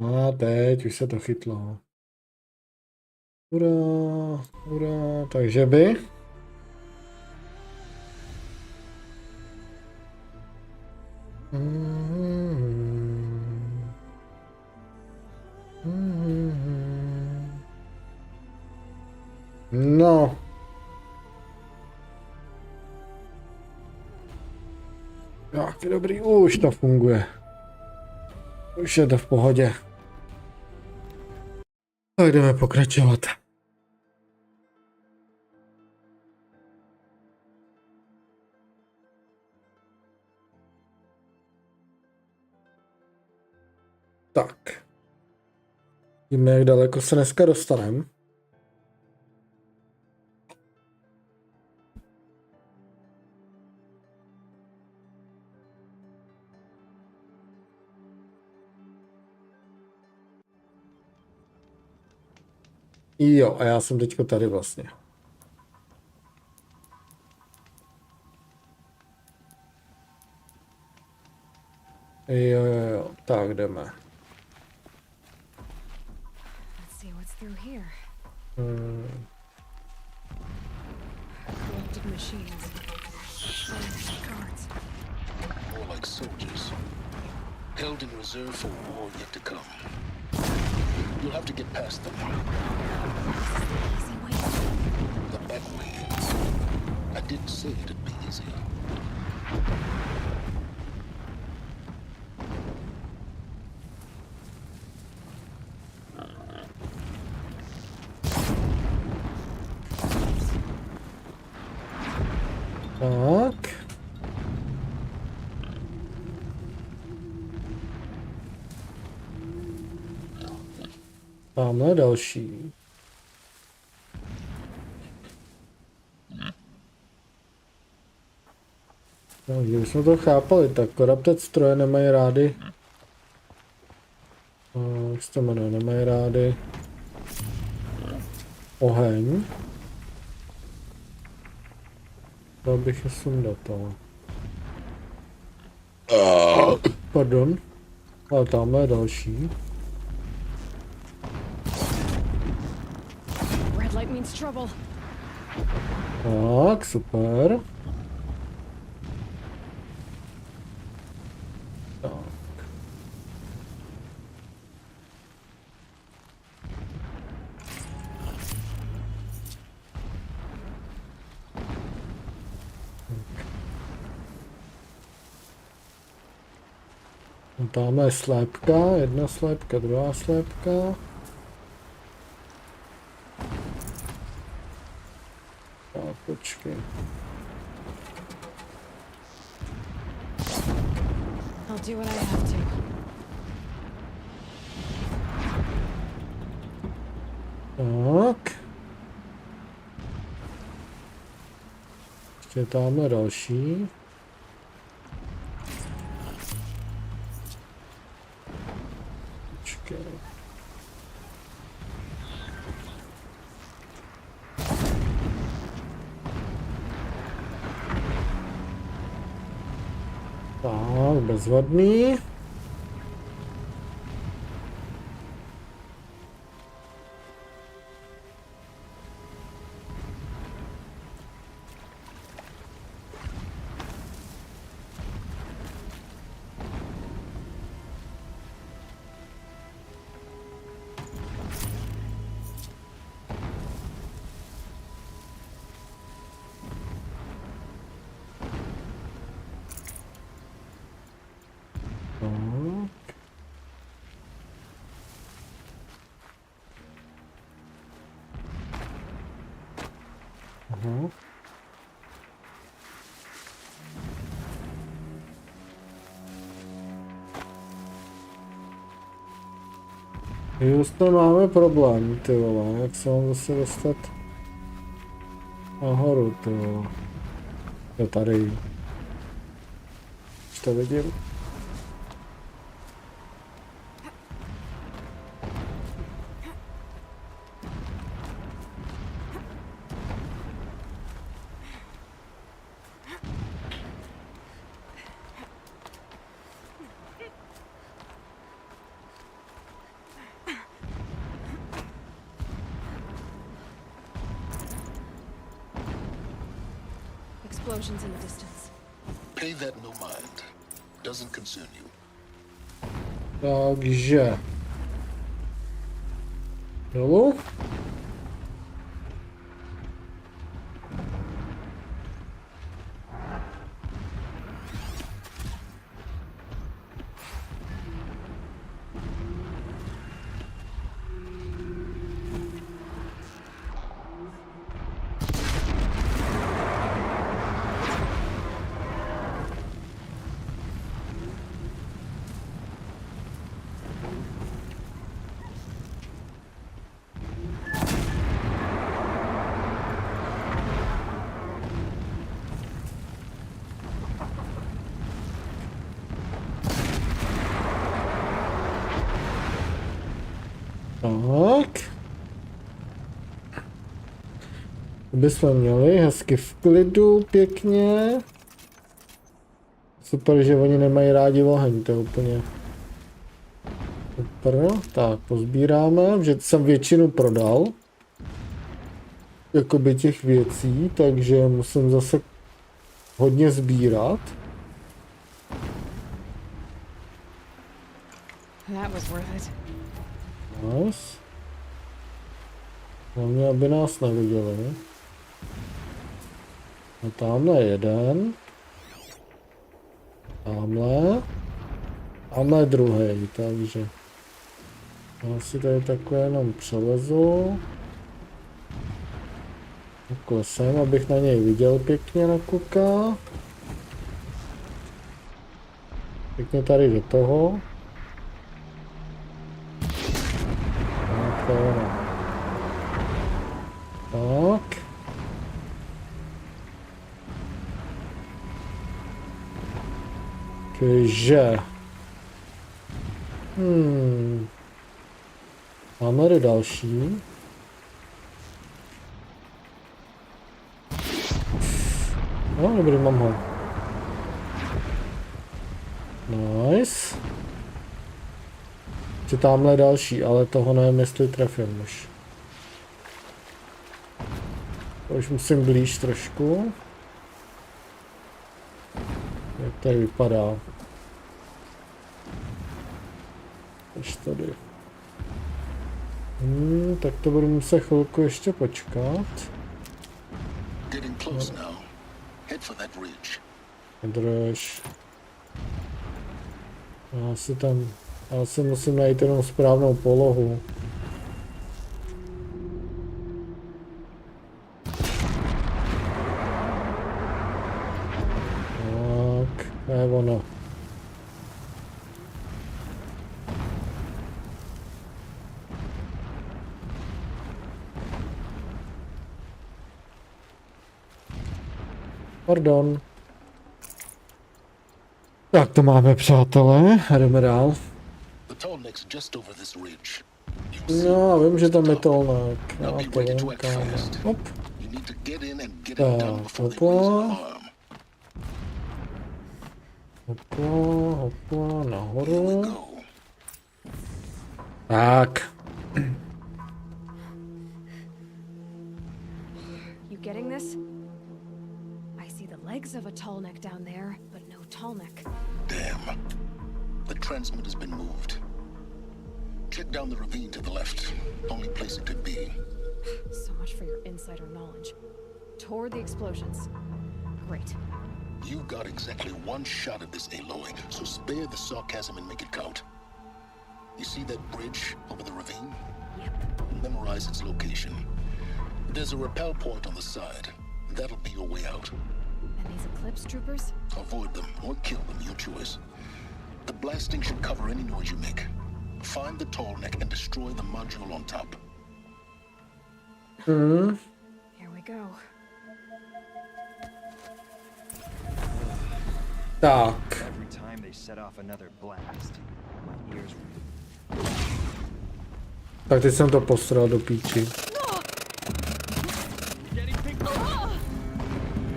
A teď už se to chytlo. Hurá, hurá, takže by. No. Jak dobrý, už to funguje. Už je to v pohodě. Tak jdeme pokračovat. Tak. Víme, jak daleko se dneska dostaneme. Jo, a já jsem teďko tady vlastně. Jo, tak jdeme. More like soldiers, held in reserve for war yet to come. You'll have to get past them. The back way. I didn't say it'd be easy. Tak. Tamhle další. No, kdyby jsme to chápali, tak koraptec stroje nemají rády. Jak se to jmenuje, nemají rády oheň. Dal bych je sundat, ale. Pardon. Ale tamhle je další. Tak, super. Tak. Tamhle je slépka, jedna slépka, druhá slépka. Tak, počkej. I'll do what I have to. Tak. Ještě tamhle další. Počkej. Tak, bezvadný. Aha. Houston, máme problém, ty vole, jak se mám zase dostat nahoru, ty vole. Jo, tady. Už to vidím. explosions in the distance. Pay that no mind. Doesn't concern you. Takže. Dolů. Tak. To bychom měli hezky v klidu, pěkně. Super, že oni nemají rádi oheň, to je úplně super. Tak, pozbíráme, že jsem většinu prodal. Jakoby těch věcí, takže musím zase hodně sbírat. That was worth it. Nice. Hlavně, aby nás neviděli. A tamhle jeden. Tamhle. Tamhle druhý, takže. Já si tady takhle jenom přelezu. Takhle sem, abych na něj viděl pěkně na kuka. Pěkně tady do toho. Tak. Takže. Máme tady další. No, dobrý, mám ho. Nice. Že tamhle další, ale toho nevím, jestli trefím už. To už musím blíž trošku. Jak tady vypadá. Až tady. Tak to budu muset chvilku ještě počkat. Drž. Já si musím najít jenom správnou polohu. Tak, to je ono. Pardon. Tak to máme, přátelé, a jdeme dál. No, vím, že tam je tolnek. Já to vím, kámo. Hop. Tak, hopla. Hopla, hopla, nahoru. Tak. You getting this? I see the legs of a tall neck down there, but no tall neck. Damn. The transmitter has been moved. Check down the ravine to the left. Only place it could be. So much for your insider knowledge. Toward the explosions. Great. You got exactly one shot at this, Aloy, so spare the sarcasm and make it count. You see that bridge over the ravine? Yep. Memorize its location. There's a rappel point on the side. That'll be your way out. And these Eclipse troopers? Avoid them or kill them, your choice. The blasting should cover any noise you make. Find the tall neck and destroy the module on top. Here we go. Tak. Every time they set off another blast, my ears. Tak teď jsem to posral do píči.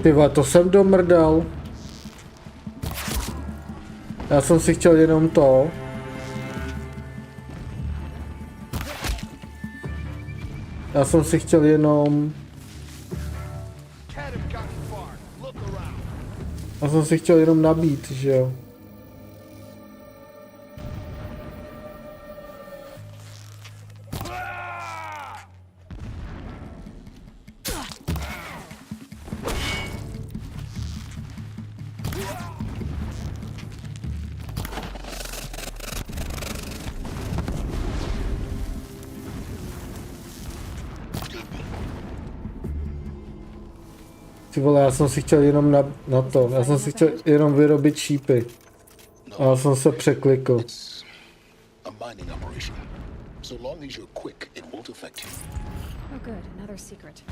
Ty vole, to jsem domrdal. Já jsem si chtěl jenom to. Já jsem si chtěl jenom... Cat have gotten far. Look around. Já jsem si chtěl jenom nabít, že jo. Ty vole, já jsem si chtěl jenom na to, já jsem si chtěl jenom vyrobit šípy. A já jsem se překlikl. It's a mining operation. So long as you're quick, it won't affect you. Oh good, another secret.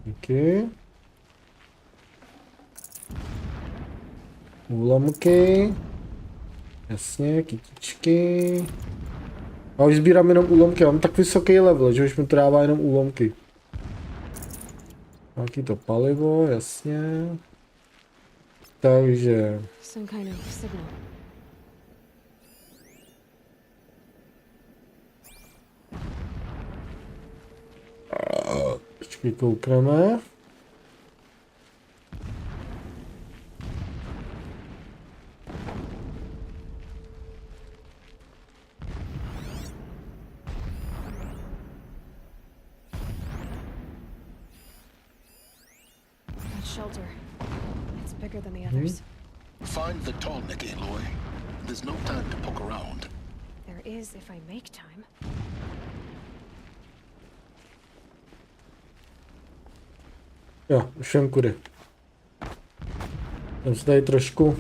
Díky. Úlomky. Jasně, kytičky. A už sbírám jenom úlomky, mám tak vysoký level, že už mi to dává jenom úlomky. Nějaký to palivo, jasně. Takže... Some kind of signal. Počkej, koukneme. That shelter. It's bigger than the others. Find the tall neck, Aloy. There's no time to poke around. There is if I make time. Jo, už vím kudy. Jsem si tady trošku...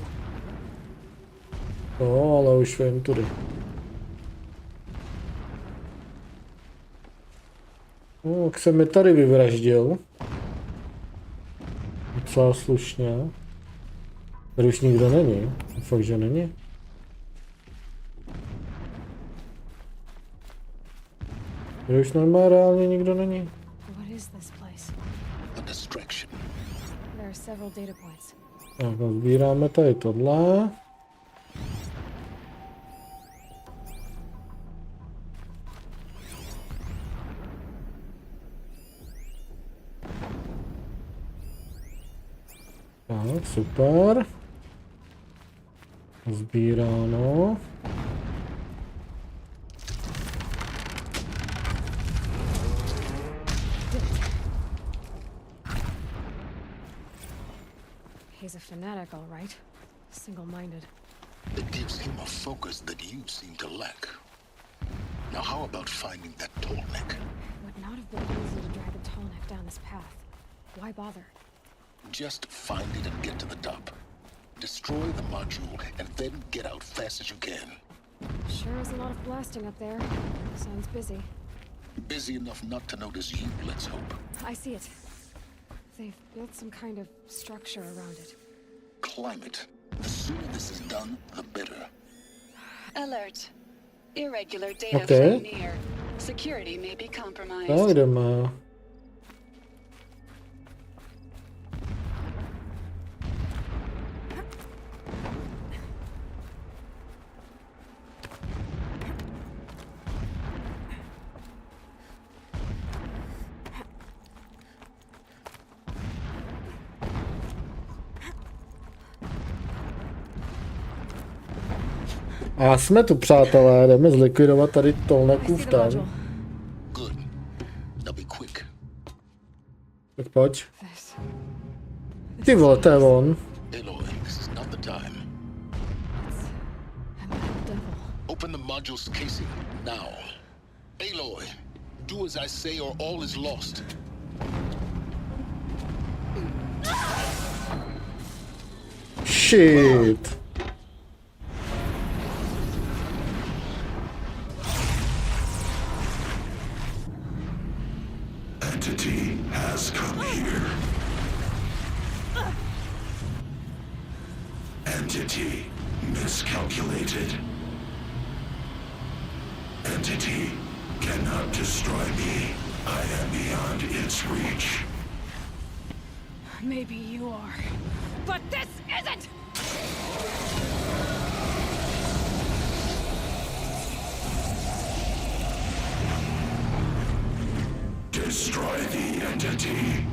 No, ale už vím tudy. No, jak jsem mi tady vyvraždil. Docela slušně. Tady už nikdo není. Fakt, že není. Tady už normálně reálně nikdo není. What is this place? A distraction. There are several data points. Tak, sbíráme tady tohle. Tak, super. Sbíráno. He's a fanatic, all right. Single-minded. It gives him a focus that you seem to lack. Now how about finding that tall neck? Would not have been easy to drag the tall neck down this path. Why bother? Just find it and get to the top. Destroy the module and then get out fast as you can. Sure is a lot of blasting up there. Sounds busy. Busy enough not to notice you, let's hope. I see it. They've built some kind of structure around it. Climb it. The sooner this is done, the better. Alert. Irregular data Okay. flow near. Security may be compromised. Tak jdeme. A jsme tu, přátelé, jdeme zlikvidovat tady I see Tolnekův the ten. module. Good. Now be quick. Tak pojď. This. Ty vole, to je on. Aloy, this is not the time. I'm a devil. Open the module's casing, now. Aloy, do as I say or all is lost. Shit. Entity has come here. Entity miscalculated. Entity cannot destroy me. I am beyond its reach. Maybe you are. But this isn't! Destroy the entity.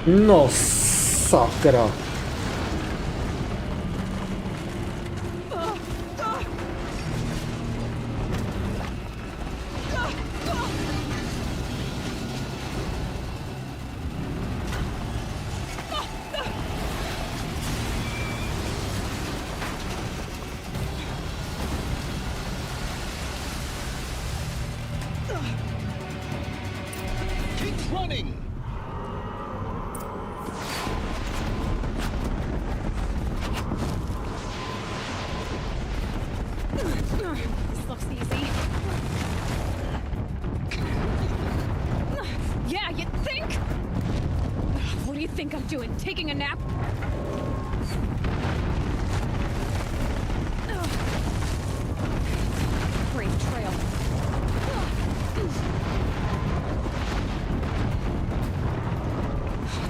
No sakra. Keep running! This looks easy. Yeah, you think? What do you think I'm doing? Taking a nap? Great trail.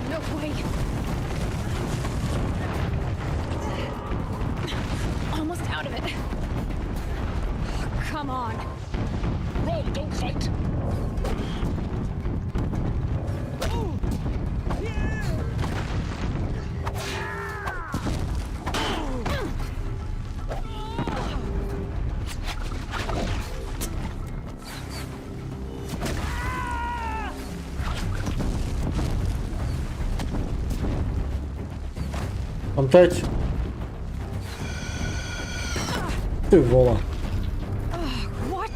No way. Almost out of it. Come on. Run, don't fight! Tam teď. Ty vole. What?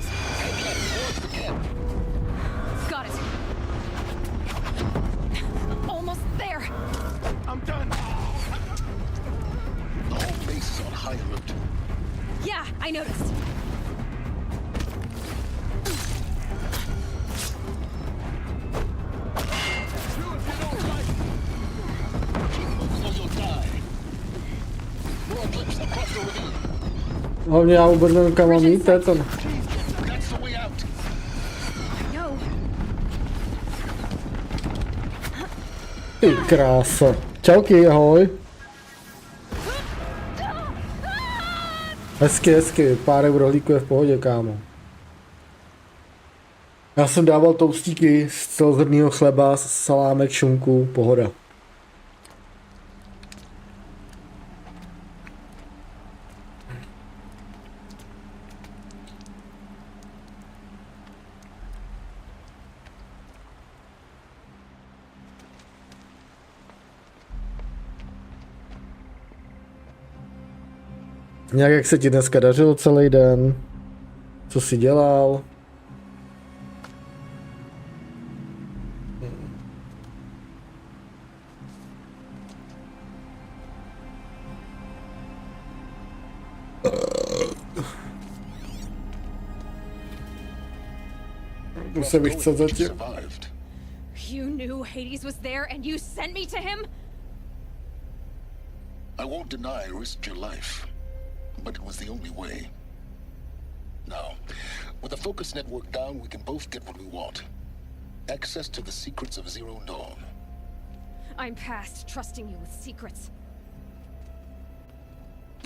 Got it. Almost there. I'm done! The whole base is on high alert. Yeah, I noticed. Keep moving or you'll die. More eclipse across the ravine. Hlavně já vůbec nevím, kam mám jít, to je to. That's the way out. No. Ty krása. Čauky, ahoj. Hezky, hezky, párek rohlíku je v pohodě, kámo. Já jsem dával toustíky z celohrnného chleba, salámek, šunku, pohoda. Nějak jak se ti dneska dařilo celý den? Co jsi dělal? Musím bych co zatím. Survived. You knew Hades was there and you sent me to him? I won't deny I risked your life, but it was the only way. Now, with the focus network down, we can both get what we want. Access to the secrets of Zero Dawn. I'm past trusting you with secrets.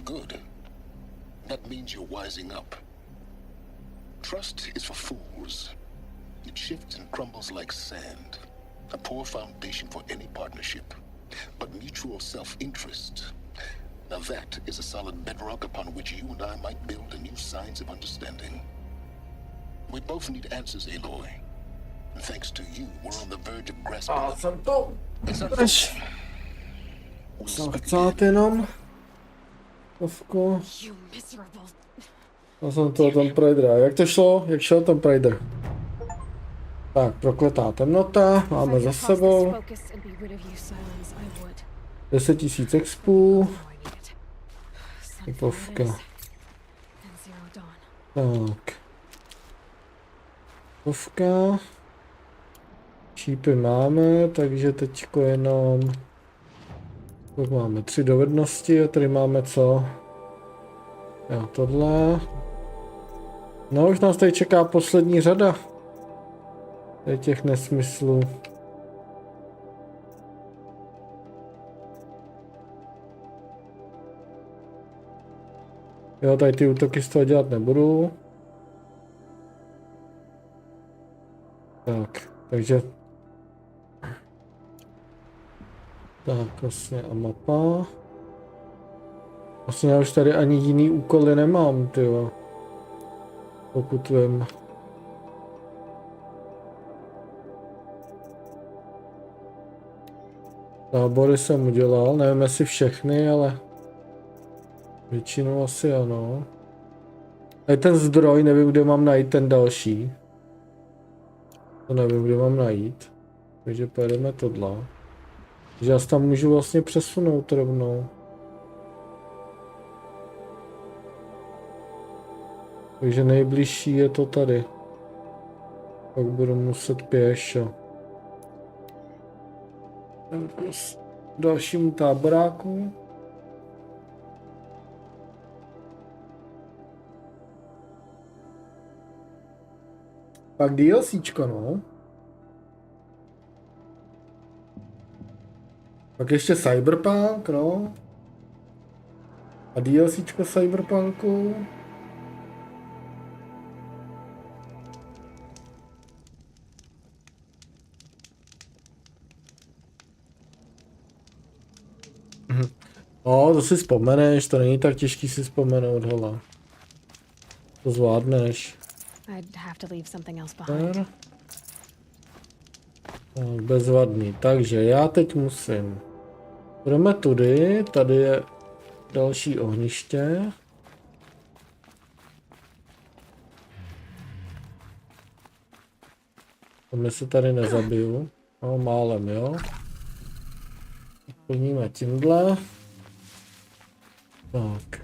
Good. That means you're wising up. Trust is for fools. It shifts and crumbles like sand. A poor foundation for any partnership. But mutual self-interest, now that is a solid bedrock upon which you and I might build a new science of understanding. We both need answers, Aloy. And thanks to you, we're on the verge of grasping A them. jsem to Is that Až. so? We'll jsem speak chcát again. jenom. Tovko. You miserable. Já jsem to Tomb Raidera. Jak to šlo? Jak šel Tomb Raider? Tak, prokletá temnota, If I máme could za toss this sebou. focus and be rid of you, Silence, I would. 10 000 expů. Now I need it. Sunflower Typovka. it is. And Zero Dawn. Tak. Typovka. Šípy máme, takže teďko jenom... Tak máme 3 dovednosti a tady máme co? Jo, tohle. No, už nás tady čeká poslední řada. Tady těch nesmyslů. Jo, tady ty útoky z toho dělat nebudu. Tak, takže... Tak, vlastně a mapa. Vlastně já už tady ani jiný úkoly nemám, tyjo. Pokud vím. Tábory jsem udělal, nevím jestli všechny, ale většinu asi ano. A ten zdroj, nevím, kde mám najít ten další. To nevím, kde mám najít. Takže pojedeme tohle. Takže já se tam můžu vlastně přesunout rovnou. Takže nejbližší je to tady. Pak budu muset pěšo. Dalšímu táboráku. Pak DLCčko, no. Pak ještě Cyberpunk, no. A DLCčko Cyberpunku. No, to si vzpomeneš, to není tak těžký si vzpomenout, hele. To zvládneš. I'd have to leave something else behind. Tak, bezvadný. Takže já teď musím. Budeme tudy, tady je další ohniště. Tam se tady nezabiju. No, málem, jo. Plníme tímhle. Tak.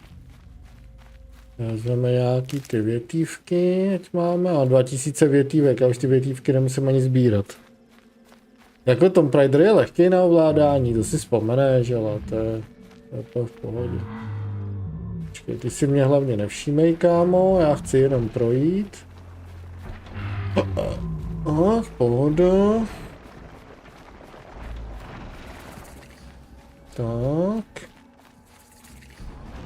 Vezmeme nějaký ty větívky, ať máme, a 2000 větívek, a už ty větívky nemusím ani sbírat. Jako Tomb Raider je lehký na ovládání, to si vzpomeneš, ale to je v pohodě. Počkej, ty si mě hlavně nevšímej, kámo, já chci jenom projít. Aha, pohoda. Tak.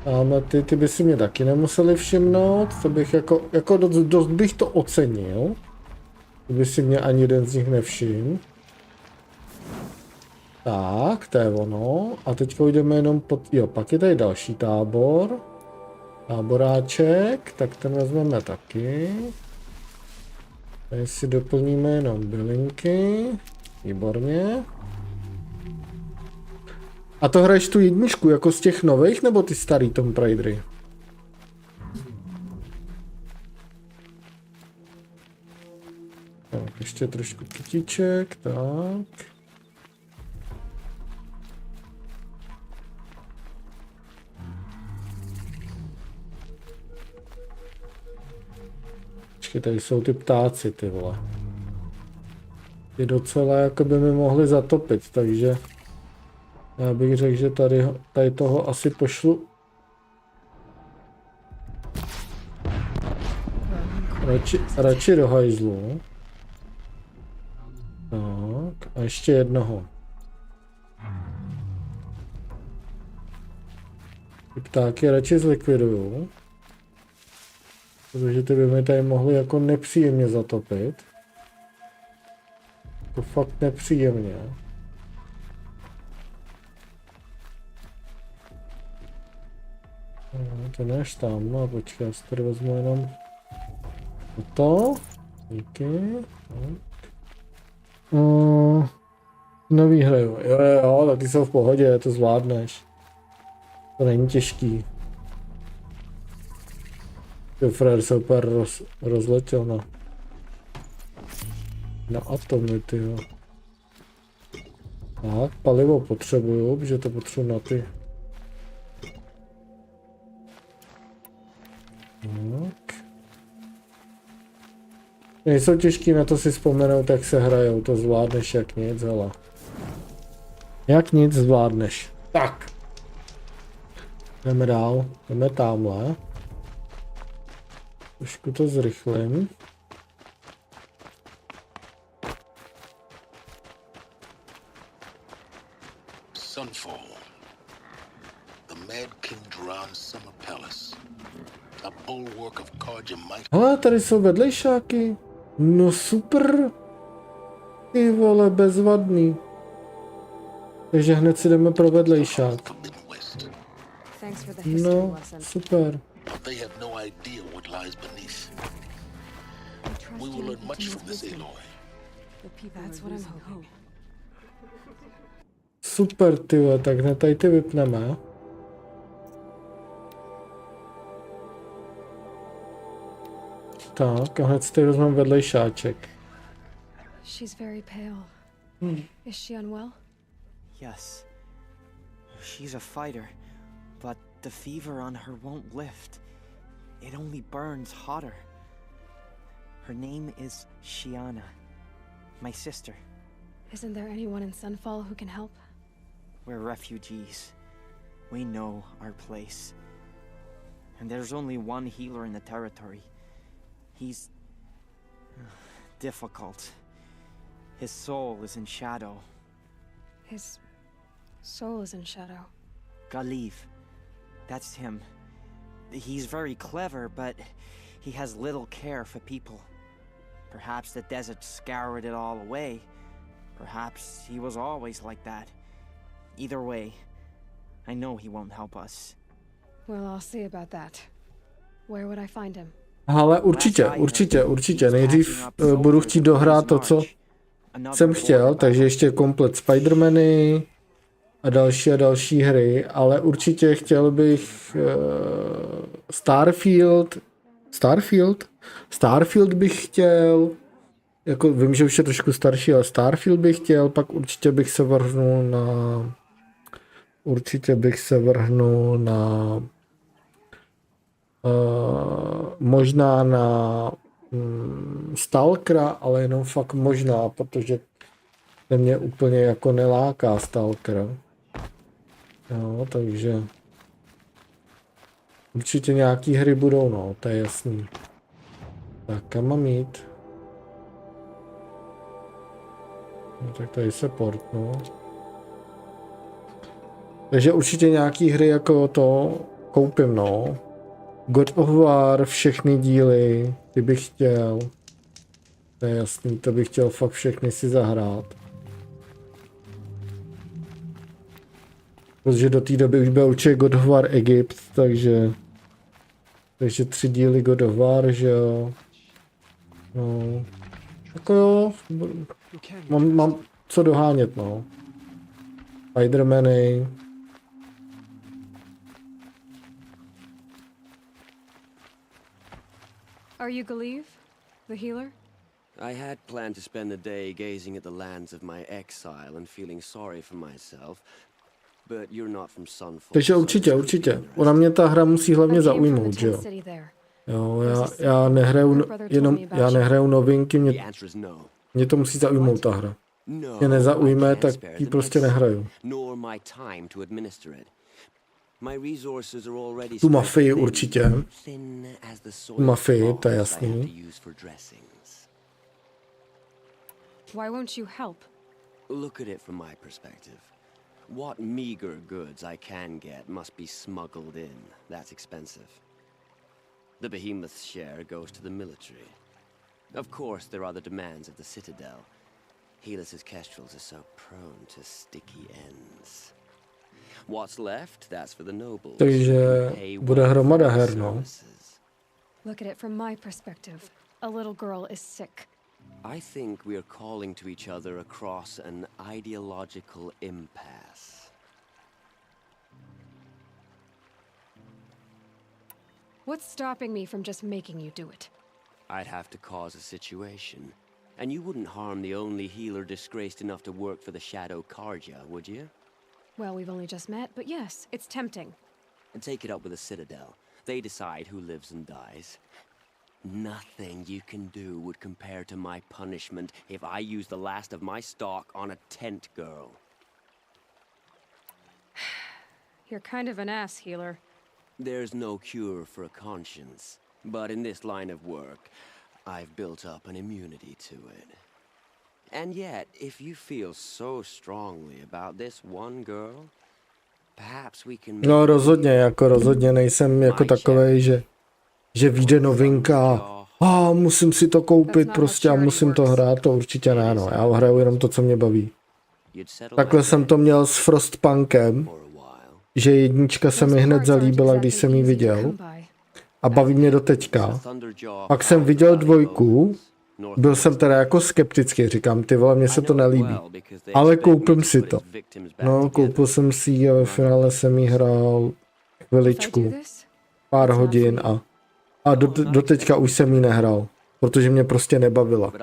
Tamhle ty by si mě taky nemuseli všimnout, to bych jako dost bych to ocenil. Kdyby si mě ani jeden z nich nevšiml. Tak, to je ono. A teďka jdeme jenom pod... Jo, pak je tady další tábor. Táboráček, tak ten vezmeme taky. Tady si doplníme jenom bylinky. Výborně. A to hraješ tu jedničku jako z těch nových, nebo ty starý Tomb Raidery? Tak, ještě trošku kytiček, tak. Počkej, tady jsou ty ptáci, ty vole. Ty docela jako by mi mohli zatopit, takže... Já bych řekl, že tady toho asi pošlu. Radši do hajzlu. Tak, a ještě jednoho. Ty ptáky radši zlikviduju. Protože ty by mi tady mohly jako nepříjemně zatopit. To fakt nepříjemně. To než tam, no počkej, já si tady vezmu jenom toto. Díky. Nevyhraju. Jo, tak ty jsou v pohodě, to zvládneš. To není těžký. Jo, frajer se úplně rozletěl na atomy, tyjo. Tak, palivo potřebuju, protože to potřebuji na ty. Tak. Nejsou těžký na to si vzpomenout, jak se hrajou, to zvládneš jak nic, hele. Jak nic zvládneš. Tak. Jdeme dál, jdeme tamhle. Trošku to zrychlím. Sunfall. The Mad King Duran's Summer Palace. A bulwark of Carja might. Hele, tady jsou vedlejšáky. No super. Ty vole, bezvadný. Takže hned si jdeme pro vedlejšák. Forbidden West. Thanks for the history No, lesson. super. But they have no idea what lies beneath. I trust We you will learn to much use from this wisdom. Aloy. The people That's what I'm hoping. Super, ty vole, tak hned tady ty vypneme. Tak, a hned si tady vezmeme vedlejšáček. She's very pale. Is she unwell? Yes. She's a fighter, but the fever on her won't lift. It only burns hotter. Her name is Shiana, my sister. Isn't there anyone in Sunfall who can help? We're refugees. We know our place. And there's only one healer in the territory. He's difficult. His soul is in shadow. His soul is in shadow. Galiv. That's him. He's very clever, but he has little care for people. Perhaps the desert scoured it all away. Perhaps he was always like that. Either way, I know he won't help us. Well, I'll see about that. Where would I find him? Ale určitě. Nejdřív budu chtít dohrát to, co jsem chtěl, takže ještě komplet Spidermany a další hry, ale určitě chtěl bych Starfield bych chtěl, jako vím, že už je trošku starší, ale Starfield bych chtěl, pak určitě bych se vrhnul na možná na Stalkera, ale jenom fakt možná, protože ten mě úplně jako neláká Stalker. Jo, takže určitě nějaký hry budou, no, to je jasný. Tak, kam mám jít? No, tak tady se portnu. Takže určitě nějaký hry jako to koupím, no. God of War, všechny díly, ty bych chtěl. To je jasný, to bych chtěl fakt všechny si zahrát. Protože do té doby už byl určitě God of War Egypt, takže 3 díly God of War, že jo. No. Jako jo, mám co dohánět, no. Spidermany. Are you Galiv, the healer? I had planned to spend the day gazing at the lands of my exile and feeling sorry for myself, but you're not from Sunfall. Takže určitě. Ona mě ta hra musí hlavně I came from the zaujmout, že tent jo. city there. Jo, já nehraju novinky, The answer is no. mě to musí zaujmout ta hra. No, Mě nezaujme, I can't tak spare ji the prostě medicine, nehraju. nor my time to administer it. My resources are already Tu mafii spread určitě. thin as the soil Mafii, balls to je I jasný. have to use for dressings. Why won't you help? Look at it from my perspective. What meager goods I can get must be smuggled in. That's expensive. The behemoth's share goes to the military. Of course, there are the demands of the Citadel. Helis's kestrels are so prone to sticky ends. What's left, that's for the nobles. Takže who pay bude well hromada for her, their no. services. Look at it from my perspective. A little girl is sick. I think we are calling to each other across an ideological impasse. What's stopping me from just making you do it? I'd have to cause a situation. And you wouldn't harm the only healer disgraced enough to work for the Shadow Carja, would you? Well, we've only just met, but yes, it's tempting. And take it up with the Citadel. They decide who lives and dies. Nothing you can do would compare to my punishment if I use the last of my stock on a tent girl. You're kind of an ass, healer. There's no cure for a conscience, but in this line of work, I've built up an immunity to it. And yet, if you feel so strongly about this one girl, perhaps we can... No rozhodně nejsem jako takovej, že vyjde novinka a musím si to koupit prostě a musím to hrát, to určitě ne, no. Já hraju jenom to, co mě baví. you'd settle Takhle right jsem to there měl s Frostpunkem, for a while. že jednička se mi hned zalíbila, když jsem ji viděl a baví mě do teďka. Pak jsem viděl dvojku, byl jsem teda jako skeptický, říkám, ty vole, mně se to nelíbí. Ale koupím si to. No, koupil jsem si ji a ve finále jsem ji hrál chviličku, pár hodin a do teďka už jsem ji nehrál, protože mě prostě nebavila.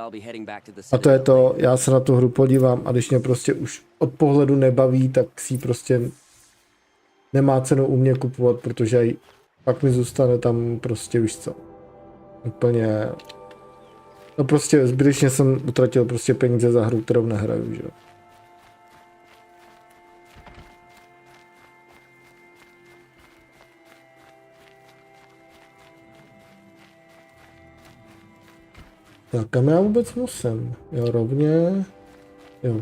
A to je to, já se na tu hru podívám a když mě prostě už od pohledu nebaví, tak si ji prostě nemá cenu u mě kupovat, protože pak mi zůstane tam prostě, víš co, úplně, no prostě zbytečně jsem utratil prostě peníze za hru, kterou nehraju, že jo. Tak, kam já vůbec musím? Jo, rovně, jo.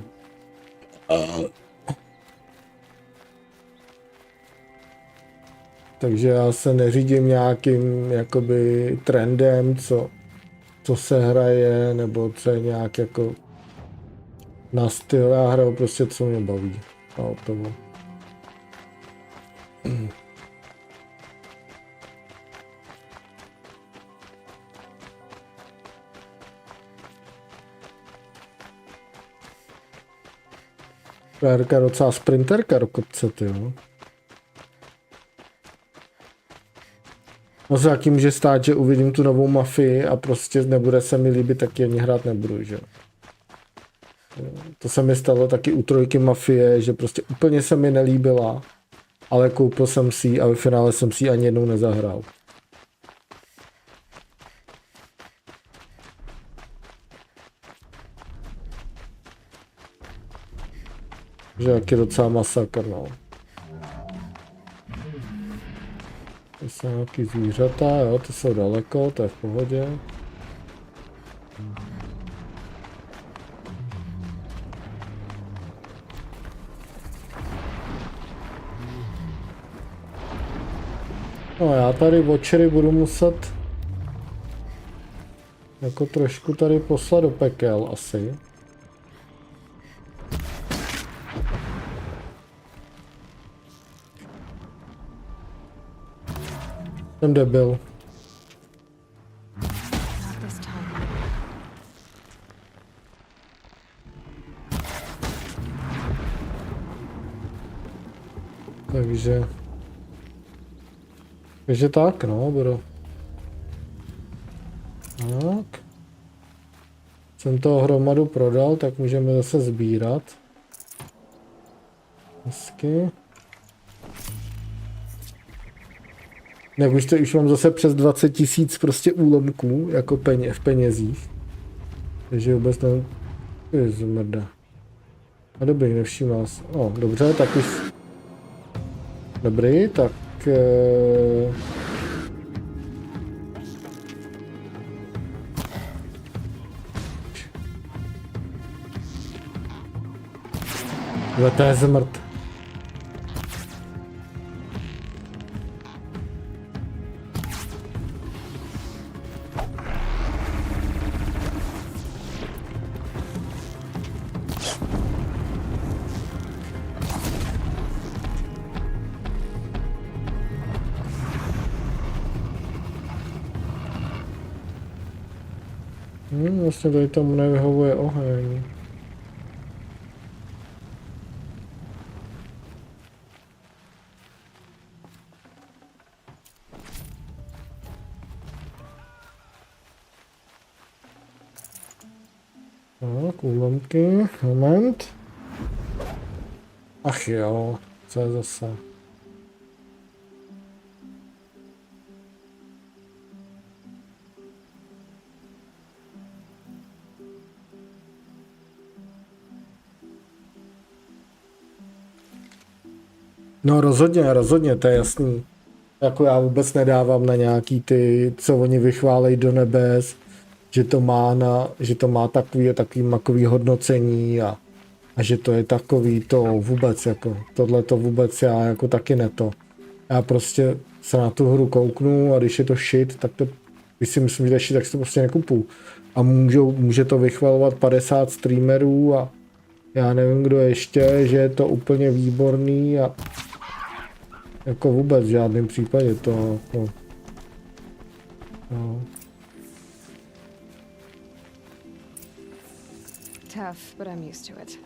Takže já se neřídím nějakým jakoby trendem, co se hraje, nebo co je nějak jako na styl. Já hraju prostě, co mě baví. A o tomu. Frérka docela sprinterka do kopce, tyjo. No se jaký může stát, že uvidím tu novou Mafii a prostě nebude se mi líbit, tak ji ani hrát nebudu, že? To se mi stalo taky u trojky Mafie, že prostě úplně se mi nelíbila, ale koupil jsem si ji a ve finále jsem si ji ani jednou nezahrál. Že jaký docela masakr, no. To jsou nějaký zvířata, jo, ty jsou daleko, to je v pohodě. No já tady watchery budu muset jako trošku tady poslat do pekel asi. Jsem debil. Takže tak, no, budu. Tak. Jsem toho hromadu prodal, tak můžeme zase sbírat. Hezky. Jak už mám zase přes 20 000 prostě úlomků, jako v penězích. Takže vůbec nevím. Ježumrda. A dobrý, nevšímal se. O, dobře, tak už... Dobrý, tak... To je zmrt. Vlastně tady tomu nevyhovuje oheň. Tak, úlomky, moment. Ach jo, co je zase? No rozhodně, to je jasný. Jako já vůbec nedávám na nějaký ty, co oni vychválejí do nebes, že to má takový makový hodnocení a že to je takový to vůbec jako, tohle to vůbec já jako taky neto. Já prostě se na tu hru kouknu a když je to shit, tak to, když si myslím, že to je shit, tak si to prostě nekupu. A může to vychvalovat 50 streamerů Já nevím, kdo ještě, že je to úplně výborný a jako vůbec v žádném případě to jako, no. Tough, but I'm used to it.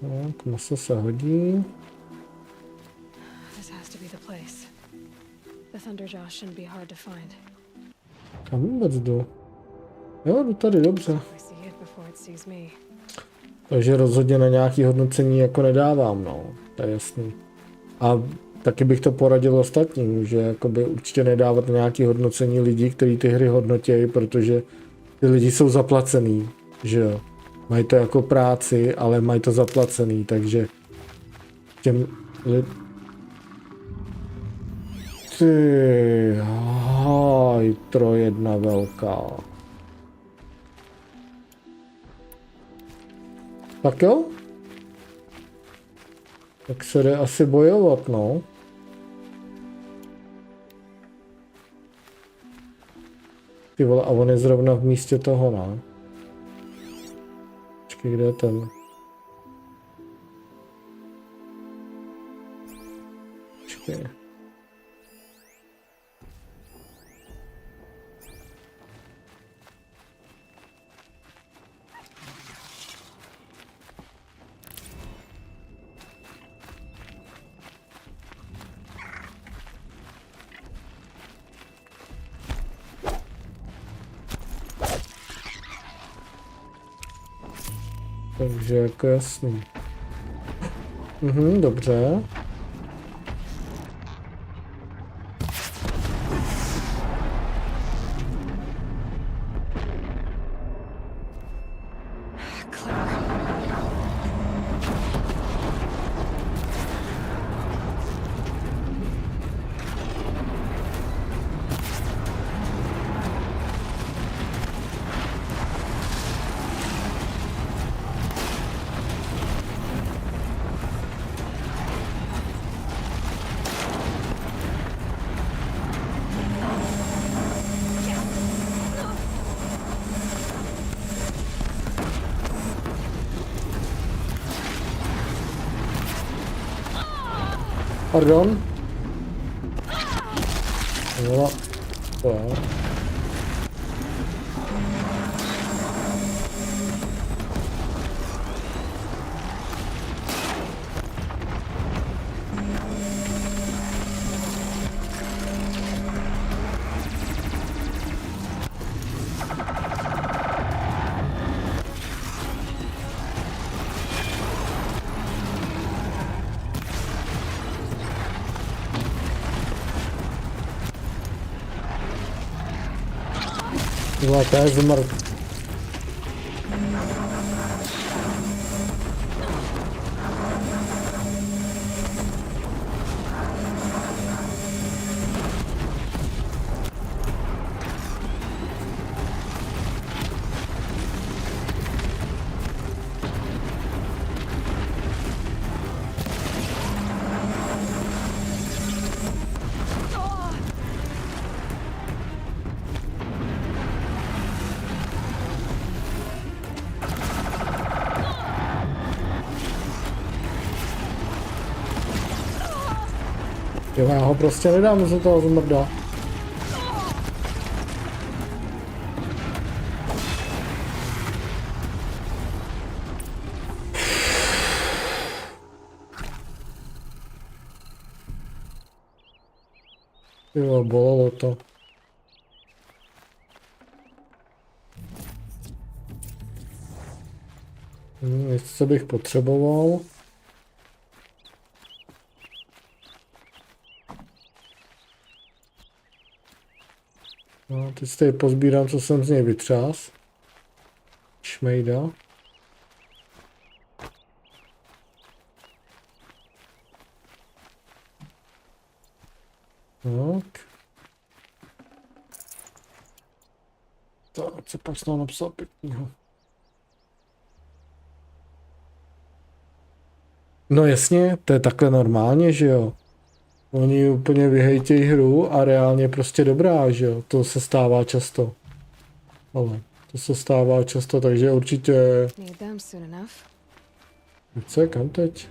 Tak, maso se hodí. This has to be the place. The Thunderjaw shouldn't be hard to find. Kam vůbec jdu? Jo, jdu tady, dobře. I see it before it sees me. Takže rozhodně na nějaký hodnocení jako nedávám, no. To je jasný. A taky bych to poradil ostatním, že jakoby určitě nedávat nějaké hodnocení lidí, kteří ty hry hodnotějí, protože ty lidi jsou zaplacený, že jo. Mají to jako práci, ale mají to zaplacený, takže těm ty hajtro jedna velká. Tak jo? Tak se jde asi bojovat, no. Ty vole, a on je zrovna v místě toho, ne? Počkej, kde je ten? Počkej. Takže jako jasný. Dobře. Pardon? Jo, to je. Zlatá zmrt. Jo, já ho prostě nedám z toho zmrda. Jo, bolelo to. Něco bych potřeboval. No, teď si tady pozbírám, co jsem z něj vytřás. Šmejda. Tak. Tak, co pak jsem napsal pěknýho. No jasně, to je takhle normálně, že jo. Oni úplně vyhejtějí hru a reálně prostě dobrá, že jo. To se stává často. Ale to se stává často, takže určitě... Need them soon enough. Co je kam teď?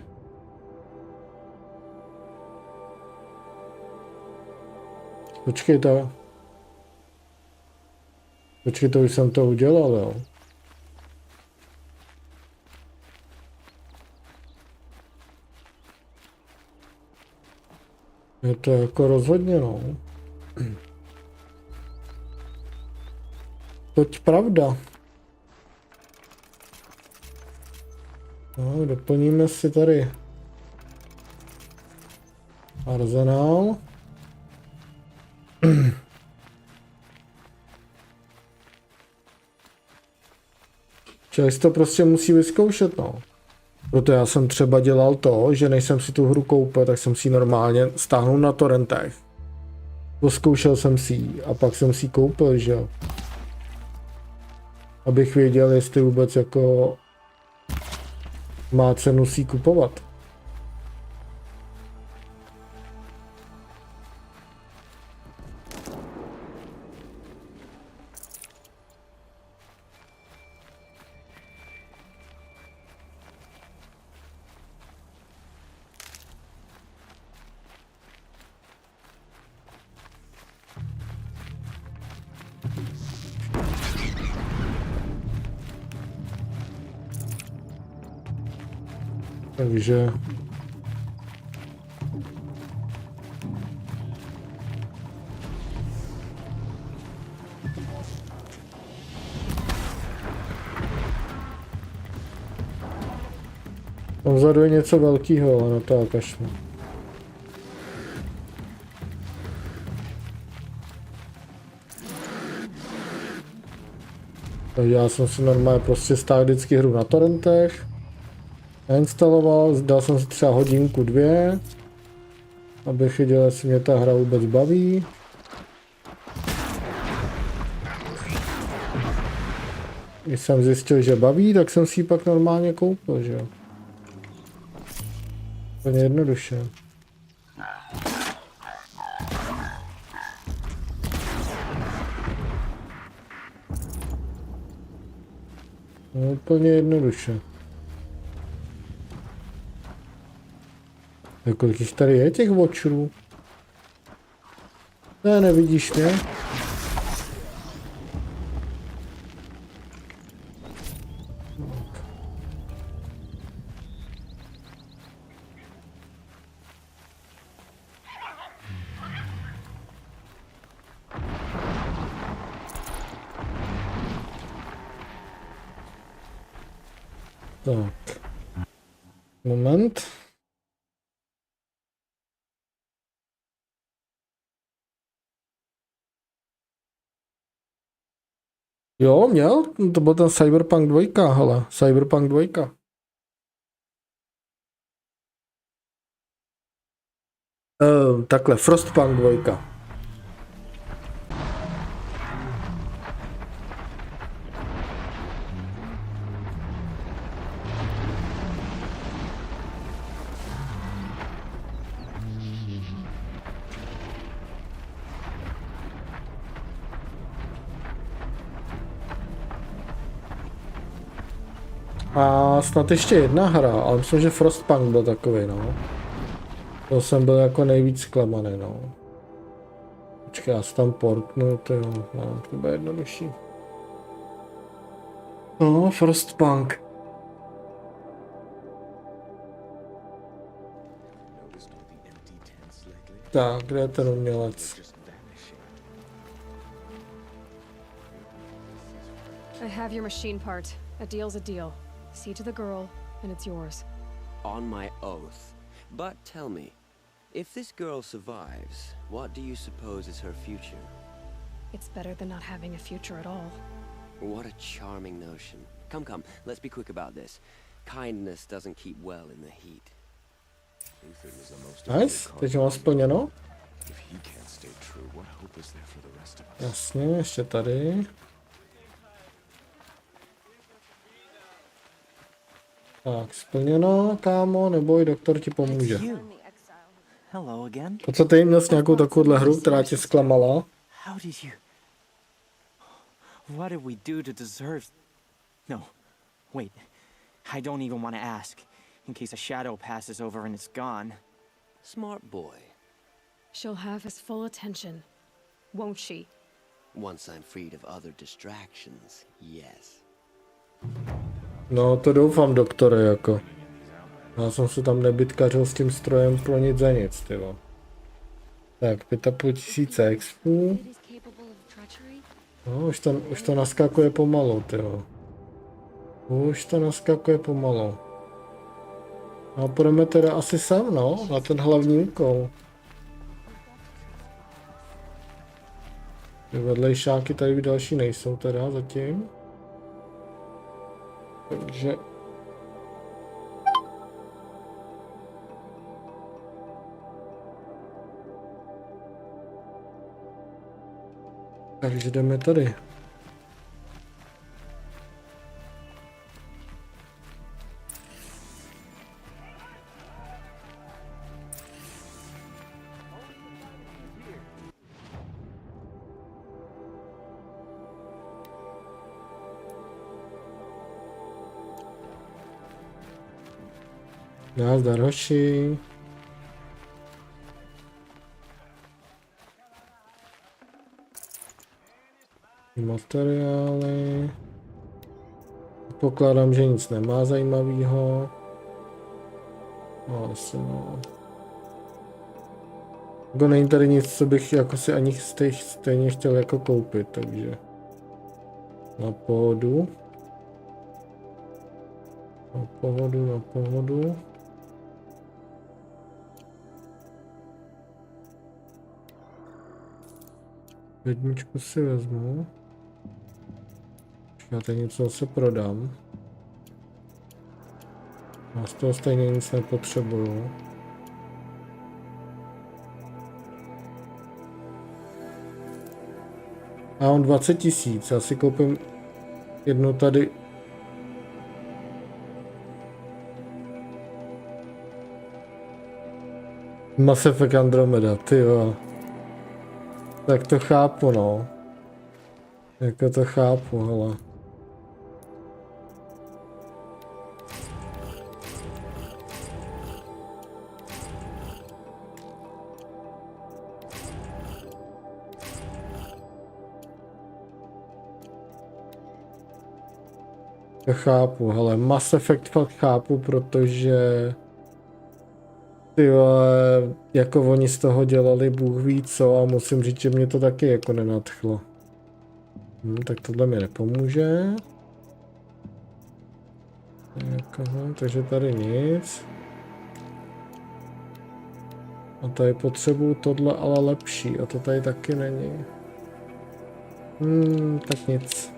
Počkej, to už jsem to udělal, jo. Je to jako rozhodně, no. Toť pravda. No, doplníme si tady arzenál. Člověk to prostě musí vyzkoušet, no. Proto já jsem třeba dělal to, že než jsem si tu hru koupil, tak jsem si ji normálně stáhnul na torrentech. Pozkoušel jsem si ji a pak jsem si ji koupil, že jo. Abych věděl, jestli vůbec jako má cenu si ji kupovat. Takže tam vzadu je něco velkého, ale na to kašlu. Takže já jsem si normálně prostě stáhl vždycky hru na torrentech. Nainstaloval, dal jsem si třeba hodinku, 2, abych viděl, jestli mě ta hra vůbec baví. Když jsem zjistil, že baví, tak jsem si ji pak normálně koupil, že jo. Úplně jednoduše. No, úplně jednoduše. Kolik jich tady je těch watcherů? Ne, nevidíš mě? Tak. Moment. Jo, měl, to byl ten Cyberpunk 2, hele, Cyberpunk 2. Takhle, Frostpunk 2. A snad ještě jedna hra, ale myslím, že Frostpunk byl takový, no. To jsem byl jako nejvíc zklamaný, no. Počkej, já si tam portnu, to jo, no, to bude jednodušší. No, Frostpunk. Tak, kde je ten umělec? I have your machine part. A deal's a deal. See to the girl, and it's yours. On my oath. But tell me, if this girl survives, what do you suppose is her future? It's better than not having a future at all. What a charming notion. Come, come, let's be quick about this. Kindness doesn't keep well in the heat. Nice, teď mám splněno. If he can't stay true, what hope is there for the rest of us? Jasně, ještě tady. Tak, splněno, kámo, neboj, doktor ti pomůže. Hello again. A co ty měl s nějakou takovouhle hru, která tě zklamala? How did you... What did we do to deserve... No, wait. I don't even want to ask. in case a shadow passes over and it's gone. Smart boy. She'll have his full attention, won't she? Once I'm freed of other distractions, yes. No to doufám, doktore, jako. Já jsem se tam nebytkařil s tím strojem pro nic za nic, tyvo. Tak, 5,5 000 expů. No, už to naskakuje pomalu, tyvo. Už to naskakuje pomalu. A půjdeme teda asi sem, no, na ten hlavní úkol. Ty vedlejšáky tady další nejsou teda zatím. Takže... Takže jdeme tady. Nazdar, hoši. Materiály. Pokládám, že nic nemá zajímavého. No, asi no. Jako není tady nic, co bych jako si ani stejně chtěl jako koupit, takže na pohodu. Na pohodu, na pohodu. Jedničku si vezmu. Já teď něco se prodám. Já z toho stejně nic nepotřebuju. A on 20 000, já si koupím jednu tady. Mass Effect Andromeda, tyjo. Tak to chápu, no. Jako to chápu, hele. To chápu, hele, Mass Effect fakt chápu, protože ty vole, jako oni z toho dělali bůh ví co a musím říct, že mě to taky jako nenadchlo. Tak tohle mi nepomůže. Takže tady nic. A tady potřebuju tohle, ale lepší a to tady taky není. Tak nic.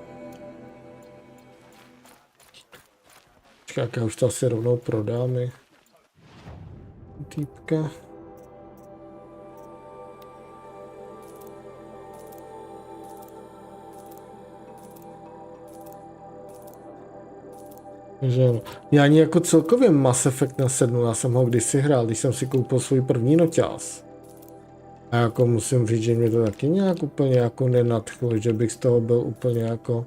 Tak já už to asi rovnou prodám. Týpka. Že no. Já ani jako celkově Mass Effect nesednu, já jsem ho kdysi hrál, když jsem si koupil svůj první noťaz. A jako musím říct, že mě to taky nějak úplně jako nenadchlo, že bych z toho byl úplně jako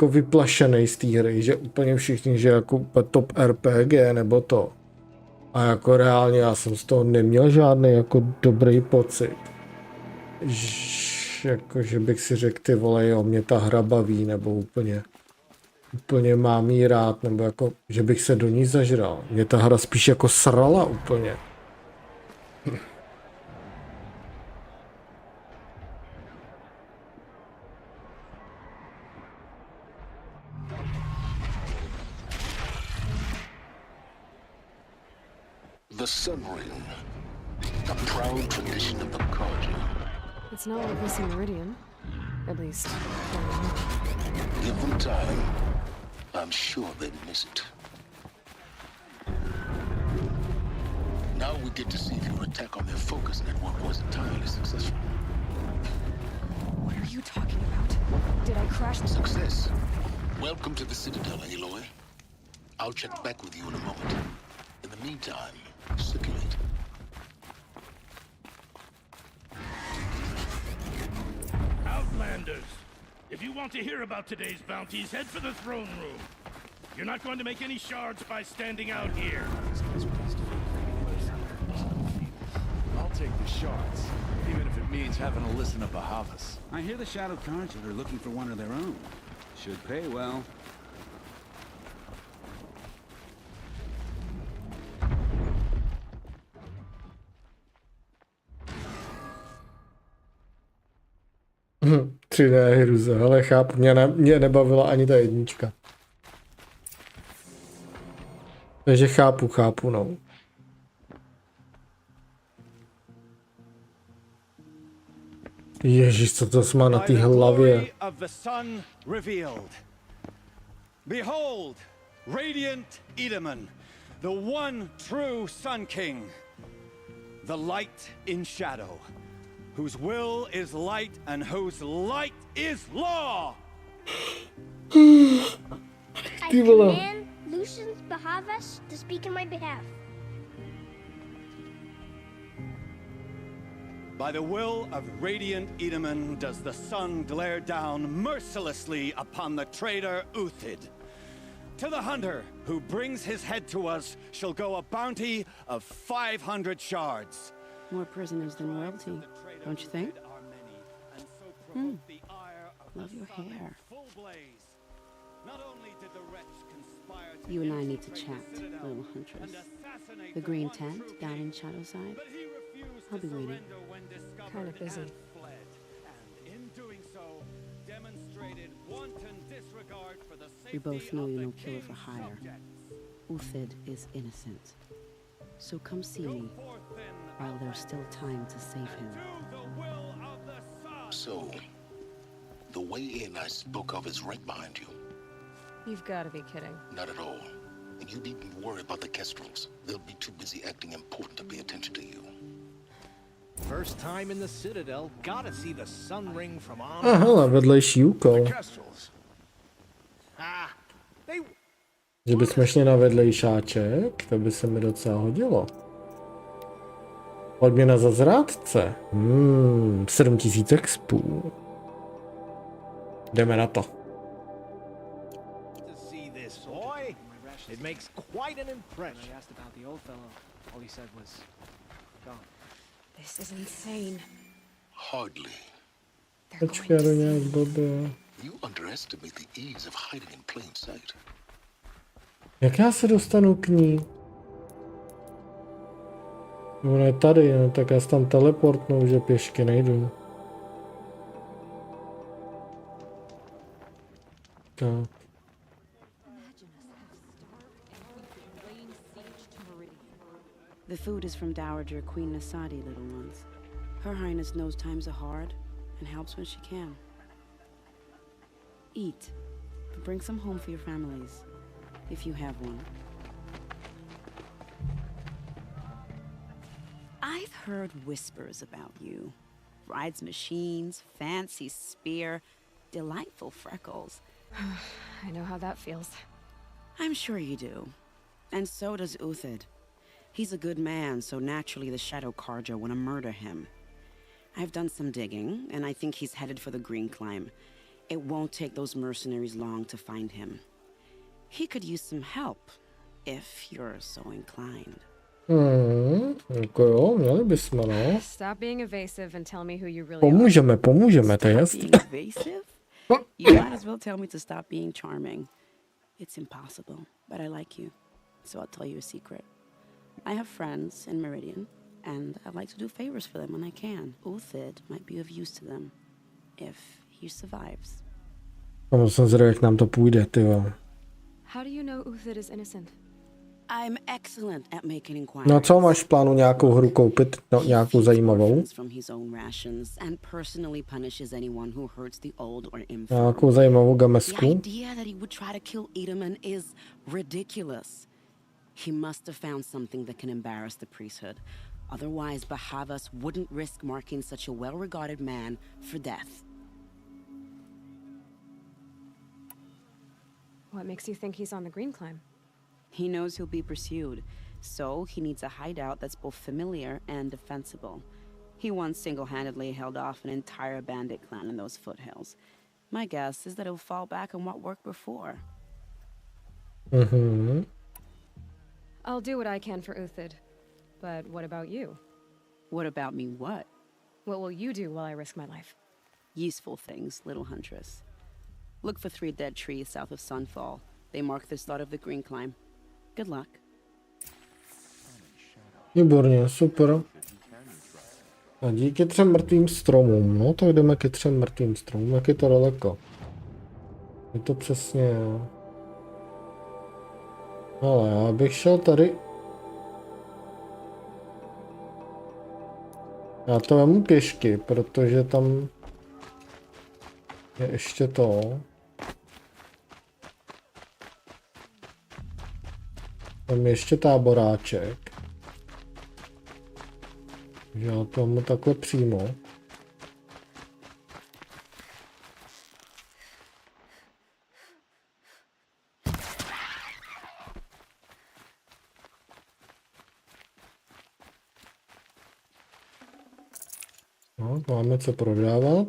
vyplašený z té hry, že úplně všichni, že jako top RPG nebo to. A jako reálně já jsem z toho neměl žádný jako dobrý pocit. Jako, že bych si řekl, ty vole, jo, mě ta hra baví, nebo úplně mám jí rád, nebo jako, že bych se do ní zažral. Mě ta hra spíš jako srala úplně. The Sun Ring, a proud tradition of the Carja. It's not like this in Meridian. At least, Give them time. I'm sure they'd miss it. Now we get to see if your attack on their focus network was entirely successful. what are you talking about? Did I crash? Success. Welcome to the Citadel, Aloy. I'll check back with you in a moment. In the meantime, circulate. Outlanders! If you want to hear about today's bounties, head for the throne room. You're not going to make any shards by standing out here. I'll take the shards, even if it means having to listen to Bahavas. I hear the Shadow Carja are looking for one of their own. Should pay well. Tři hruze, ale chápu, mě nebavila ani ta jednička. Takže chápu, no. Ježíš, co to má na té hlavě? Behold, radiant Edaman, the one true Sun King, the light in shadow, whose will is light and whose light is law. I command Lucian's Bahavas to speak in my behalf. By the will of radiant Edaman does the sun glare down mercilessly upon the traitor Uthid. To the hunter who brings his head to us shall go a bounty of 500 shards. More prisoners than royalty, don't you think? Love your hair. You and I need to chat, little huntress. The green tent down in Shadowside. I'll be waiting. Kind of busy. We both know you're no killer for hire. Uthid is innocent. So come see me while there's still time to save him. So, the way in I spoke of is right behind you. You've got to be kidding. Not at all. And you needn't worry about the Kestrels. They'll be too busy acting important to pay attention to you. First time in the Citadel, gotta see the sun ring from on. Aha, vedlejší úkol. Že bychom šli na vedlejšáček, to by se mi docela hodilo. Odměna za zrádce. 7000 expů. Jdeme na to. It makes quite an impression. I asked about the old fellow. All he said was, gone. This is insane. Hardly. Počkej, já do nějak blbě. You underestimate the ease of hiding in plain sight. Jak já se dostanu k ní? Ona je tady, no, tak já se tam teleportnu, že pěšky nejdu. Tak. The food is from Dowager Queen Nasadi, little ones. Her Highness knows times are hard and helps when she can. Eat, but bring some home for your families, if you have one. I've heard whispers about you. Rides machines, fancy spear, delightful freckles. I know how that feels. I'm sure you do. And so does Uthid. He's a good man, so naturally the Shadow Carja want to murder him. I've done some digging, and I think he's headed for the Green Climb. It won't take those mercenaries long to find him. He could use some help, if you're so inclined. Jako jo, měli bychom, no. Stop being evasive and tell me who you really Pomůžeme, to je jasný. Evasive? You might as well tell me to stop being charming. It's impossible, but I like you, so I'll tell you a secret. I have friends in Meridian, and I like to do favors for them when I can. Uthid might be of use to them, if he survives. Tomu jsem zvědavý, jak nám to půjde, tyjo. How do you know Uthid is innocent? I'm excellent at making inquiries. No a co, máš v plánu nějakou hru koupit, no, nějakou zajímavou? From his own rations and personally punishes anyone who hurts the old or infirm. Nějakou zajímavou The gamesku? idea that he would try to kill Edaman is ridiculous. He must have found something that can embarrass the priesthood. Otherwise, Bahavas wouldn't risk marking such a well-regarded man for death. What makes you think he's on the Green Climb? He knows he'll be pursued, so he needs a hideout that's both familiar and defensible. He once single-handedly held off an entire bandit clan in those foothills. My guess is that he'll fall back on what worked before. Mhm. I'll do what I can for Uthid. But what about you? What about me what? What will you do while I risk my life? Useful things, little huntress. Look for 3 dead trees south of Sunfall. They mark the start of the green climb. Good luck. Výborně, super. A díky 3 mrtvým stromům, no tak jdeme ke 3 mrtvým stromům, jak je to daleko. Je to přesně, ale já bych šel tady. Já to vemu pěšky, protože tam je ještě to. Tam je ještě táboráček. Takže já to vemu takhle přímo. No, máme co prodávat.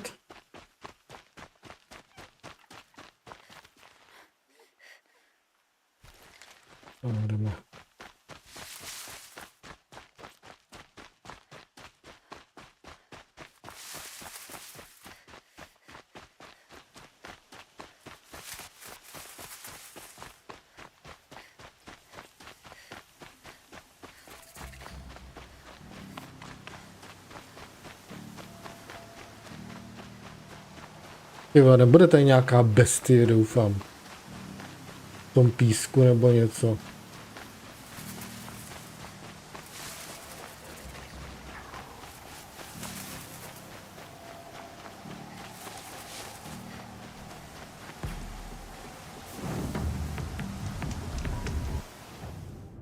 No, jdeme. Tyva, nebude tady nějaká bestie, doufám. V tom písku nebo něco.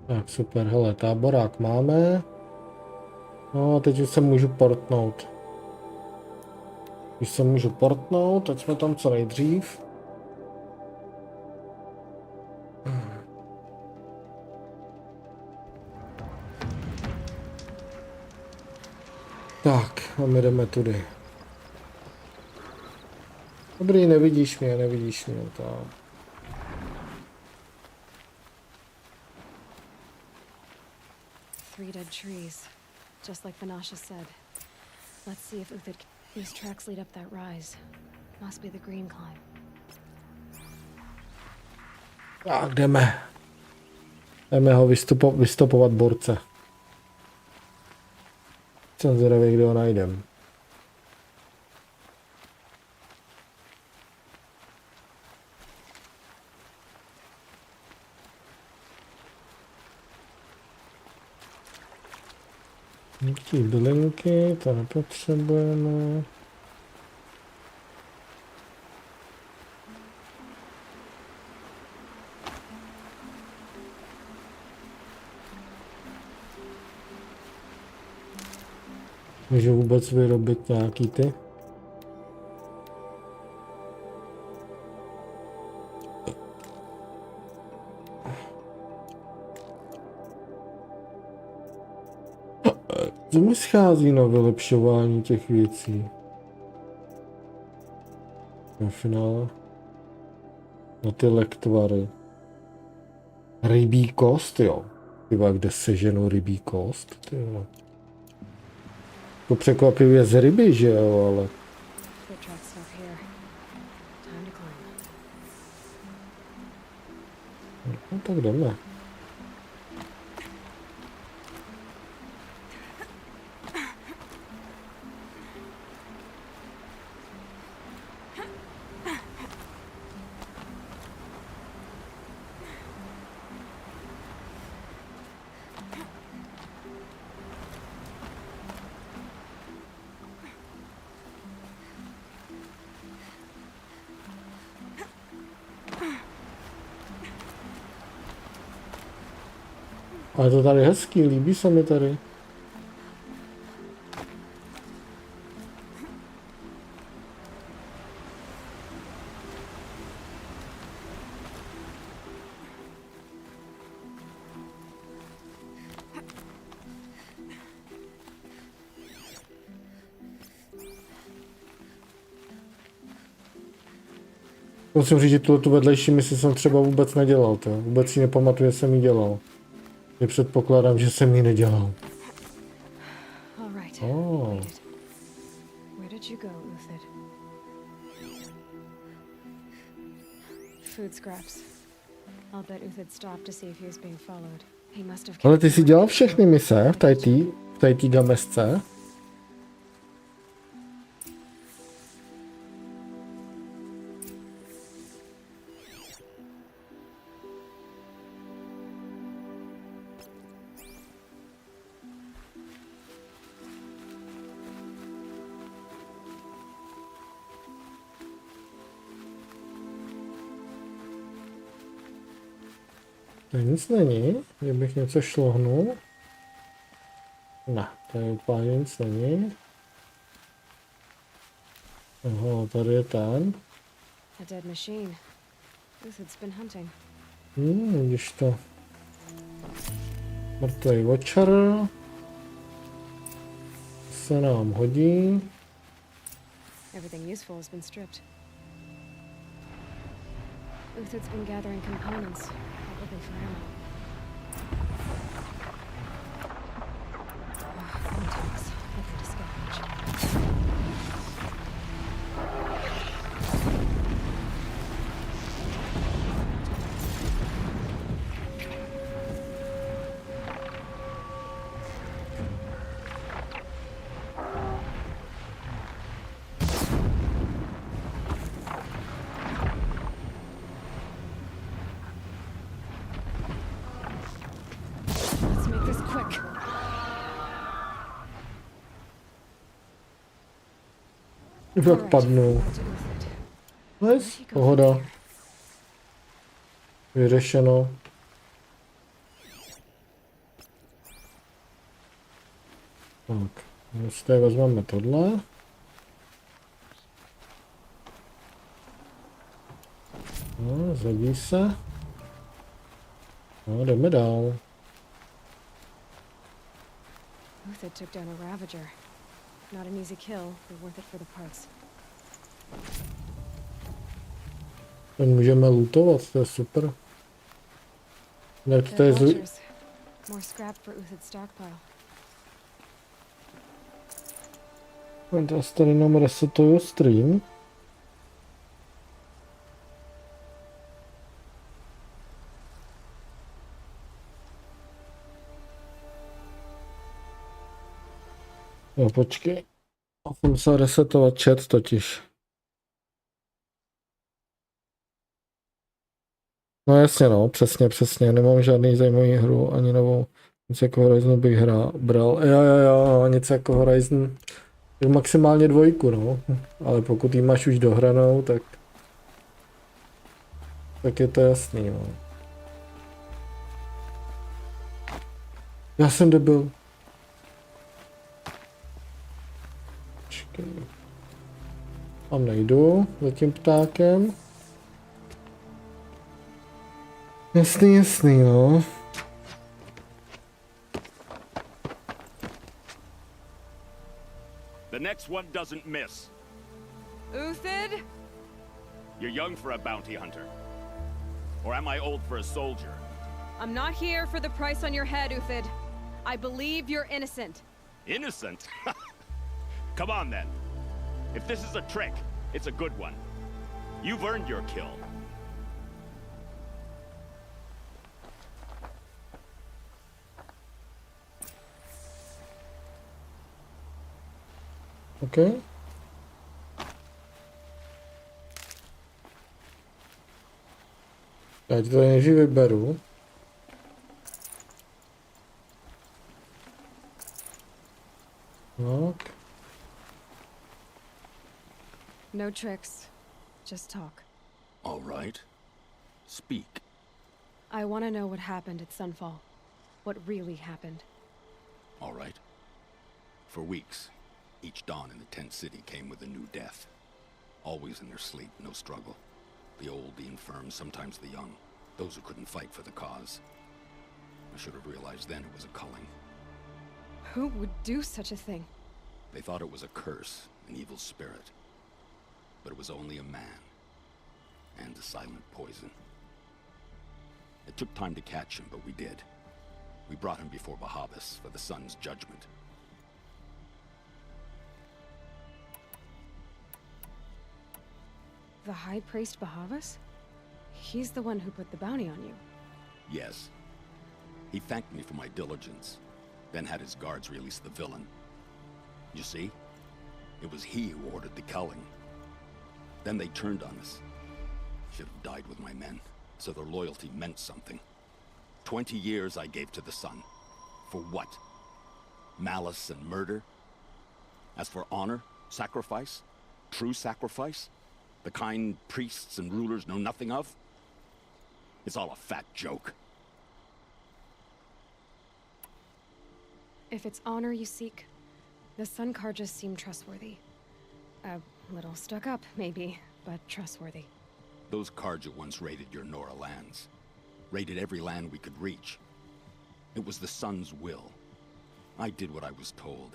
Tak super, hele, táborák máme. No a teď už se můžu portnout. Už se můžu portnout, teď jsme tam co nejdřív. Tak, a my jdeme tudy. Dobrý, nevidíš mě, tak. Three dead trees, just like Vanasha said. Let's see if Uthid. These tracks lead up that rise. Must be the green climb. Tak jdeme. Jdeme ho vystopovat borce. Jsem zvědavý, kde ho najdem. Nějaký bylinky, to nepotřebujeme. Můžu vůbec vyrobit nějaký ty? Co mi schází na vylepšování těch věcí? Na finále. Na ty lektvary. Rybí kost, jo. Tyva, kde seženou rybí kost? Tyva. To překvapivě z ryby, že jo, ale... No tak jdeme. Ale to tady hezký, líbí se mi tady. Musím říct, že tu vedlejší misi jsem třeba vůbec nedělal, to. Vůbec si nepamatuju, že jsem ji dělal. Je předpokládám, že jsem ji nedělal. Oh. Where did you go, Uthid? Food scraps. I'll bet Uthid stopped to see if he was being followed. He must have. Ale ty jsi dělal všechny mise v té gamesce? To nic není, kdybych něco šlohnul. Ne, tady úplně nic není. Aha, tady je ten. A dead machine. Uthid's been hunting. Vidíš to. Mrtvej vočar. Se nám hodí. Everything useful has been stripped. Uthid's been gathering components, probably for ammo. Contacts. Nothing to scavenge. Jak padnou. Nice, pohoda. Vyřešeno. Tak, z té vezmeme tohle. No, zhodí se. No, jdeme dál. Uthid took down a Ravager. Not an easy kill, but worth it for the parts. Ten můžeme lootovat, to je super. Ne, to je More scrap for Uthid's stockpile. Tady nám resetuju stream. Jo, počkej. Musím se resetovat chat totiž. No jasně no, přesně. Nemám žádný zajímavý hru, ani novou. Nic jako Horizon bych bral. Jo, nic jako Horizon. Maximálně 2, no. Ale pokud jí máš už dohranou, tak je to jasný, no. Já jsem debil. Tam nejdu za tím ptákem. Jasný, no. The next one doesn't miss. Uthid? You're young for a bounty hunter. Or am I old for a soldier? I'm not here for the price on your head, Uthid. I believe you're innocent. Innocent? Come on then. If this is a trick, it's a good one. You've earned your kill. Okay. Já ti to nejdřív vyberu. Tak. No tricks. Just talk. All right. Speak. I want to know what happened at Sunfall. What really happened. All right. For weeks, each dawn in the tent city came with a new death. Always in their sleep, no struggle. The old, the infirm, sometimes the young. Those who couldn't fight for the cause. I should have realized then it was a culling. Who would do such a thing? They thought it was a curse, an evil spirit. But it was only a man. and a silent poison. It took time to catch him, but we did. We brought him before Bahavas for the sun's judgment. The High Priest Bahavas? He's the one who put the bounty on you. Yes. He thanked me for my diligence, then had his guards release the villain. You see? It was he who ordered the culling. Then they turned on us. Should have died with my men, so their loyalty meant something. 20 years I gave to the sun. For what? Malice and murder? As for honor, sacrifice, true sacrifice, the kind priests and rulers know nothing of, it's all a fat joke. If it's honor you seek, the Sun Karjas seem trustworthy. A little stuck up, maybe, but trustworthy. Those Karja once raided your Nora lands. Raided every land we could reach. It was the Sun's will. I did what I was told.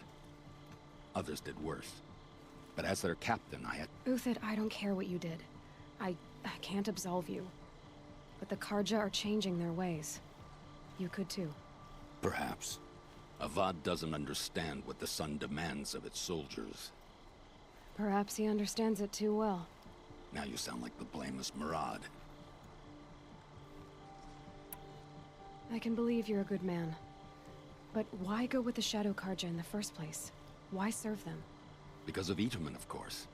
Others did worse. But as their captain, I had... Uthid, I don't care what you did. I can't absolve you. But the Karja are changing their ways. You could too. Perhaps. Avad doesn't understand what the Sun demands of its soldiers. Perhaps he understands it too well. Now you sound like the blameless Murad. I can believe you're a good man. But why go with the Shadow Karja in the first place? Why serve them? Because of Itaman, of course.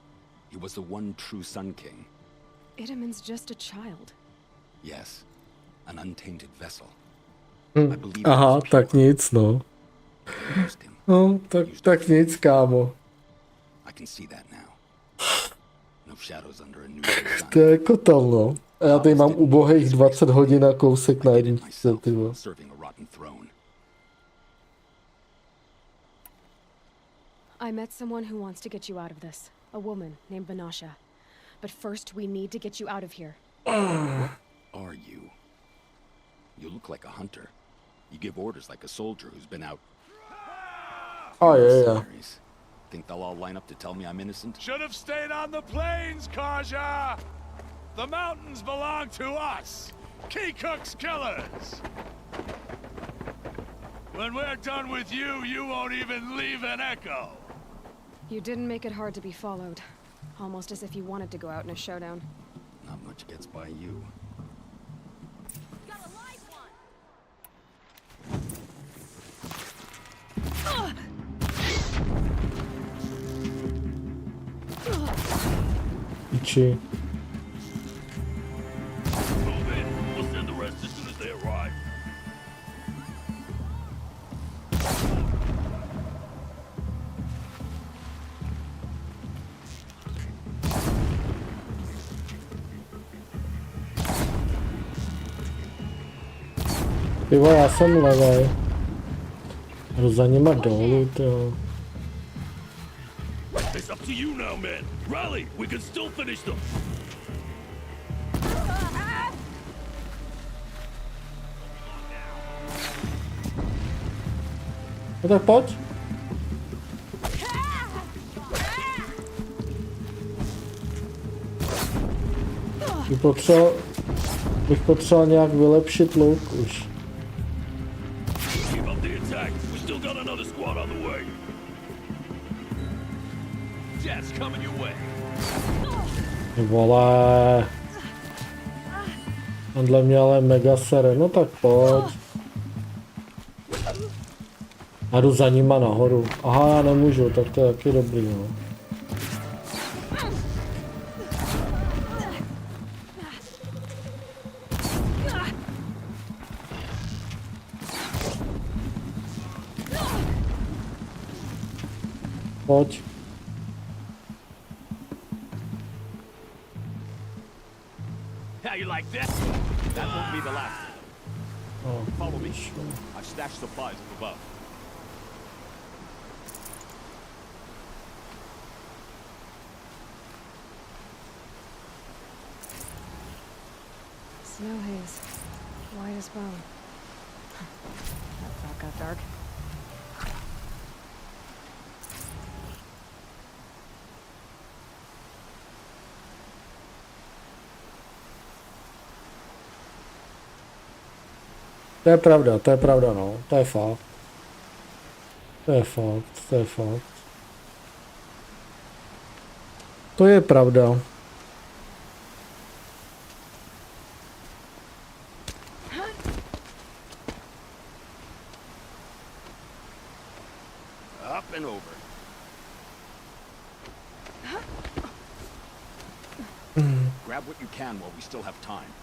He was the one true Sun King. Itaman's just a child. Yes. An untainted vessel. Aha, tak nic, no. No, tak nic, kámo. I can see that now. No shadows under a new sun. To je kotel, no. A já tady mám ubohých 20 hodin a kousek na jedničce, ty vole. Serving a rotten throne. I met someone who wants to get you out of this. A woman named Vanasha. But first, we need to get you out of here. What are you? You look like a hunter. You give orders like a soldier who's been out. Oh, yeah. Think they'll all line up to tell me I'm innocent? Should have stayed on the plains, Kaja! The mountains belong to us! Kikuk's killers! When we're done with you, you won't even leave an echo! You didn't make it hard to be followed. Almost as if you wanted to go out in a showdown. Not much gets by you. Piči. Move in. We'll send the rest as soon as they arrive. Ty vole, já jsem levej. Jdu za nima dolů, tyjo. It's up to you now, man. Rally, we can still finish them. No tak pojď. Bych potřeboval nějak vylepšit luk už. Keep up the attack. We still got another squad on the way. Jets coming your way. Vole. Tohle mě ale mega sere, no tak pojď. A jdu za nima nahoru. Aha, já nemůžu, tak to je taky dobrý, no. Pojď. How you like that? That won't be the last. Oh, follow me. I've stashed supplies up above. Snow haze. White as bone. That thought got dark. To je pravda, no. To je fakt. To je fakt. To je pravda. Up and over. Grab what you can while we still have time.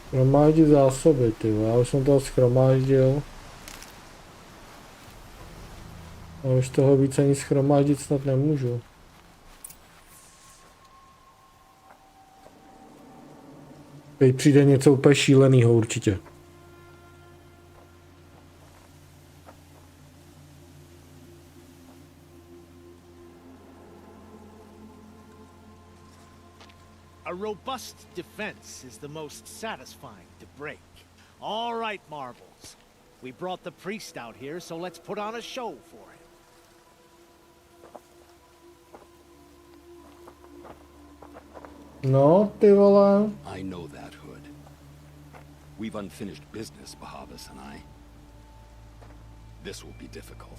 Schromáždit zásoby, ty vole. Já už jsem toho schromáždil. A už toho víc ani schromáždit snad nemůžu. Teď přijde něco úplně šílenýho určitě. A robust defense is the most satisfying to break. All right, Marvels. We brought the priest out here, so let's put on a show for him. No, ty vole. I know that, Hood. We've unfinished business, Bahavas and I. This will be difficult.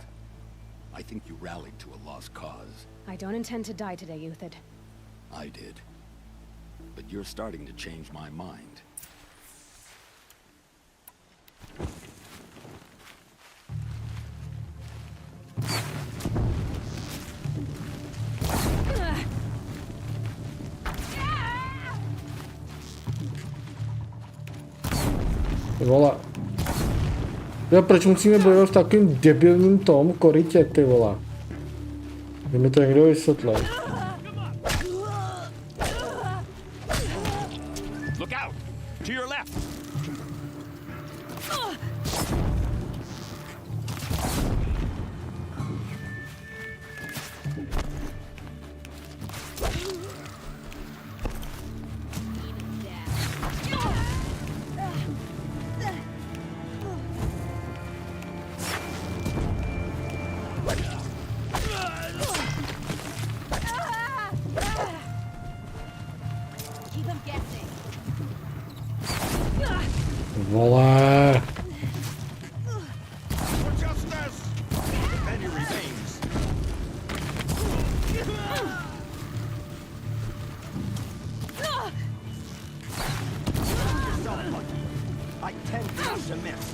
I think you rallied to a lost cause. I don't intend to die today, Uthid. I did. But you're starting to change my mind. Ty vole. Jo, proč musíme bojovat v takovým debilním tom korytě, ty vole? Kdy mi to někdo vysvětlil. Look out! To your left! Vole. I tend to miss.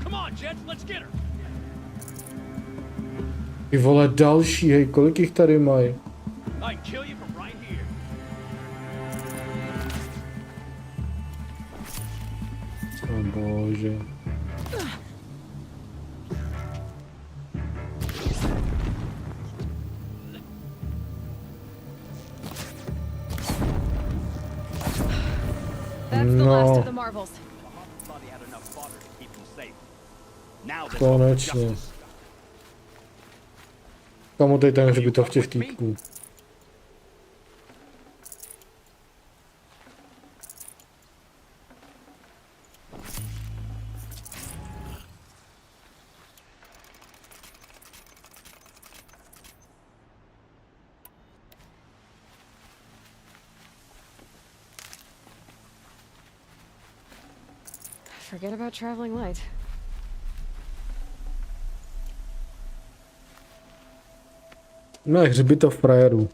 Come on, Jed, let's get her. Ty vole, další, hej, kolik jich tady mají? I can kill you from right here. O bože. That's the last of the Marvels. Thought he had enough fodder to keep him safe. Now this Konečně. Kamu tady ten hřbitov těch týpků? Forget about traveling light. No, hřbitov frajerů.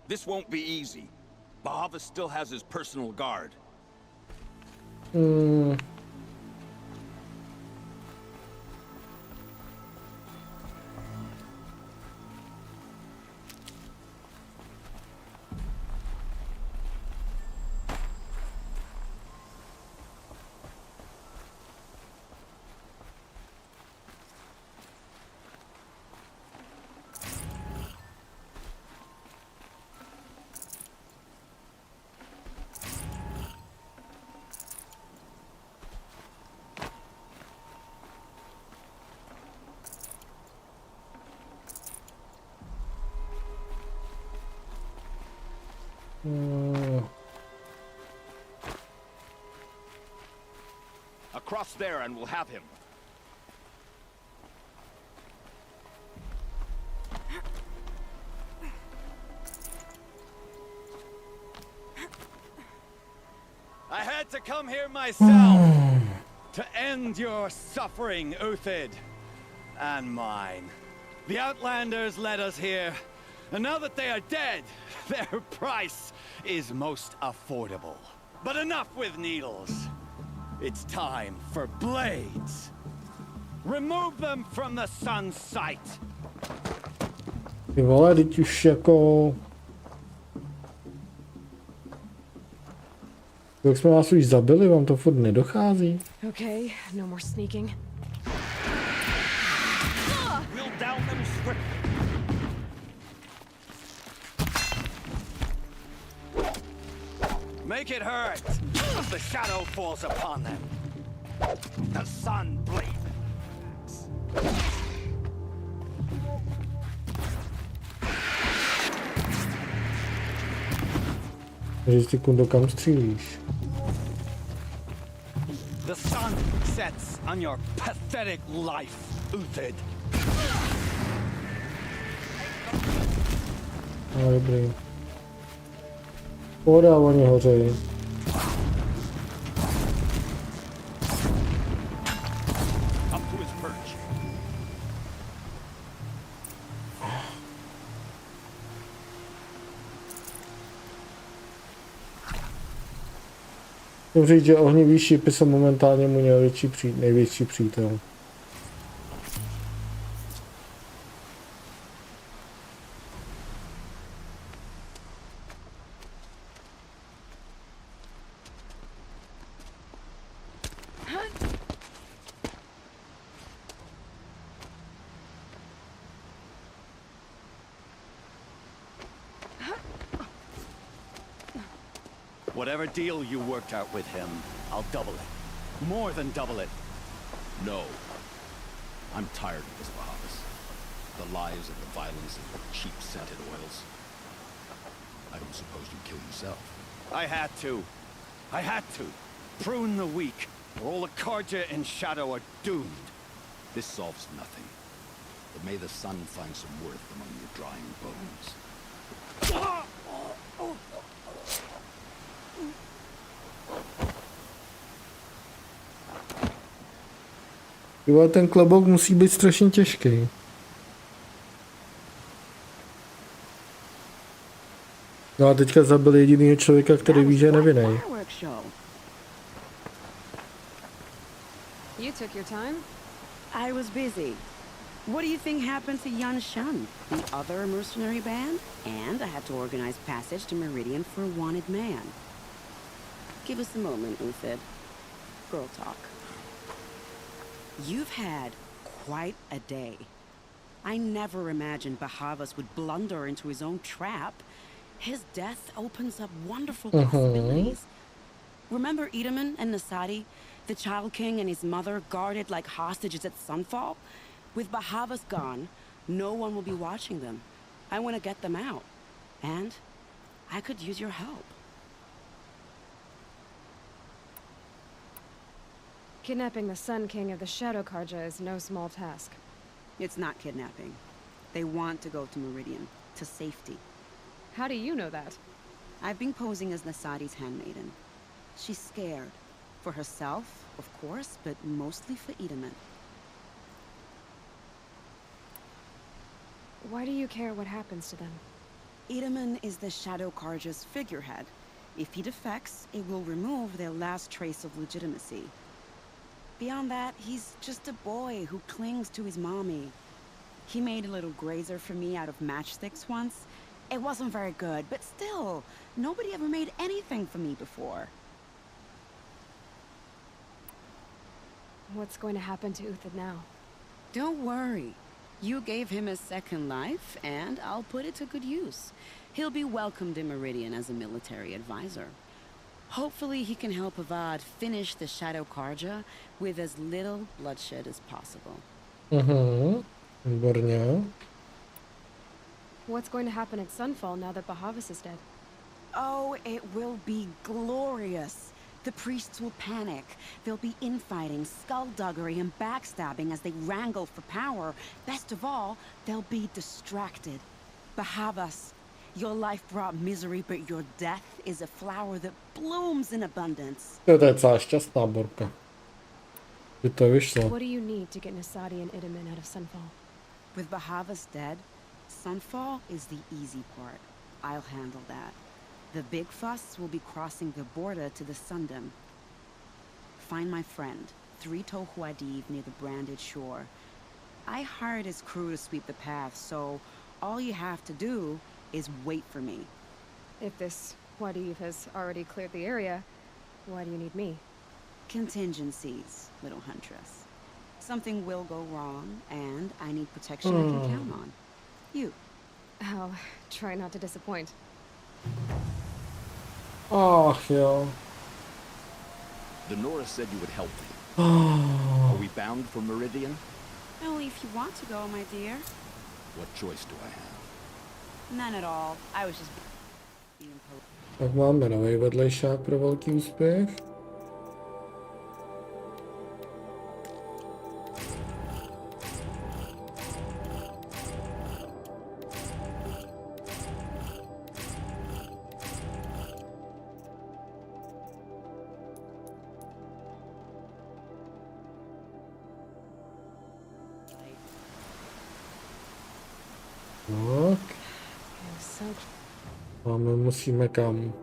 This won't be easy. Bahavas still has his personal guard. Across there and we'll have him. I had to come here myself to end your suffering, Uthid, and mine. The Outlanders led us here, and now that they are dead, their price is most affordable. But enough with needles. It's time for blades. Remove them from the sun's sight. Ty vole, teď už jako... Jak jsme vás už zabili, vám to furt nedochází? Okay, no more sneaking. We'll down them swiftly. Make it hurt as the shadow falls upon them. The sun blazes. 10 sekund, kam střílíš? The sun sets on your pathetic life, Uthid. No, dobrý. Pohoda, oni hořejí. Up to his perch. Chci říct, že ohnivý šípy jsou momentálně mu největší přítel. Whatever deal you worked out with him, I'll double it. More than double it. No. I'm tired of this, Bahavas. The lies and the violence and the cheap scented oils. I don't suppose you kill yourself. I had to. I had to. Prune the weak, or all the Karja in Shadow are doomed. This solves nothing. But may the sun find some worth among your drying bones. Jo, ten klobouk musí být strašně těžký. No a teďka zabil jedinýho člověka, který ví, že je nevinný. You took your time? I was busy. What do you think happened to Yan Shan, the other mercenary band? And I had to organize passage to Meridian for a wanted man. Give us a moment, Uthid. Girl talk. You've had quite a day. I never imagined Bahavas would blunder into his own trap. His death opens up wonderful possibilities. Remember Edaman and Nasadi? The Child King and his mother guarded like hostages at sunfall? With Bahavas gone, no one will be watching them. I want to get them out. And I could use your help. Kidnapping the Sun King of the Shadow Karja is no small task. It's not kidnapping. They want to go to Meridian, to safety. How do you know that? I've been posing as Nasadi's handmaiden. She's scared. For herself, of course, but mostly for Edaman. Why do you care what happens to them? Edaman is the Shadow Karja's figurehead. If he defects, it will remove their last trace of legitimacy. Beyond that, he's just a boy who clings to his mommy. He made a little grazer for me out of matchsticks once. It wasn't very good, but still, nobody ever made anything for me before. What's going to happen to Uthid now? Don't worry. You gave him a second life, and I'll put it to good use. He'll be welcomed in Meridian as a military advisor. Hopefully he can help Avad finish the Shadow Karja with as little bloodshed as possible. Výborně. What's going to happen at Sunfall now that Bahavas is dead? Oh, it will be glorious. The priests will panic. There'll be infighting, skullduggery, and backstabbing as they wrangle for power. Best of all, they'll be distracted. Bahavas, your life brought misery, but your death is a flower that blooms in abundance. To je docela šťastná borka. By to vyšlo. What do you need to get Nasadi and Idaman out of Sunfall? With Bahavas dead, Sunfall is the easy part. I'll handle that. The big fuss will be crossing the border to the Sundom. Find my friend, 3-Toe Huadiv, near the branded shore. I hired his crew to sweep the path, so all you have to do is wait for me. If this Huadiv has already cleared the area, why do you need me? Contingencies, little huntress. Something will go wrong, and I need protection I can count on. You. I'll try not to disappoint. Ach jo. Denora said you would help me. Are we bound for Meridian? Only if you want to go, my dear. What choice do I have? None at all. I was just being polite. Tak máme nový vedlejšák pro velký úspěch. Tak. A my musíme kam?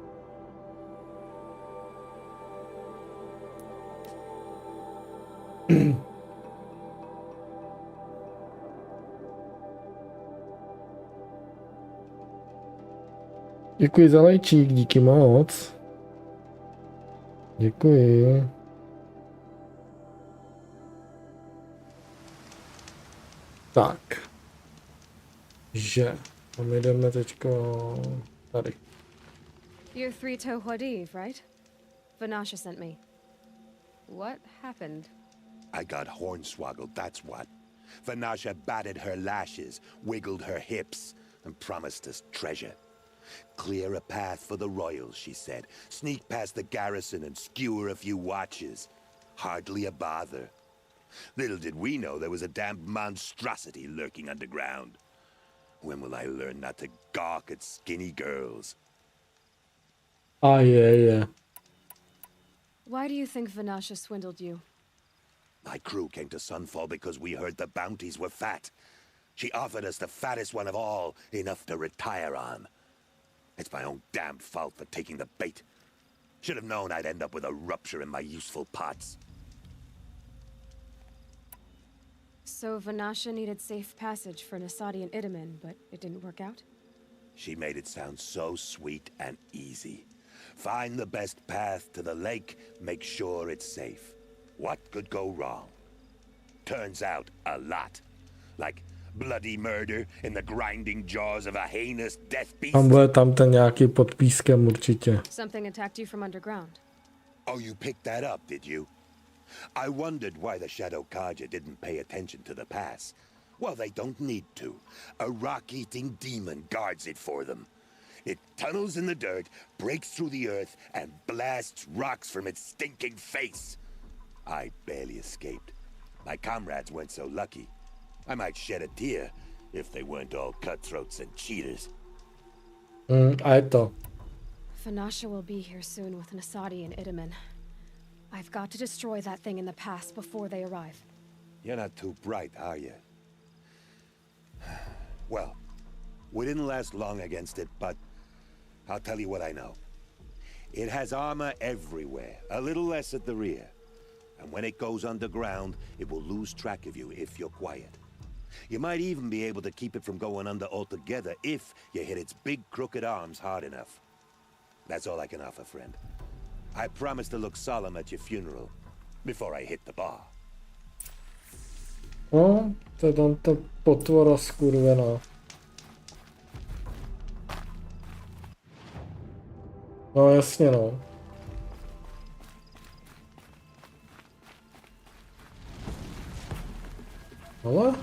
Děkuji za lajčík, díky moc. Děkuji. Tak. Že. A my jdeme teďko tady. You're 3-Toe Huadiv, right? Vanasha sent me. What happened? I got hornswoggled, that's what. Vanasha batted her lashes, wiggled her hips, and promised us treasure. Clear a path for the royals, she said. Sneak past the garrison and skewer a few watches. Hardly a bother. Little did we know there was a damned monstrosity lurking underground. When will I learn not to gawk at skinny girls? Yeah. Why do you think Vanasha swindled you? My crew came to Sunfall because we heard the bounties were fat. She offered us the fattest one of all, enough to retire on. It's my own damned fault for taking the bait. Should have known I'd end up with a rupture in my useful pots. So Vanasha needed safe passage for Nasadi and Idaman, but it didn't work out? She made it sound so sweet and easy. Find the best path to the lake, make sure it's safe. What could go wrong? Turns out, a lot. Like bloody murder in the grinding jaws of a heinous death beast. Tam bude tam ten nějaký pod pískem určitě. Something attacked you from underground. Oh, you picked that up, did you? I wondered why the Shadow Kaja didn't pay attention to the pass. Well, they don't need to. A rock-eating demon guards it for them. It tunnels in the dirt, breaks through the earth, and blasts rocks from its stinking face. I barely escaped. My comrades weren't so lucky. I might shed a tear if they weren't all cutthroats and cheaters. A je to. Vanasha will be here soon with Nasadi and Idaman. I've got to destroy that thing in the past before they arrive. You're not too bright, are you? Well, we didn't last long against it, but I'll tell you what I know. It has armor everywhere, a little less at the rear. And when it goes underground, it will lose track of you if you're quiet. You might even be able to keep it from going under altogether if you hit its big crooked arms hard enough. That's all I can offer, friend. I promise to look solemn at your funeral before I hit the bar. No, to je tam ta potvora skurvená. No jasně no. Ale?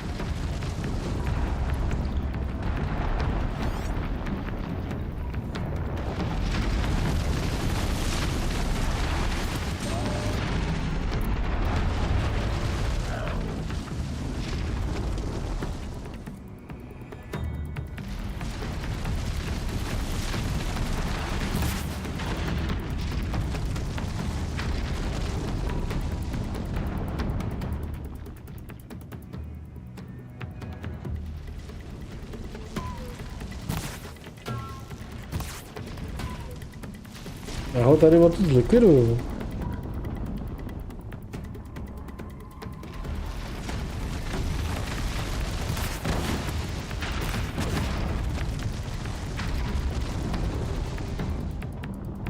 Já ho tady o tu zlikviduju.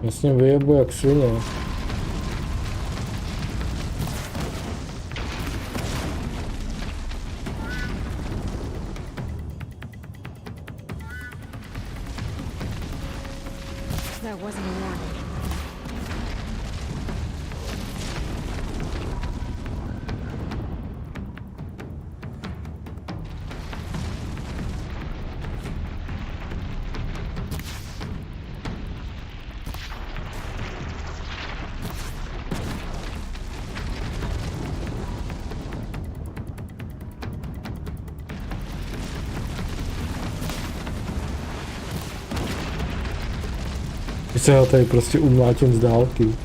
Jasně vyjebu jak svině. That wasn't a warning. Když se ho tady prostě umlátím z dálky.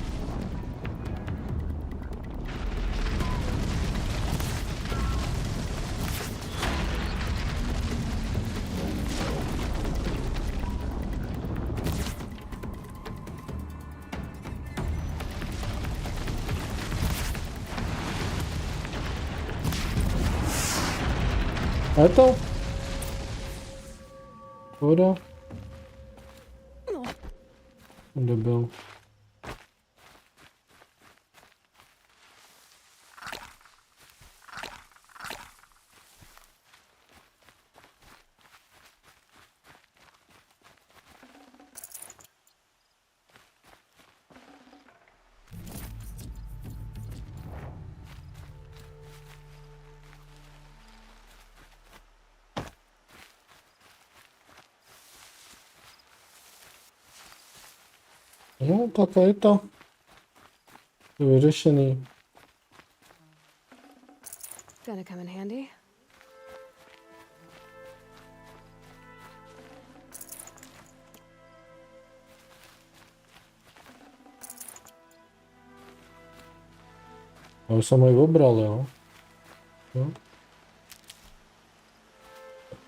A je to? Voda? Debil. No, tak je to. Je vyřešený. Gonna come in handy. Já už jsem ho obral, jo?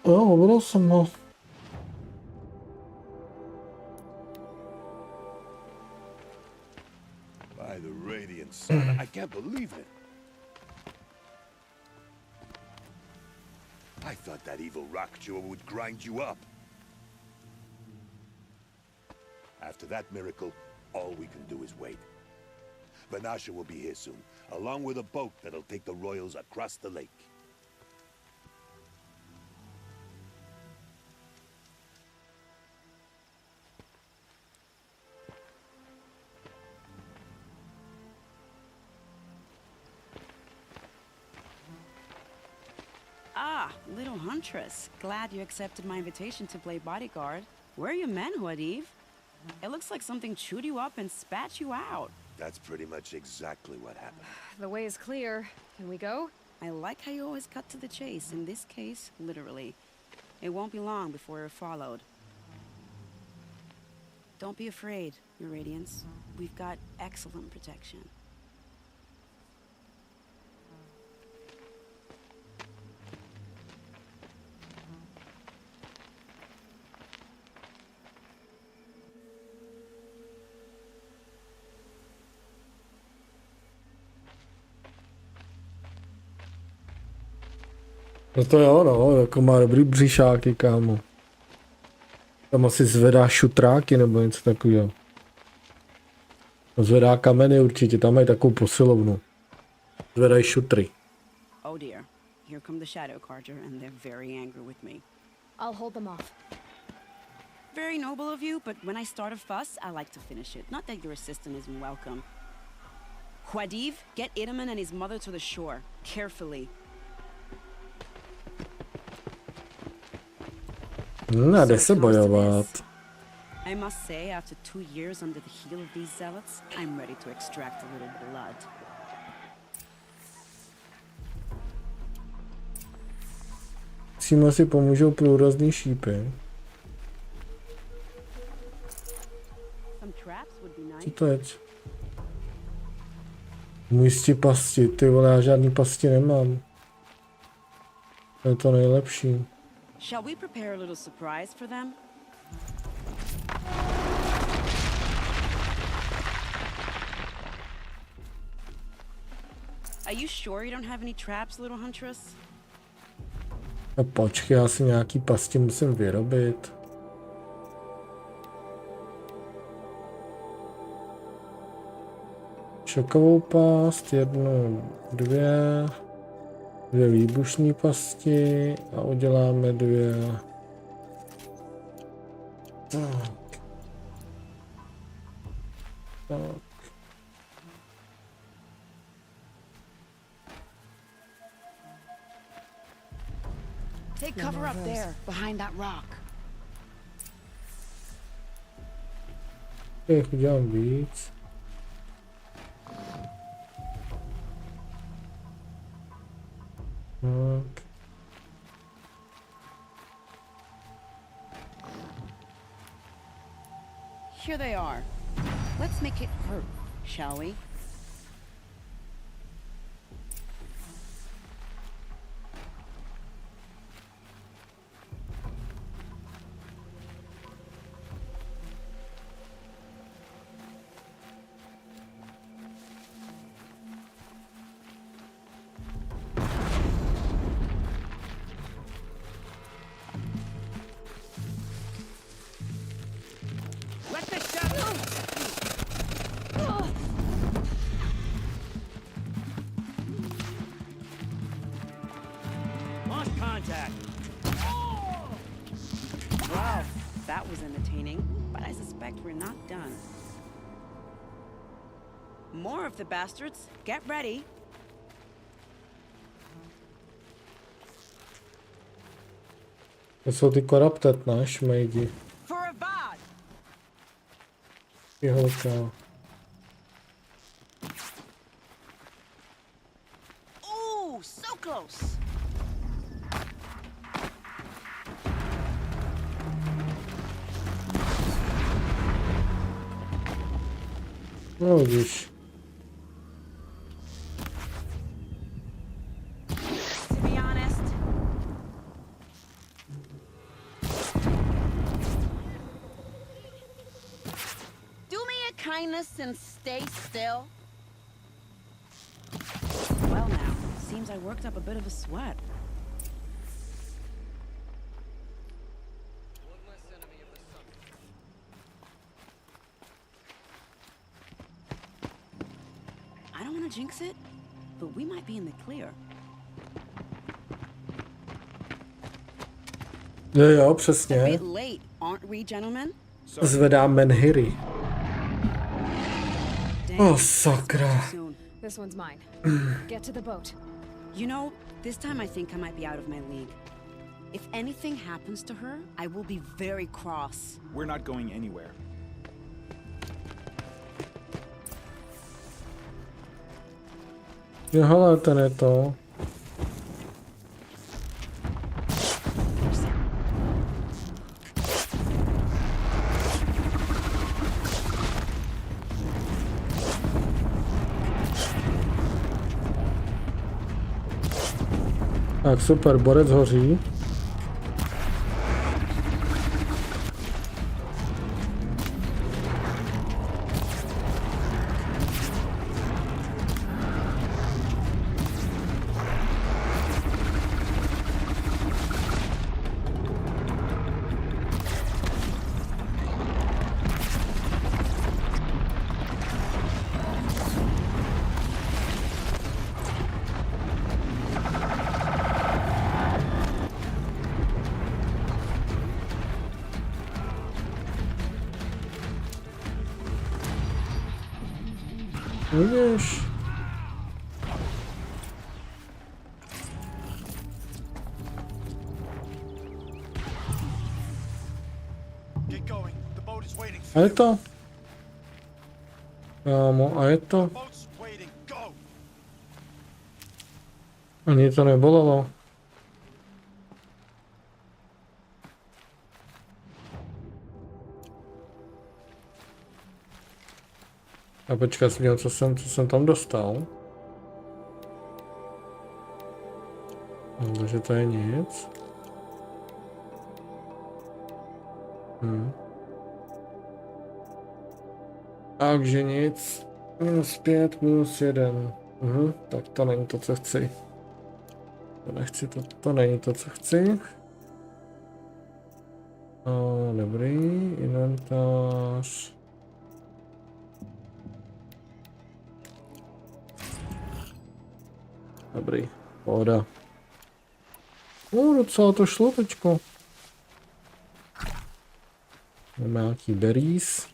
Jo, obral jsem ho. By the radiant sun, I can't believe it. I thought that evil rock chewer would grind you up. After that miracle, all we can do is wait. Vanasha will be here soon, along with a boat that'll take the royals across the lake. Ah, little huntress. Glad you accepted my invitation to play bodyguard. Where are your men, Huadiv? It looks like something chewed you up and spat you out. That's pretty much exactly what happened. The way is clear. Can we go? I like how you always cut to the chase. In this case, literally. It won't be long before we're followed. Don't be afraid, Your Radiance. We've got excellent protection. No to jo, no, jako má dobrý břišáky, kámo. Tam asi zvedá šutráky nebo něco takového. No, zvedá kameny určitě, tam mají takovou posilovnu. Zvedají šutry. Oh dear. Here come the Shadow Carger, and they're very angry with me. I'll hold them off. Very noble of you, but when I start a fuss, I like to finish it. Not that your assistant isn't welcome. Huadiv, get Idaman and his mother to the shore. Carefully. Jde se bojovat. I must say, after 2 years under the heel of these zealots, I'm ready to extract a little blood. Přímo si pomůžou průrazný šípy. Co to je? Místi pasti, ty vole, já žádný pasti nemám. To je to nejlepší. Shall we prepare a little surprise for them? Are you sure you don't have any traps, little huntress? No počkej, já si nějaký pasti musím vyrobit. Šokovou past, jednu, dvě výbušní pasti a uděláme dvě. Tak. Take cover up there, behind that rock. Tak, udělám víc. Tak. Here they are. Let's make it hurt, shall we? Let the shadow... Lost contact. Wow, that was entertaining, but I suspect we're not done. More of the bastards. Get ready. To jsou ty koraptet, ne, šmejdi. For a vad. Piholka. Ooh, so close. No vidíš. To be honest, do me a kindness and stay still. Well now, seems I worked up a bit of a sweat. I don't want to jinx it, but we might be in the clear. Jo, A přesně. bit late, aren't we, gentlemen? Zvedám menhiry. Dang, Oh, I spoke sakra. too soon. This one's mine. Get to the boat. You know, this time I think I might be out of my league. If anything happens to her, I will be very cross. We're not going anywhere. Jo, hele, ten je to. Tak super, borec hoří. Vidíš? Get going. The boat is waiting A for je you. to? Kámo, a je to? Boat's waiting. Go. Ani to nebolelo. A počkat, jsem dělal, co jsem tam dostal. No, takže to je nic. Takže nic. -5, -1. Tak to není to, co chci. To nechci, to není to, co chci. Dobrý, inventář. Dobrý, pohoda. Docela to šlo teďko. Máme nějaký berries.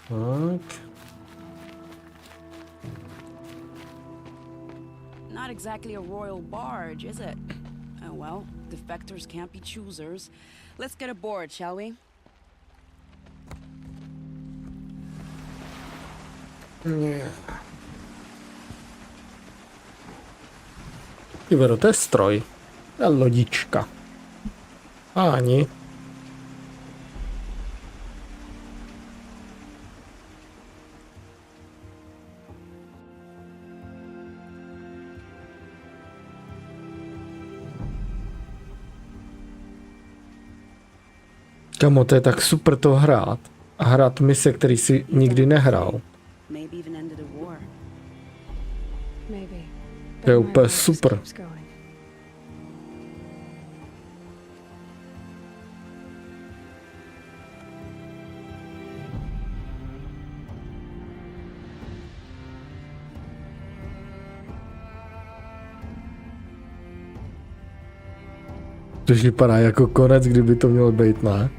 Tak. Not exactly a royal barge, is it? Oh well, defectors can't be choosers. Let's get aboard, shall we? Ivero, to je stroj. To je lodička. Ani. Kamo, to je tak super to hrát. A hrát mise, který si nikdy nehrál. To je úplně super. Tož vypadá jako konec, kdyby to mělo být, ne?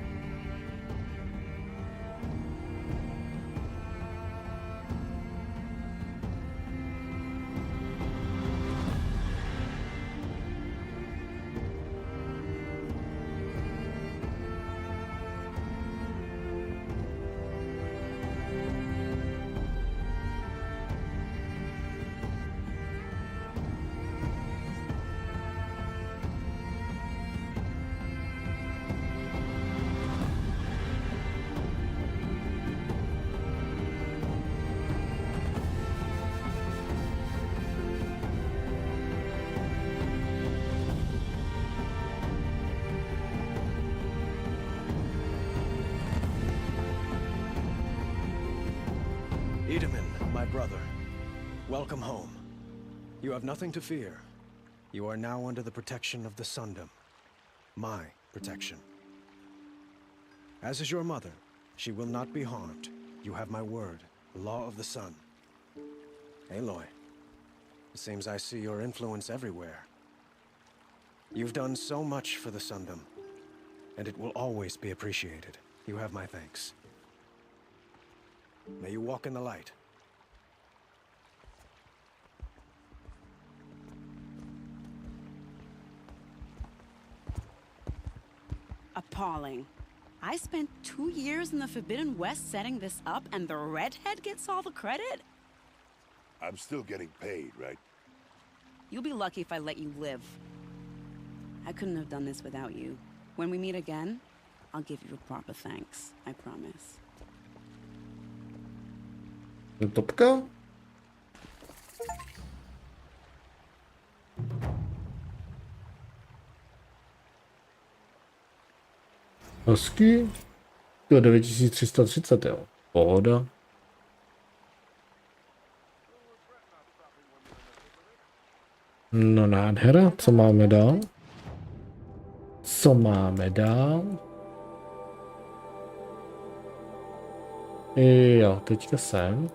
My brother, welcome home. You have nothing to fear. You are now under the protection of the Sundom. My protection. As is your mother, she will not be harmed. You have my word, the law of the sun. Aloy, it seems I see your influence everywhere. You've done so much for the Sundom, and it will always be appreciated. You have my thanks. May you walk in the light. Appalling. I spent 2 years in the Forbidden West setting this up, and the redhead gets all the credit? I'm still getting paid, right? You'll be lucky if I let you live. I couldn't have done this without you. When we meet again, I'll give you a proper thanks. I promise. Topka? Hezký. To 9330, jo. Pohoda. No nádhera, co máme dál? Co máme dál? Jo, teďka sem.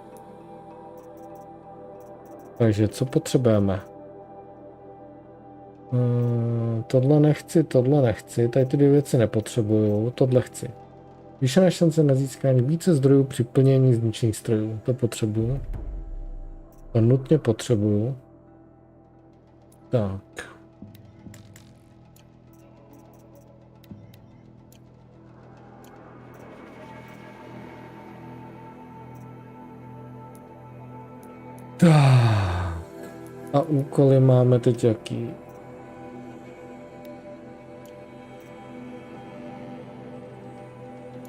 Takže co potřebujeme? Tohle nechci, tady ty dvě věci nepotřebuju, tohle chci. Zvýšená šance na získání více zdrojů při plnění zničených strojů, to potřebuju. To nutně potřebuju. Tak. A úkoly máme teď jaký?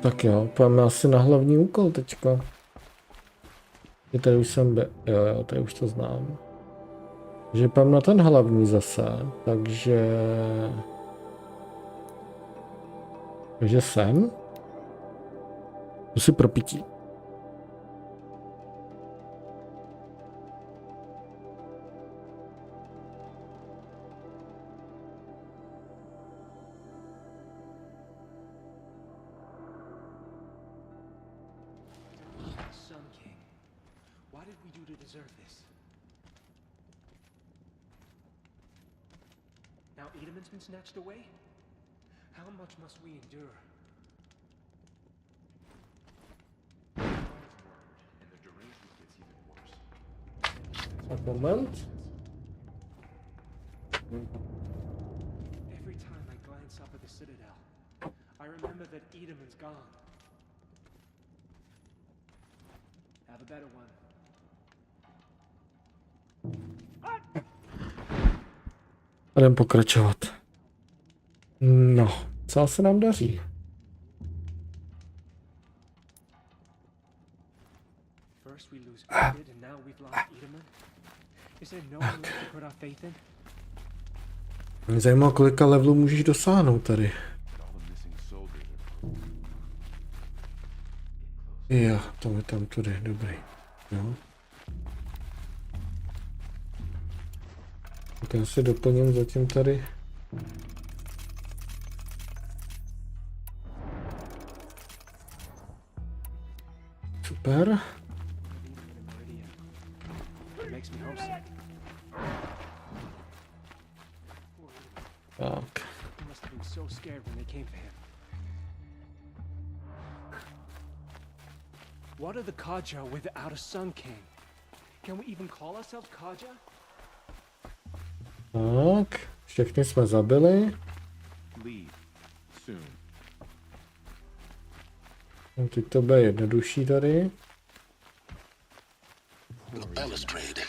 Tak jo, pojďme asi na hlavní úkol teďka. Tady už jsem jo, tady už to znám. Že půjdem na ten hlavní zase, takže sem. To si propítí. Sun King, what did we do to deserve this? Now Edamon's been snatched away? How much must we endure? And the derangement gets even worse. A moment. Every time I glance up at the Citadel, I remember that Edamon's gone. Have a better one. Budeme pokračovat. No, co se nám daří? First we lose Uthid and now we've lost Edamon. Is there no one left to put our faith in? Mě zajímalo, kolika levelů můžeš dosáhnout tady. Jo, to je tam tudy, dobrý. Jo. Tak já si doplním zatím tady. Super. Tak. What are the Kaja without a Sun King? Can we even call ourselves Kaja? Tak, všechny jsme zabili. No, teď to bude jednodušší tady. The balustrade.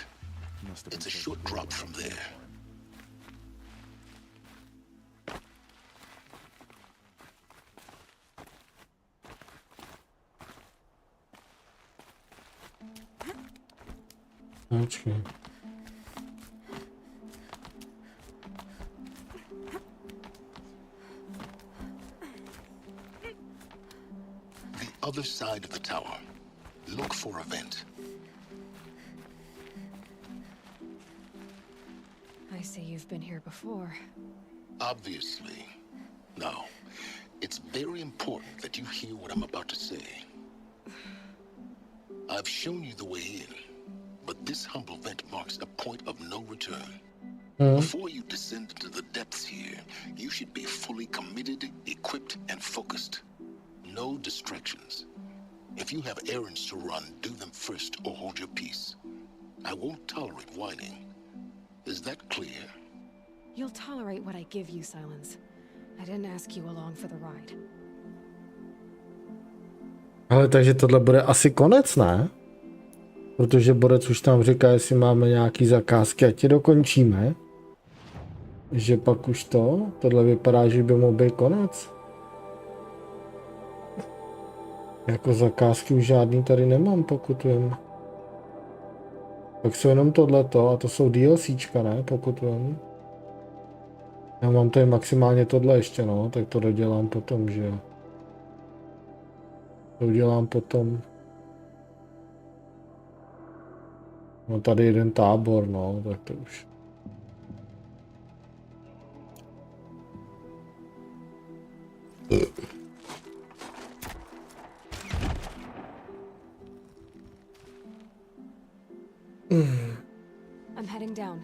It's a short drop from there. Počkej. The other side of the tower. Look for a vent. I see you've been here before. Obviously. Now, it's very important that you hear what I'm about to say. I've shown you the way in, but this humble vent marks a point of no return. Before you descend into the depths here, you should be fully committed, equipped, and focused. No distractions. If you have errands to run, do them first or hold your peace. I won't tolerate whining. Is that clear? You'll tolerate what I give you, Silence. I didn't ask you along for the ride. Ale takže tohle bude asi konec, ne? Protože Borec už tam říká, jestli máme nějaký zakázky, ať je dokončíme. Že pak už tohle vypadá, že by mohl být konec. Jako zakázky už žádný tady nemám, pokud vím. Tak jsou jenom tohleto a to jsou DLCčka, ne? Pokud vím. Já mám tady maximálně tohle ještě, no, tak to dodělám potom, že jo. To udělám potom. No tady jeden tábor, no, tak to už. I'm heading down.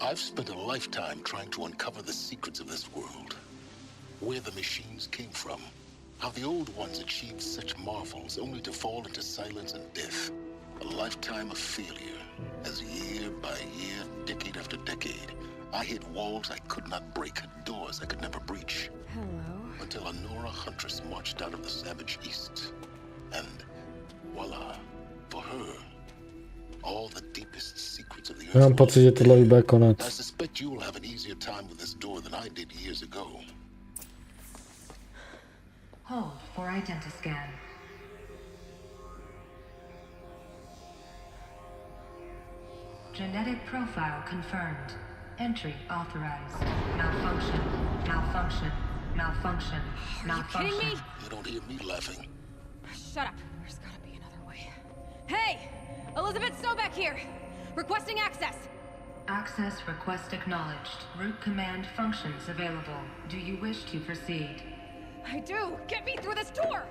I've spent a lifetime trying to uncover the secrets of this world. Where the machines came from. How the old ones achieved such marvels only to fall into silence and death. A lifetime of failure. As year by year, decade after decade, I hit walls I could not break, doors I could never breach. Hello. Until a Nora huntress marched out of the savage east. And voila, for her, all the deepest secrets of the earth. Mám pocit, že tohle bude konec. I suspect you will have an easier time with this door than I did years ago. Hold for Genetic profile confirmed. Entry authorized. Malfunction. Malfunction. Malfunction. Malfunction. Are you kidding me? You don't hear me laughing. Shut up. There's gotta be another way. Hey! Elizabeth Snobeck here! Requesting access! Access request acknowledged. Root command functions available. Do you wish to proceed? I do! Get me through this door!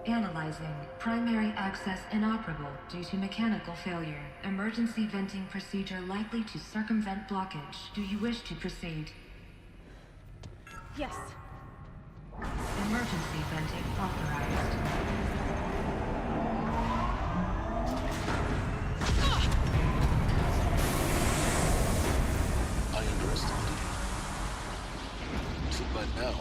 Analyzing. Primary access inoperable due to mechanical failure. Emergency venting procedure likely to circumvent blockage. Do you wish to proceed? Yes. Emergency venting authorized. I underestimated you. So by now,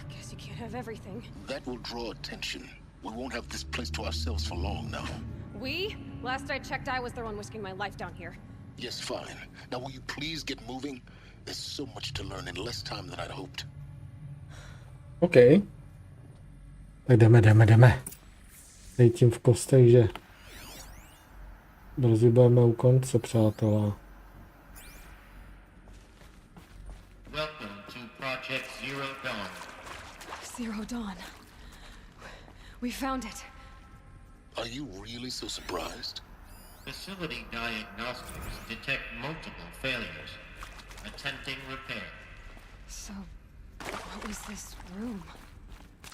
Guess you can't have everything. that will draw attention. We won't have this place to ourselves for long now. We? Last I checked, I was the one risking my life down here. Yes, fine. Now will you please get moving? There's so much to learn in less time than I'd hoped. OK. Tak jdeme. Cítím v kostech, že brzy budeme u konce, přátelé. Welcome to Project Zero Dawn. Zero Dawn. We found it. Are you really so surprised? Facility diagnostics detect multiple failures. Attempting repair. So, what was this room?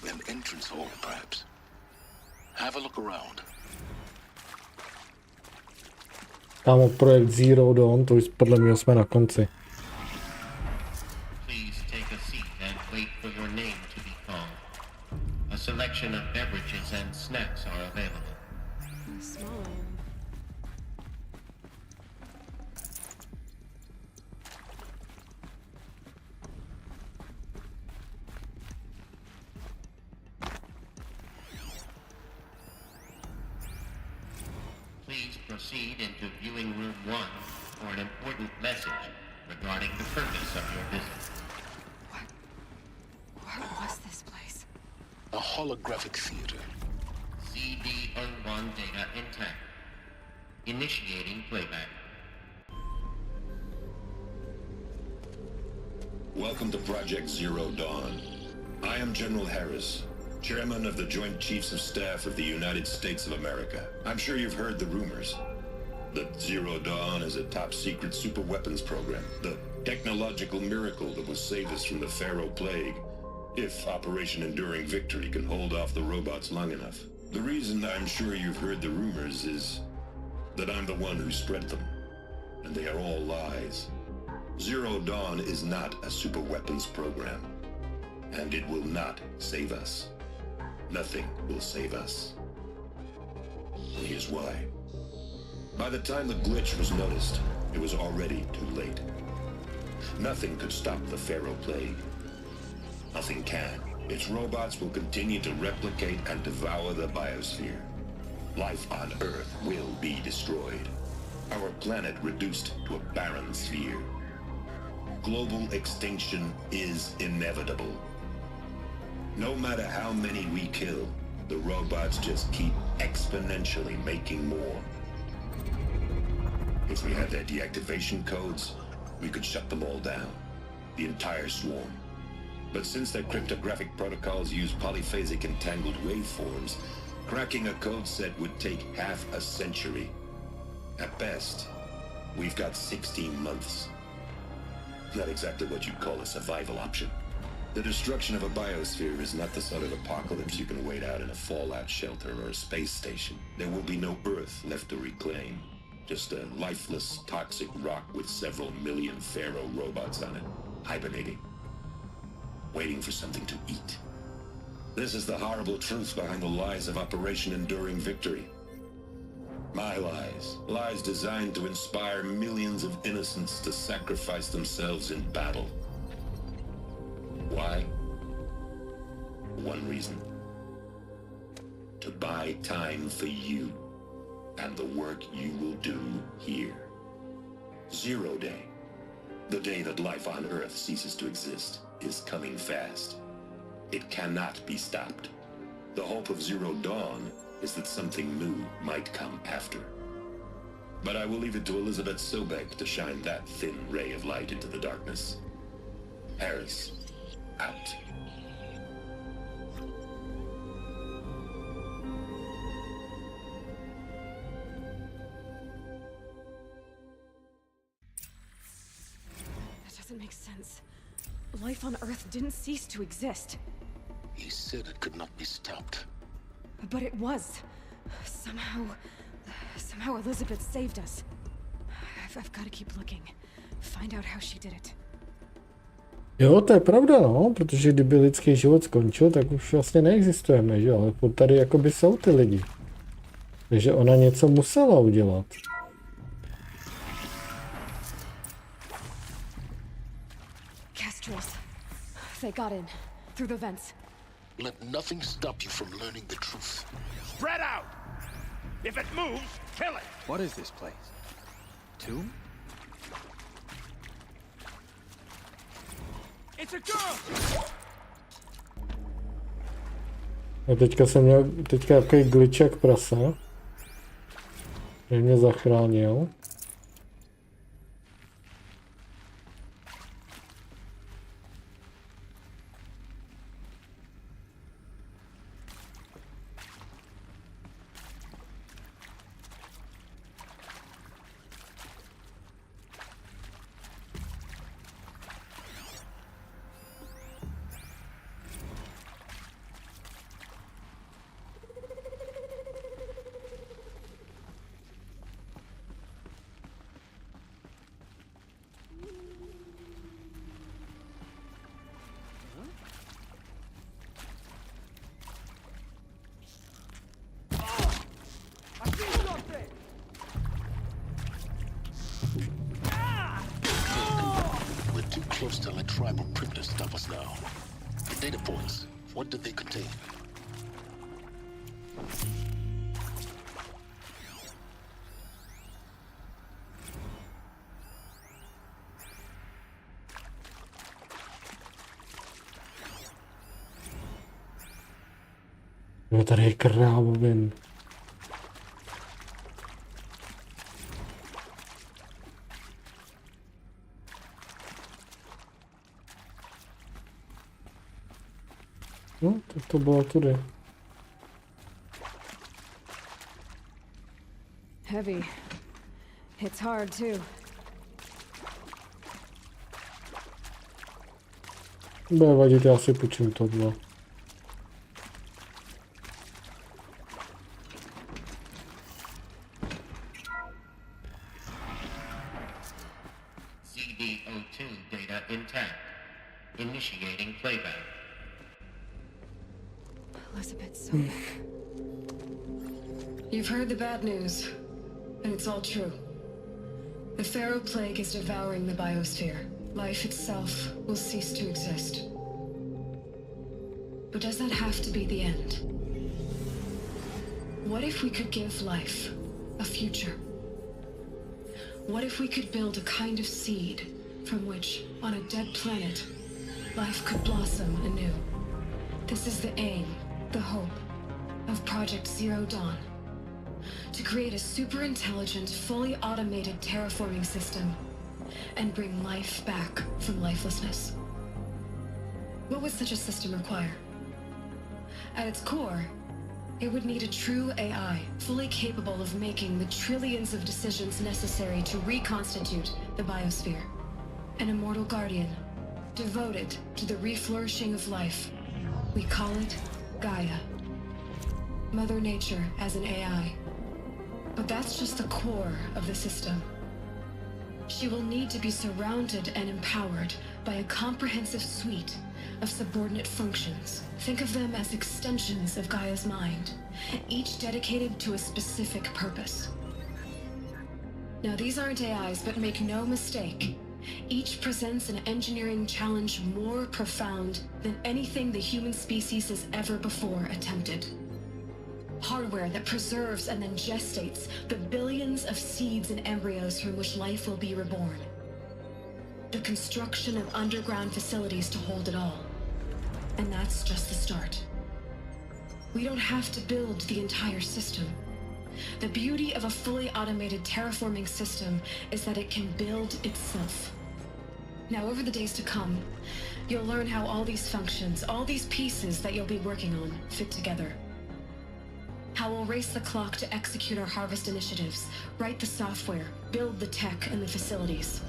An entrance hall, perhaps. Have a look around. Kámo, projekt Zero Dawn, to už podle mě jsme na konci. Please take a seat and wait for your name to be called. A selection of beverages and snacks are available. Small room. Please proceed into viewing room 1 for an important message regarding the purpose of your visit. What was this place? A holographic theater. CD01 data intact. Initiating playback. Welcome to Project Zero Dawn. I am General Harris, Chairman of the Joint Chiefs of Staff of the United States of America. I'm sure you've heard the rumors that Zero Dawn is a top-secret superweapons program, the technological miracle that will save us from the Pharaoh Plague, if Operation Enduring Victory can hold off the robots long enough. The reason I'm sure you've heard the rumors is that I'm the one who spread them, and they are all lies. Zero Dawn is not a superweapons program, and it will not save us. Nothing will save us. And here's why. By the time the glitch was noticed, it was already too late. Nothing could stop the Pharaoh Plague. Nothing can. Its robots will continue to replicate and devour the biosphere. Life on Earth will be destroyed. Our planet reduced to a barren sphere. Global extinction is inevitable. No matter how many we kill, the robots just keep exponentially making more. If we had their deactivation codes, we could shut them all down. The entire swarm. But since their cryptographic protocols use polyphasic entangled waveforms, cracking a code set would take half a century. At best, we've got 16 months. Not exactly what you'd call a survival option. The destruction of a biosphere is not the sort of apocalypse you can wait out in a fallout shelter or a space station. There will be no Earth left to reclaim. Just a lifeless, toxic rock with several million Pharaoh robots on it, hibernating, waiting for something to eat. This is the horrible truth behind the lies of Operation Enduring Victory. My lies. Lies designed to inspire millions of innocents to sacrifice themselves in battle. Why? One reason. To buy time for you and the work you will do here. Zero Day. The day that life on Earth ceases to exist. is coming fast. It cannot be stopped. The hope of Zero Dawn is that something new might come after. But I will leave it to Elizabeth Sobek to shine that thin ray of light into the darkness. Harris, out. That doesn't make sense. Life on Earth didn't cease to exist. He said it could not be stopped. But it was. Somehow Elizabeth saved us. I've got to keep looking. Find out how she did it. Jo, to je pravda, no, protože kdyby lidský život skončil, tak už vlastně neexistujeme, že jo, ale furt tady jakoby jsou ty lidi. Takže ona něco musela udělat. Castros. They got in. Through the vents. Let nothing stop you from learning the truth. Spread out! If it moves, kill it! What is this place? Tomb? It's a girl! A teďka jsem měl takový glitchek prasa, že mě zachránil. We're too close to let tribal primitives stop us now. The data points, what did they contain? No tady je krávovin. No, tak to bylo tudy. Heavy. It's hard too. Bude vadit, já si půjčím tohle. CD02 data intact. Initiating playback. Elizabeth Sobek. You've heard the bad news, and it's all true. The Pharaoh Plague is devouring the biosphere. Life itself will cease to exist. But does that have to be the end? What if we could give life a future? What if we could build a kind of seed from which, on a dead planet, life could blossom anew? This is the aim, the hope, of Project Zero Dawn. To create a super-intelligent, fully automated terraforming system and bring life back from lifelessness. What would such a system require? At its core, it would need a true AI, fully capable of making the trillions of decisions necessary to reconstitute the biosphere. An immortal guardian, devoted to the reflourishing of life. We call it Gaia. Mother Nature as an AI. But that's just the core of the system. She will need to be surrounded and empowered by a comprehensive suite of subordinate functions. Think of them as extensions of Gaia's mind, each dedicated to a specific purpose. Now, these aren't AIs, but make no mistake, each presents an engineering challenge more profound than anything the human species has ever before attempted. Hardware that preserves and then gestates the billions of seeds and embryos from which life will be reborn. the construction of underground facilities to hold it all. And that's just the start. We don't have to build the entire system. The beauty of a fully automated terraforming system is that it can build itself. Now, over the days to come, you'll learn how all these functions, all these pieces that you'll be working on, fit together. How we'll race the clock to execute our harvest initiatives, write the software, build the tech and the facilities.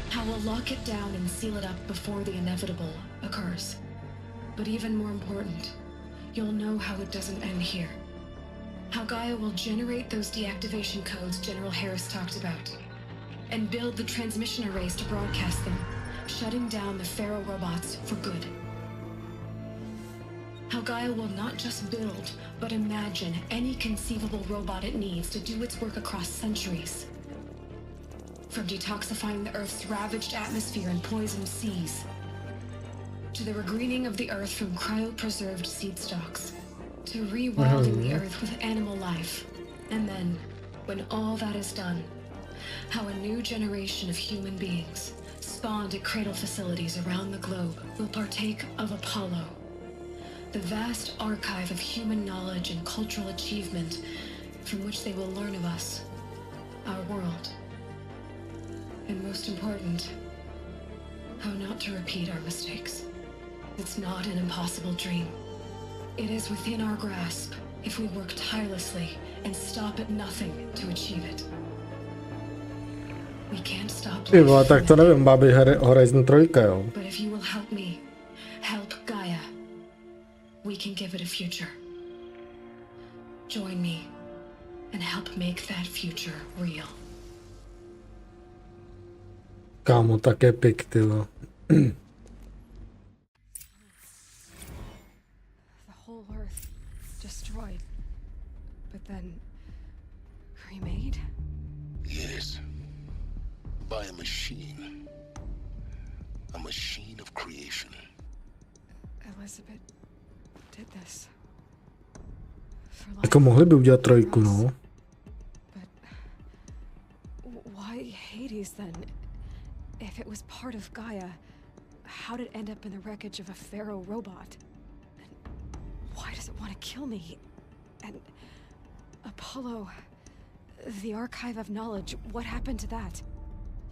How we'll lock it down and seal it up before the inevitable occurs. But even more important, you'll know how it doesn't end here. How Gaia will generate those deactivation codes General Harris talked about, and build the transmission arrays to broadcast them, shutting down the Pharaoh robots for good. How Gaia will not just build, but imagine any conceivable robot it needs to do its work across centuries. From detoxifying the Earth's ravaged atmosphere and poisoned seas, to the regreening of the Earth from cryopreserved seed stalks, to rewilding the Earth with animal life. And then, when all that is done, how a new generation of human beings, spawned at cradle facilities around the globe, will partake of Apollo, the vast archive of human knowledge and cultural achievement from which they will learn of us, our world. And most important, how not to repeat our mistakes. It's not an impossible dream. It is within our grasp if we work tirelessly and stop at nothing to achieve it. We can't stop Ty vole, tak to nevím, má být Horizon 3, jo? But if you will help me, help Gaia, we can give it a future. Join me and help make that future real. Kámo, tak epic, ty vole. The whole Earth destroyed, but then remade? Yes. By a machine. A machine of creation. Elizabeth did this. Jako mohli by udělat 3, no. Why Hades then? If it was part of Gaia, how did it end up in the wreckage of a Pharaoh robot? And why does it want to kill me? And Apollo, the archive of knowledge, what happened to that?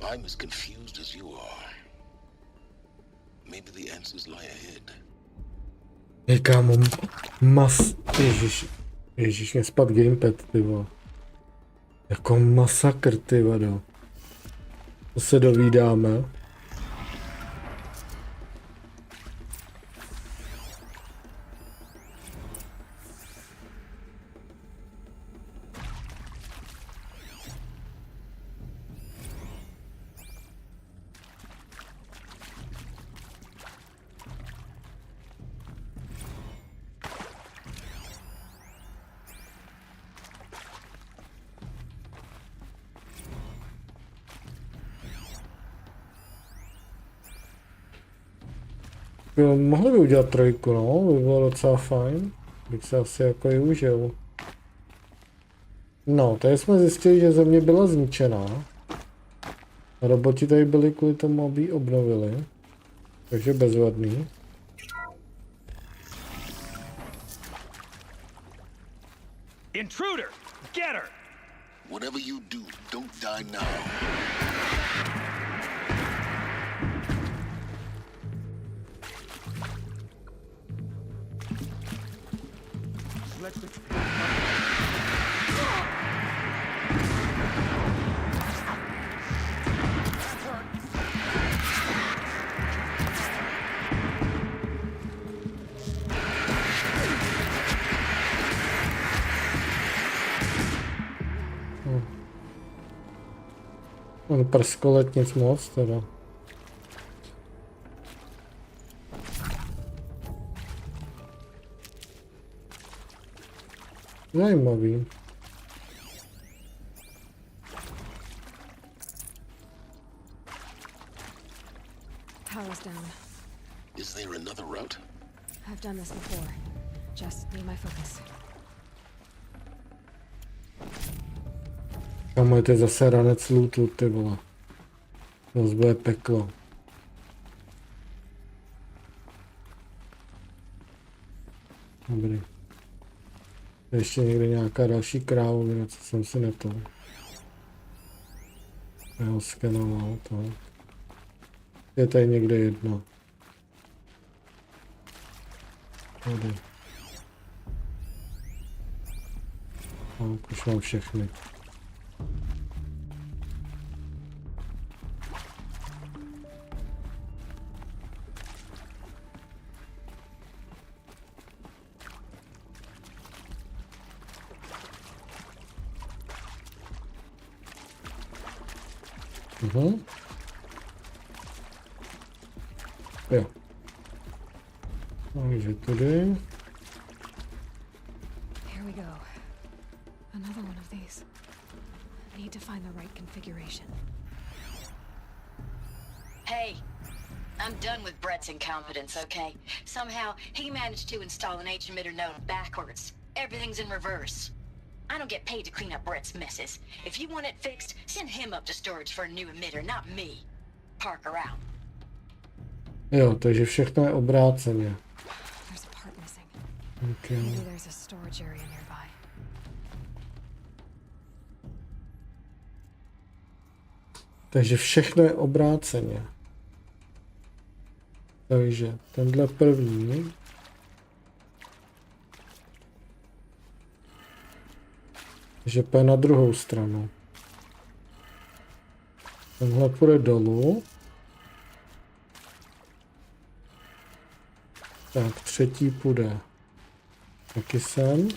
I'm as confused as you are. Maybe the answers lie ahead. Kámo, Ježíš, mě spad gamepad, ty vole. Jako masakr, ty vado. To se dovídáme. Jo, mohli by udělat 3, no, by bylo docela fajn. Bych se asi jako i užil. No, tady jsme zjistili, že země byla zničená. Roboti tady byli kvůli tomu, aby ji obnovili. Takže bezvadný. Intruder! Get her! Whatever you do, don't die now. On prskolet nic moc teda. Zajímavý. Power's down. Is there another route? I've done this before. Just need my focus. Kámo, je to zase ranec lootu, ty vole. To bude peklo. Dobrý. Ještě někde nějaká další krávovina, co jsem si skenoval to. Je tady někde jedno. Tady. Už mám všechny. Jo. Takže tady. Here we go. Another one of these. Need to find the right configuration. Hey, I'm done with Brett's incompetence, okay? Somehow, he managed to install an H-emitter node backwards. Everything's in reverse. I don't get paid to clean up Brett's messes. If you want it fixed, send him up to storage for a new emitter, not me. Parker out. Jo, takže všechno je obráceně. There's a part missing. Okay. Maybe there's a storage area nearby. Takže všechno je obráceně. Takže tenhle první. Takže půjde na druhou stranu. Tenhle půjde dolů. Tak, třetí půjde taky sem.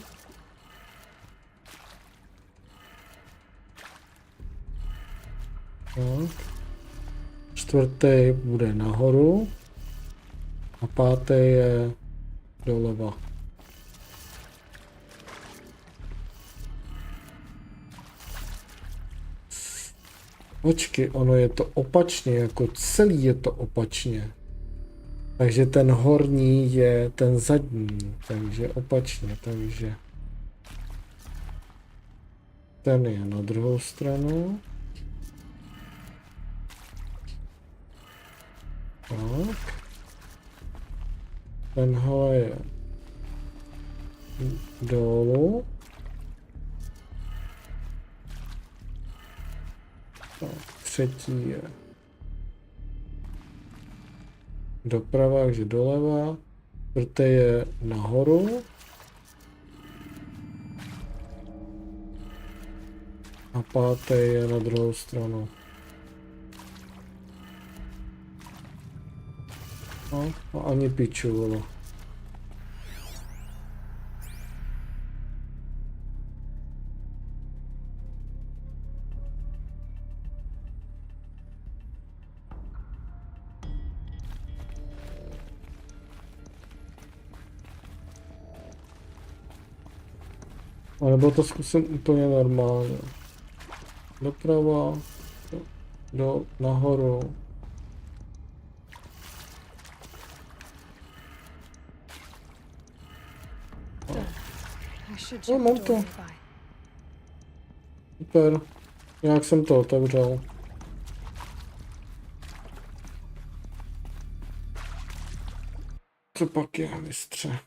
Tak. Čtvrtý bude nahoru. A pátý je doleva. Počkej, ono je to opačně, jako celý je to opačně. Takže ten horní je ten zadní, takže opačně, takže ten je na druhou stranu. Tak. Tenhle je dolů. Tak, třetí je doprava, takže doleva. Čtvrtý je nahoru. A pátý je na druhou stranu. No, a ani piču, vole. A nebo to zkusím úplně normálně. Doprava, nahoru. No, mám to. Super. Nějak jsem to otevřel. Co pak je, mistře?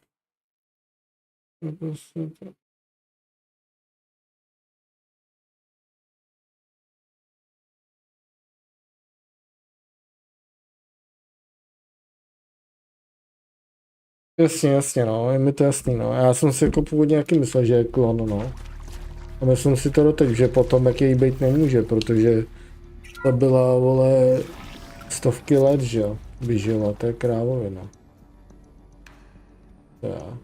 Jasně, jasně, no, je mi to jasný, no. Já jsem si jako původně nějaký myslel, že je klon, no. A myslím si to doteď, že potom jak jej být nemůže, protože to byla, vole, stovky let, že jo, vyžila, to je krávovina. Já.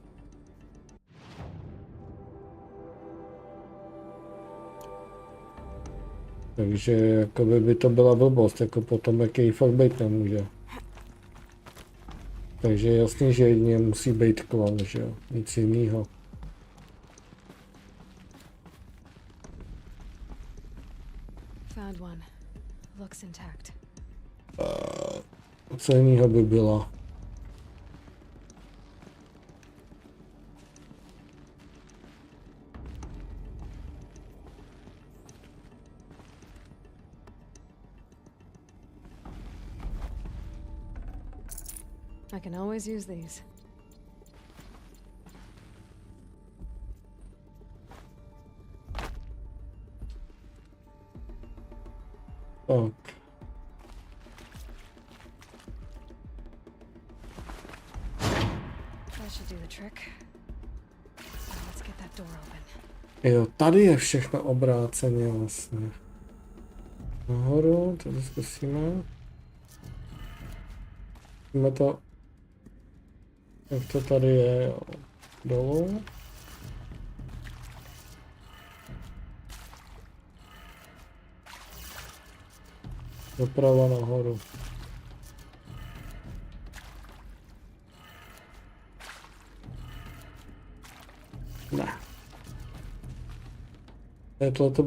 Takže jakoby by to byla blbost, jako potom jak jej fakt být nemůže. Takže je jasný, že jedině musí být klon, že jo, nic jinýho. Found one. Looks intact. Co jinýho by bylo? I can always use these. Tak. That should do the trick. Now let's get that door open. Jo, tady je všechno obráceně vlastně. Nahoru, tady zkusíme. Zkusíme to, jak to tady je, jo. Dolů. Doprava nahoru. Ne.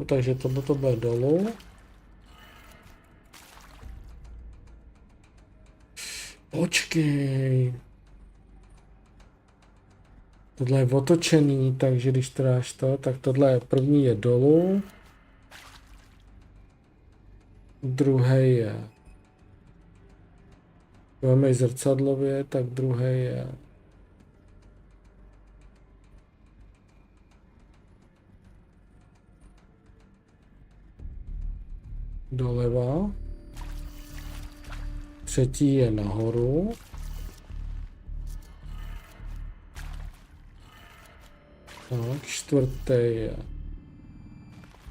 Takže tohle bude dolů. Počkej. Tohle je otočený, takže když to dáš to, tak tohle první je dolů. Druhý je. Máme zrcadlově, tak druhý je. Doleva. Třetí je nahoru. Tak, čtvrtý je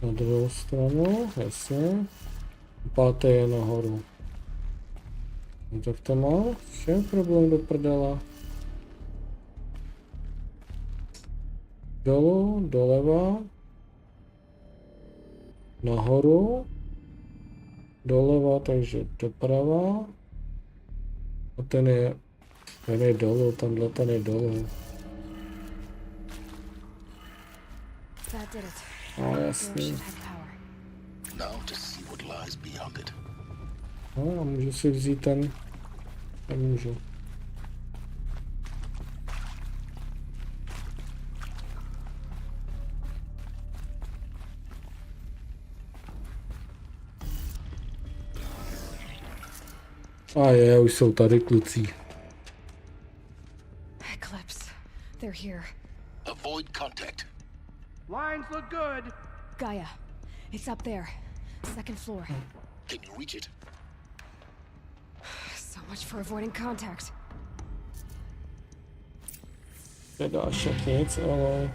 na druhou stranu, jasně. Pátý je nahoru. No tak to má vše problém do prdela. Dolů, doleva. Nahoru. Doleva, takže doprava. A ten je dolů, tamhle ten je dolů. No jasný. Now to see what lies beyond it. No, a můžu si vzít ten. Nemůžu. A je, už jsou tady kluci. Eclipse. They're here. Avoid contact. Lines look good. Gaia. It's up there. Second floor. Can you reach it? So much for avoiding contact. Nedáš jak nic, ale...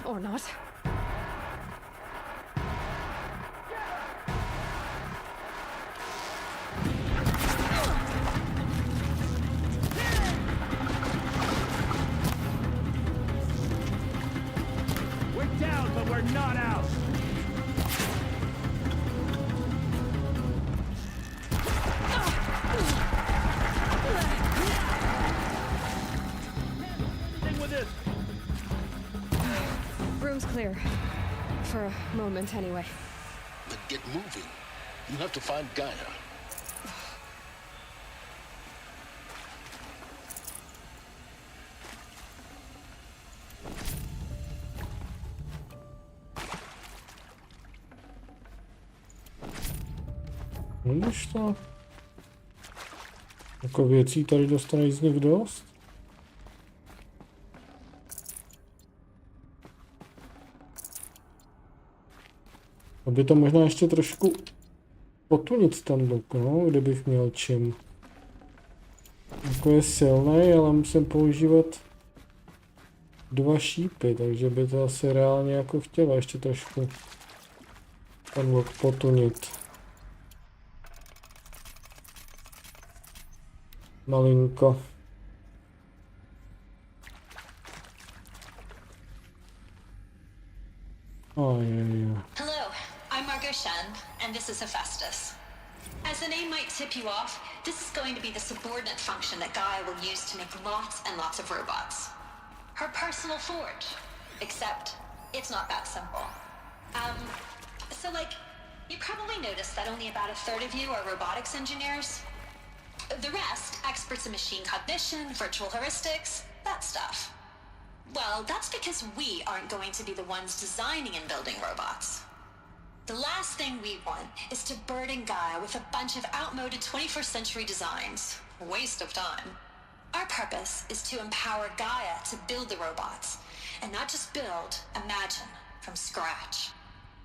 Or not. We're down, but we're not out. Thing with this. Room's clear. For a moment, anyway. Then get moving. You have to find Gaia. Vidíš to? Jako věcí tady dostaneš z nich dost? Aby to možná ještě trošku potunit ten luk, no, kdybych měl čím. Jako je silný, ale musím používat 2 šípy, takže by to asi reálně jako chtělo ještě trošku ten luk potunit. Malinko. Hello, I'm Margot Shen, and this is Hephaestus. As the name might tip you off, this is going to be the subordinate function that Gaia will use to make lots and lots of robots. Her personal forge. Except, it's not that simple. So you probably noticed that only about a third of you are robotics engineers. The rest, experts in machine cognition, virtual heuristics, that stuff. Well, that's because we aren't going to be the ones designing and building robots. The last thing we want is to burden Gaia with a bunch of outmoded 21st century designs. Waste of time. Our purpose is to empower Gaia to build the robots. And not just build, imagine, from scratch.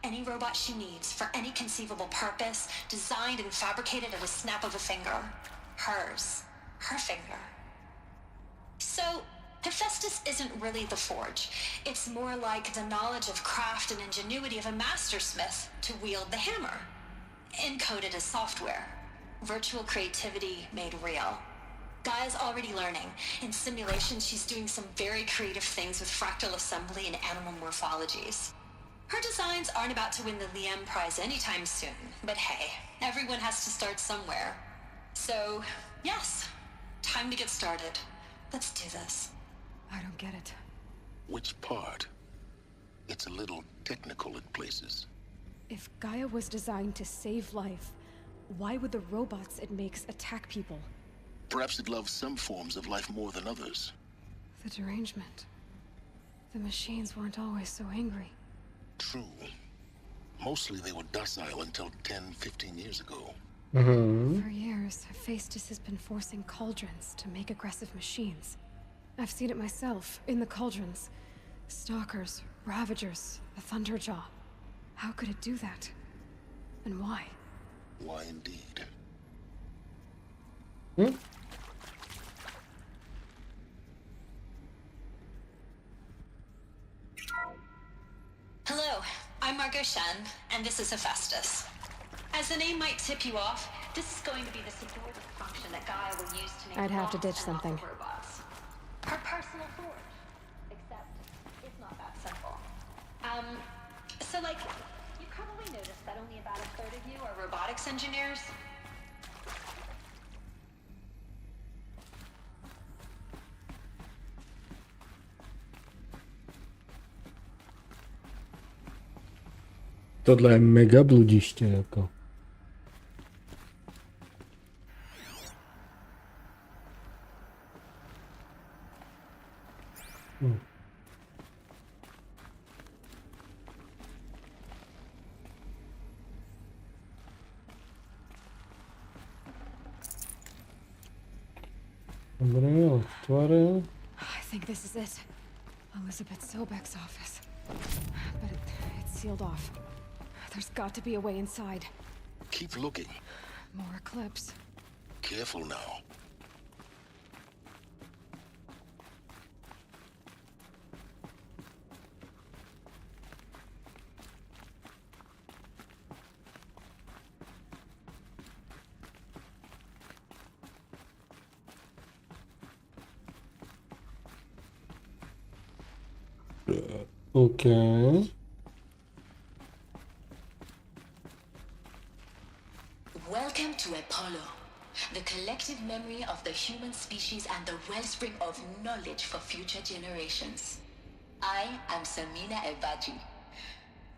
Any robot she needs for any conceivable purpose, designed and fabricated at a snap of a finger. Hers. Her finger. So, Hephaestus isn't really the forge. It's more like the knowledge of craft and ingenuity of a mastersmith to wield the hammer. Encoded as software. Virtual creativity made real. Gaia's already learning. In simulation, she's doing some very creative things with fractal assembly and animal morphologies. Her designs aren't about to win the Liam Prize anytime soon, but hey, everyone has to start somewhere. So, yes, time to get started. Let's do this. I don't get it. Which part? It's a little technical in places. If Gaia was designed to save life, why would the robots it makes attack people? Perhaps it loves some forms of life more than others. The derangement. The machines weren't always so angry. True. Mostly they were docile until 10, 15 years ago. For years, Hephaestus has been forcing cauldrons to make aggressive machines. I've seen it myself, in the cauldrons. Stalkers, Ravagers, the Thunderjaw. How could it do that? And why? Why indeed? Hello, I'm Margot Shen, and this is Hephaestus. As the name might tip you off, this is going to be the subordinate function that Gaia will use to make I'd have to lots ditch and something. lots of robots. Her personal forge. Except, it's not that simple. So you probably noticed that only about a third of you are robotics engineers. Tohle je mega bludiště, jako. Dobré, otvoril. I think this is it. Elizabeth Sobek's office. But it's sealed off. There's got to be a way inside. Keep looking. More eclipse. Careful now. Okay. Welcome to Apollo, the collective memory of the human species and the wellspring of knowledge for future generations. I am Samina Ebaji.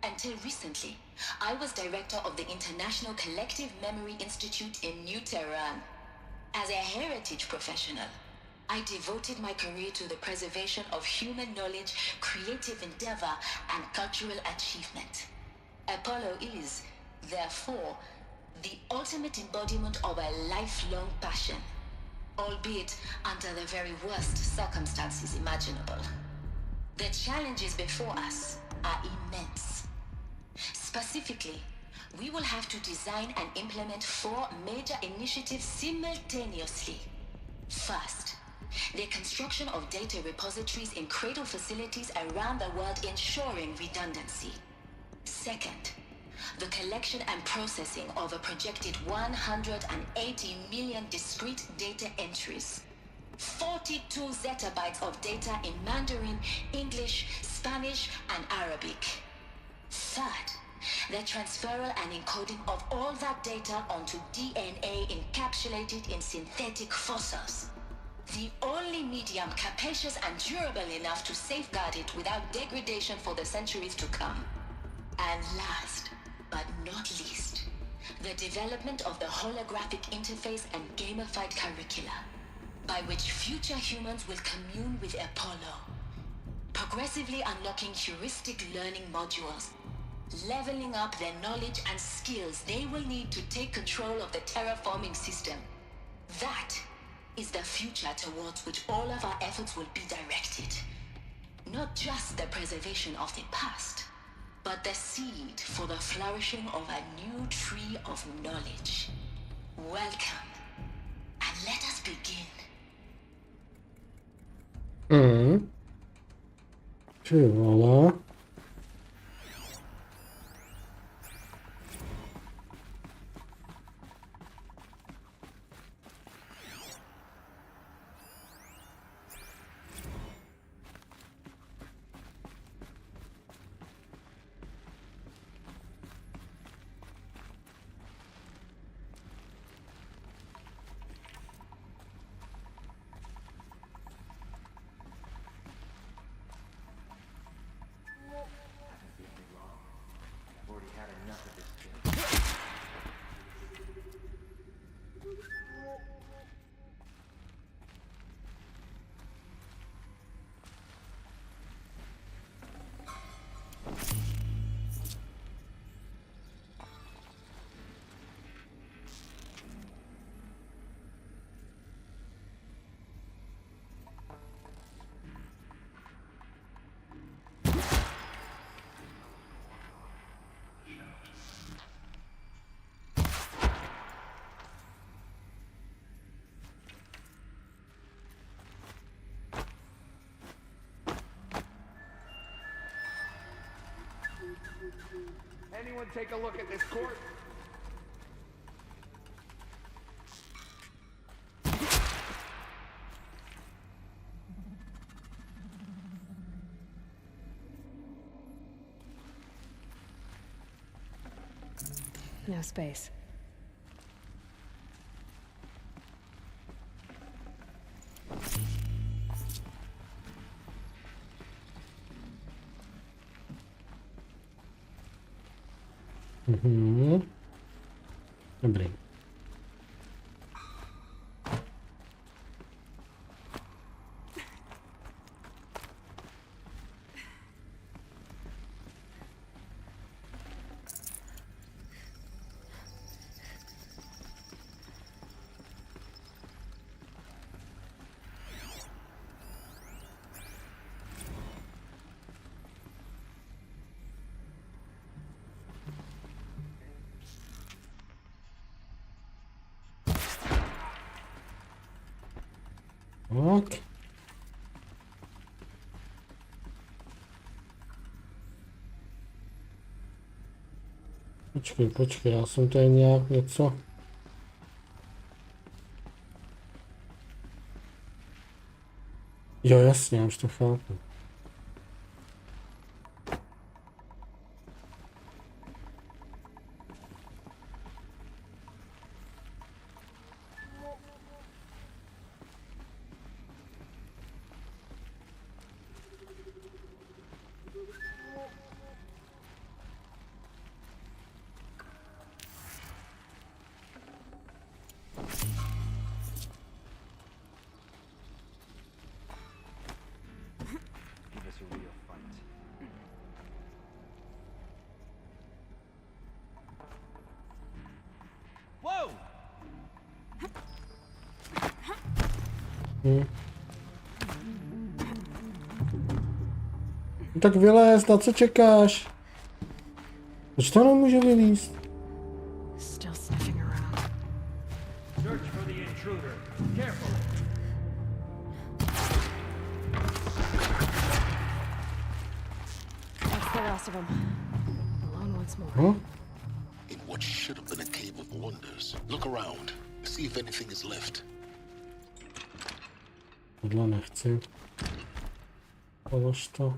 Until recently, I was director of the International Collective Memory Institute in New Tehran. As a heritage professional, I devoted my career to the preservation of human knowledge, creative endeavor, and cultural achievement. Apollo is, therefore, the ultimate embodiment of a lifelong passion, albeit under the very worst circumstances imaginable. The challenges before us are immense. Specifically, we will have to design and implement 4 major initiatives simultaneously. First, the construction of data repositories in cradle facilities around the world, ensuring redundancy. Second, the collection and processing of a projected 180 million discrete data entries. 42 zettabytes of data in Mandarin, English, Spanish, and Arabic. Third, the transferal and encoding of all that data onto DNA encapsulated in synthetic fossils. The only medium capacious and durable enough to safeguard it without degradation for the centuries to come. And last, but not least, the development of the holographic interface and gamified curricula, by which future humans will commune with Apollo, progressively unlocking heuristic learning modules, leveling up their knowledge and skills they will need to take control of the terraforming system. That is the future towards which all of our efforts will be directed. Not just the preservation of the past, but the seed for the flourishing of a new tree of knowledge. Welcome, and let us begin. Ty vole. Anyone take a look at this court? No space. Dobrý. Tak. Počkej, já jsem tady nějak něco... Jo, jasně, já už to chápu. Tak vylez, na co čekáš? Proč to nemůže vylízt? Still sniffing around. Search for the intruder. Careful. That's the last of them. Alone once more. Huh? In what should have been a cave of wonders. Look around. See if anything is left. Tohle nechci. Polož to.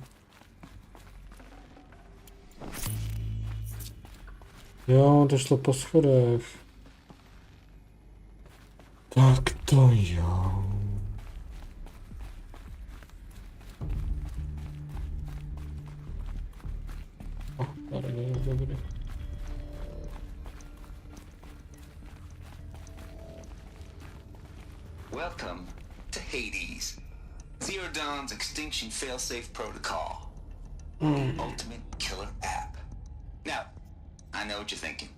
Jo, to šlo po schodech. Tak to jo. Tady není dobrý. Welcome to Hades. Zero Dawn's extinction failsafe protocol. The ultimate killer app. Now, I know what you're thinking.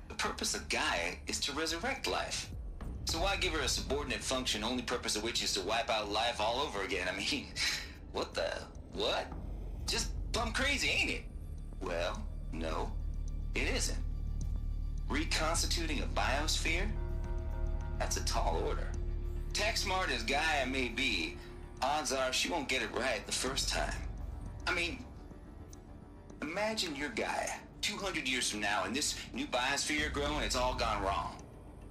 The purpose of Gaia is to resurrect life. So why give her a subordinate function, only purpose of which is to wipe out life all over again? I mean, what the... what? Just plumb crazy, ain't it? Well, no, it isn't. Reconstituting a biosphere? That's a tall order. Tech smart as Gaia may be, odds are she won't get it right the first time. I mean, imagine you're Gaia, 200 years from now, and this new biosphere growing, it's all gone wrong.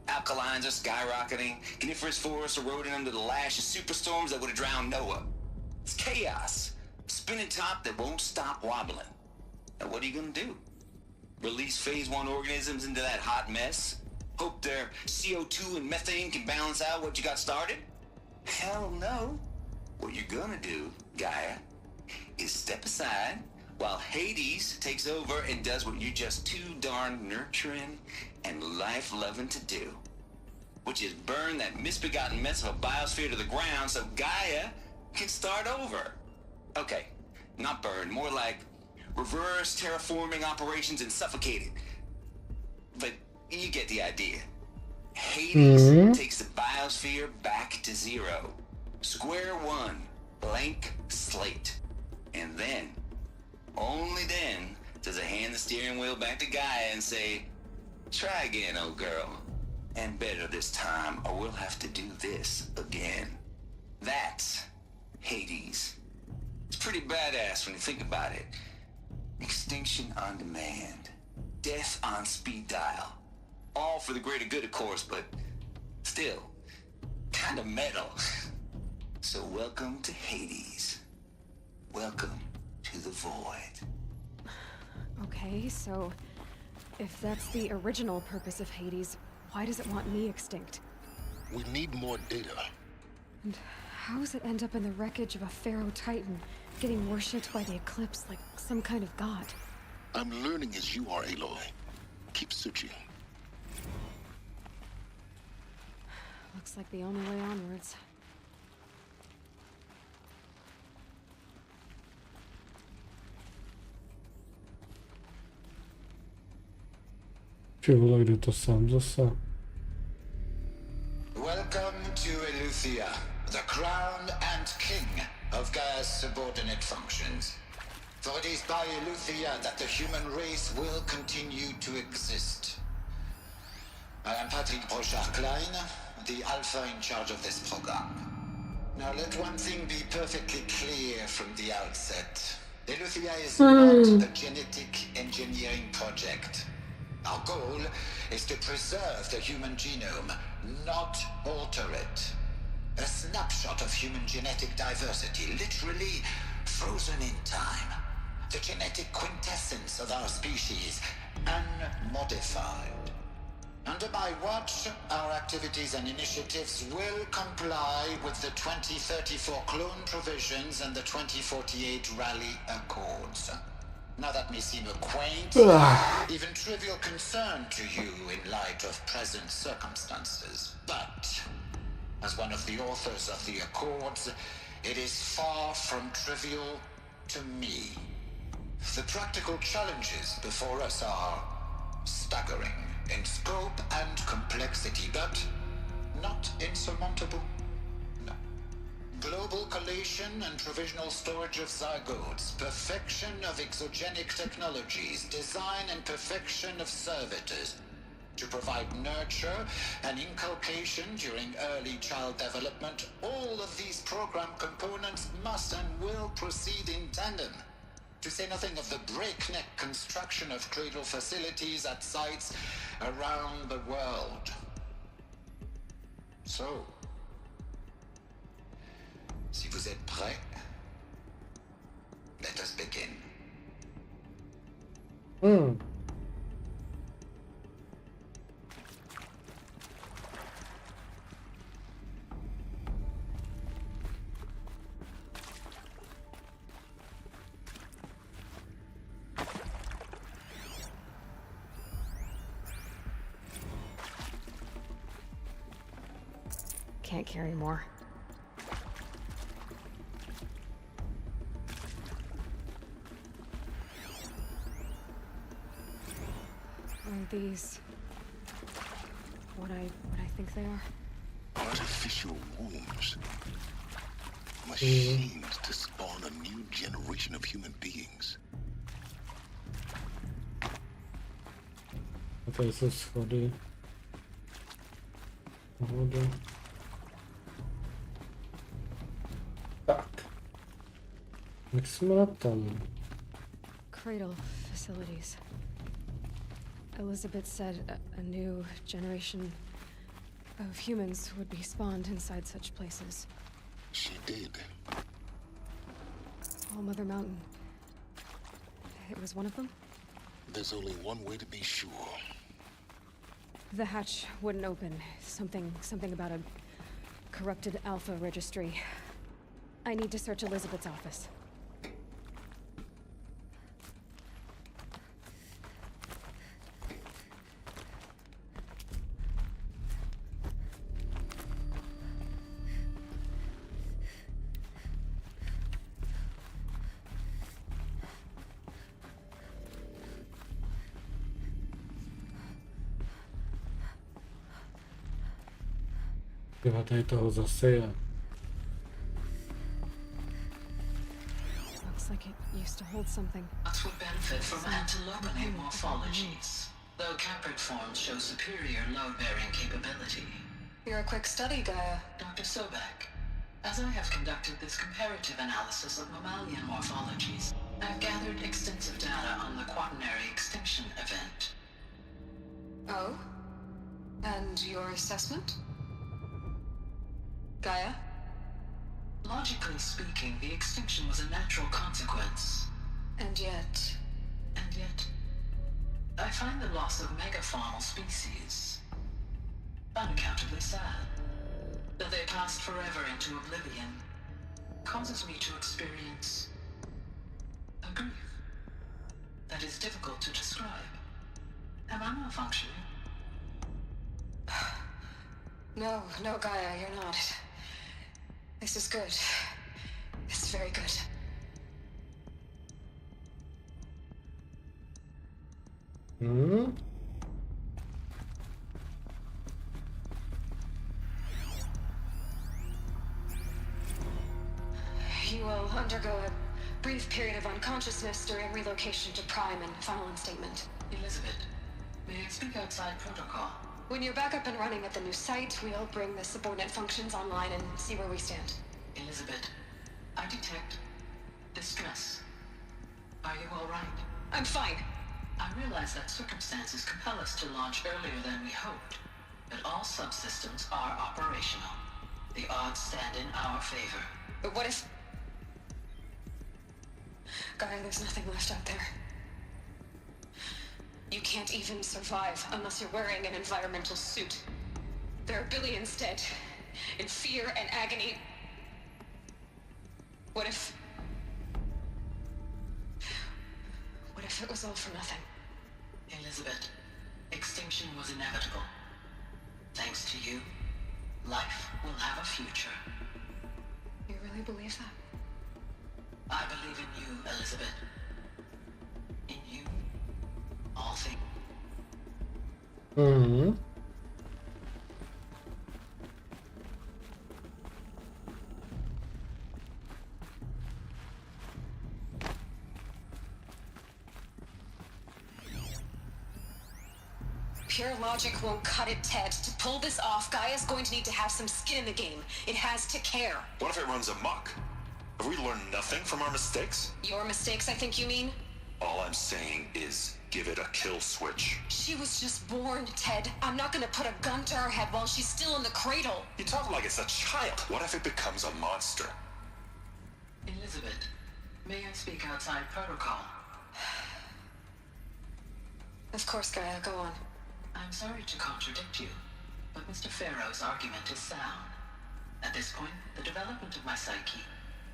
Alkalines are skyrocketing, coniferous forests eroding under the lash of superstorms that would have drowned Noah. It's chaos, spinning top that won't stop wobbling. Now what are you gonna do? Release phase 1 organisms into that hot mess? Hope their CO2 and methane can balance out what you got started? Hell no. What you're gonna do, Gaia, is step aside while Hades takes over and does what you're just too darn nurturing and life-loving to do, which is burn that misbegotten mess of a biosphere to the ground so Gaia can start over. Okay, not burn, more like reverse terraforming operations and suffocate it. But you get the idea. Hades takes the biosphere back to zero. Square one, blank slate. And then, only then, does it hand the steering wheel back to Gaia and say, try again, old girl. And better this time, or we'll have to do this again. That's Hades. It's pretty badass when you think about it. Extinction on demand. Death on speed dial. All for the greater good, of course, but still, kind of metal. So welcome to Hades. Welcome to the void. Okay, so if that's the original purpose of Hades, why does it want me extinct? We need more data. And how does it end up in the wreckage of a Pharaoh Titan, getting worshipped by the Eclipse like some kind of god? I'm learning as you are, Aloy. Keep searching. Looks like the only way onwards. Ty vole, kdo to sám zase? Welcome to Eleuthia, the crown and king of Gaia's subordinate functions. For it is by Eleuthia that the human race will continue to exist. I am Patrick Brochard-Klein, the Alpha in charge of this program. Now let one thing be perfectly clear from the outset. Eleuthia is not a genetic engineering project. Our goal is to preserve the human genome, not alter it. A snapshot of human genetic diversity, literally frozen in time. The genetic quintessence of our species, unmodified. Under my watch, our activities and initiatives will comply with the 2034 clone provisions and the 2048 Rally Accords. Now that may seem a quaint, even trivial concern to you in light of present circumstances, but as one of the authors of the Accords, it is far from trivial to me. The practical challenges before us are staggering in scope and complexity, but not insurmountable. No, Global collation and provisional storage of zygotes, perfection of exogenic technologies, design and perfection of servitors, to provide nurture and inculcation during early child development. All of these program components must and will proceed in tandem. To say nothing of the breakneck construction of cradle facilities at sites around the world. So, si vous êtes prêts, let us begin. Can't carry more. Are these what I think they are? Artificial wombs. Machines to spawn a new generation of human beings. Tady jsou schody. Voda. Tak. Jak jsme na tom? Cradle facilities. Elizabeth said a new generation of humans would be spawned inside such places. She did. All Mother Mountain. It was one of them? There's only one way to be sure. The hatch wouldn't open. Something about a corrupted Alpha registry. I need to search Elizabeth's office. Tyva, tady toho zase je. Looks like it used to hold something. Nuts would benefit from antilominate morphologies, though caprid forms show superior load-bearing capability. You're a quick study, Gaia. Dr. Sobek, as I have conducted this comparative analysis of mammalian morphologies, I've gathered extensive data on the quaternary extinction event. Oh? And your assessment? Gaia? Logically speaking, the extinction was a natural consequence. And yet, I find the loss of megafaunal species unaccountably sad. That they passed forever into oblivion causes me to experience a grief that is difficult to describe. Am I malfunctioning? No, Gaia, you're not. This is good. This is very good. You will undergo a brief period of unconsciousness during relocation to Prime and final instatement. Elizabeth, may I speak outside protocol? When you're back up and running at the new site, we'll bring the subordinate functions online and see where we stand. Elizabeth, I detect distress. Are you all right? I'm fine. I realize that circumstances compel us to launch earlier than we hoped, but all subsystems are operational. The odds stand in our favor. But what if... Gaia, there's nothing left out there. You can't even survive unless you're wearing an environmental suit. There are billions dead, in fear and agony. What if it was all for nothing? Elizabeth, extinction was inevitable. Thanks to you, life will have a future. You really believe that? I believe in you, Elizabeth. In you, all things. Pure logic won't cut it, Ted. To pull this off, Gaia's going to need to have some skin in the game. It has to care. What if it runs amok? Have we learned nothing from our mistakes? Your mistakes, I think you mean? All I'm saying is give it a kill switch. She was just born, Ted. I'm not gonna put a gun to her head while she's still in the cradle. You talk like it's a child. What if it becomes a monster? Elizabeth, may I speak outside protocol? Of course, Gaia, go on. I'm sorry to contradict you, but Mr. Farrow's argument is sound. At this point, the development of my psyche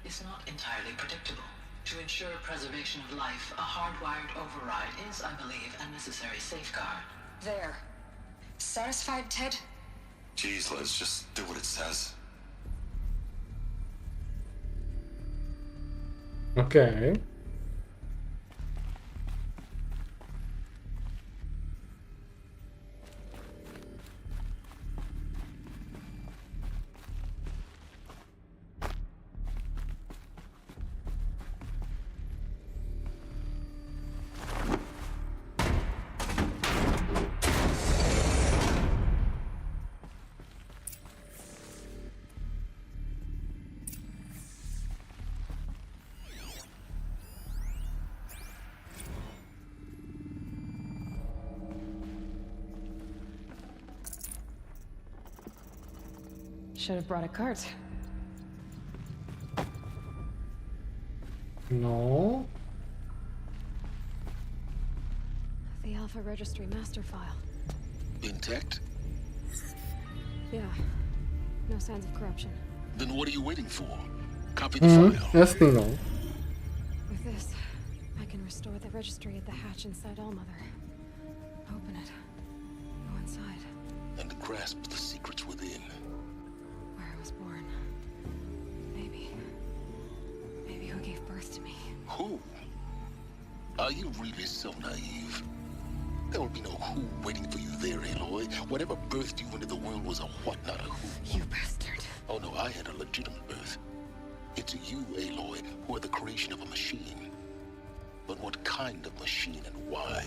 is not entirely predictable. To ensure preservation of life, a hardwired override is, I believe, a necessary safeguard. There. Satisfied, Ted? Jeez, Liz, just do what it says. Okay. Should have brought a cart. No. The Alpha Registry master file. Intact? Yeah. No signs of corruption. Then what are you waiting for? Copy the file. Jasný, no. With this, I can restore the registry at the hatch inside Allmother. Open it. Go inside. And grasp the secrets within. Where I was born. Maybe who gave birth to me. Who? Are you really so naive? There will be no who waiting for you there, Aloy. Whatever birthed you into the world was a what, not a who. You bastard. Oh no, I had a legitimate birth. It's you, Aloy, who are the creation of a machine. But what kind of machine and why?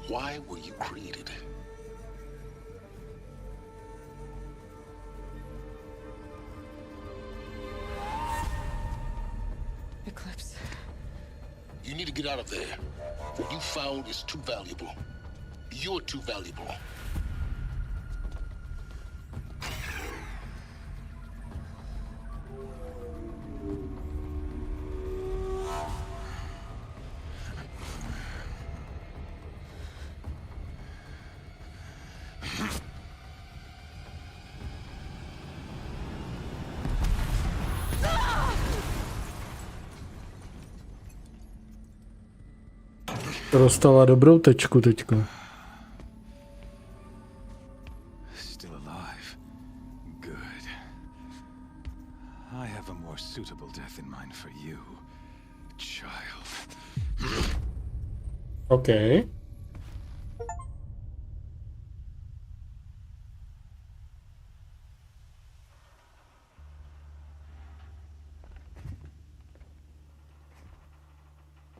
Why were you created? Eclipse. You need to get out of there. What you found is too valuable. You're too valuable. Dostala dobrou tečku teďko. Still alive. Good. I have a more suitable death in mind for you, child. Okay.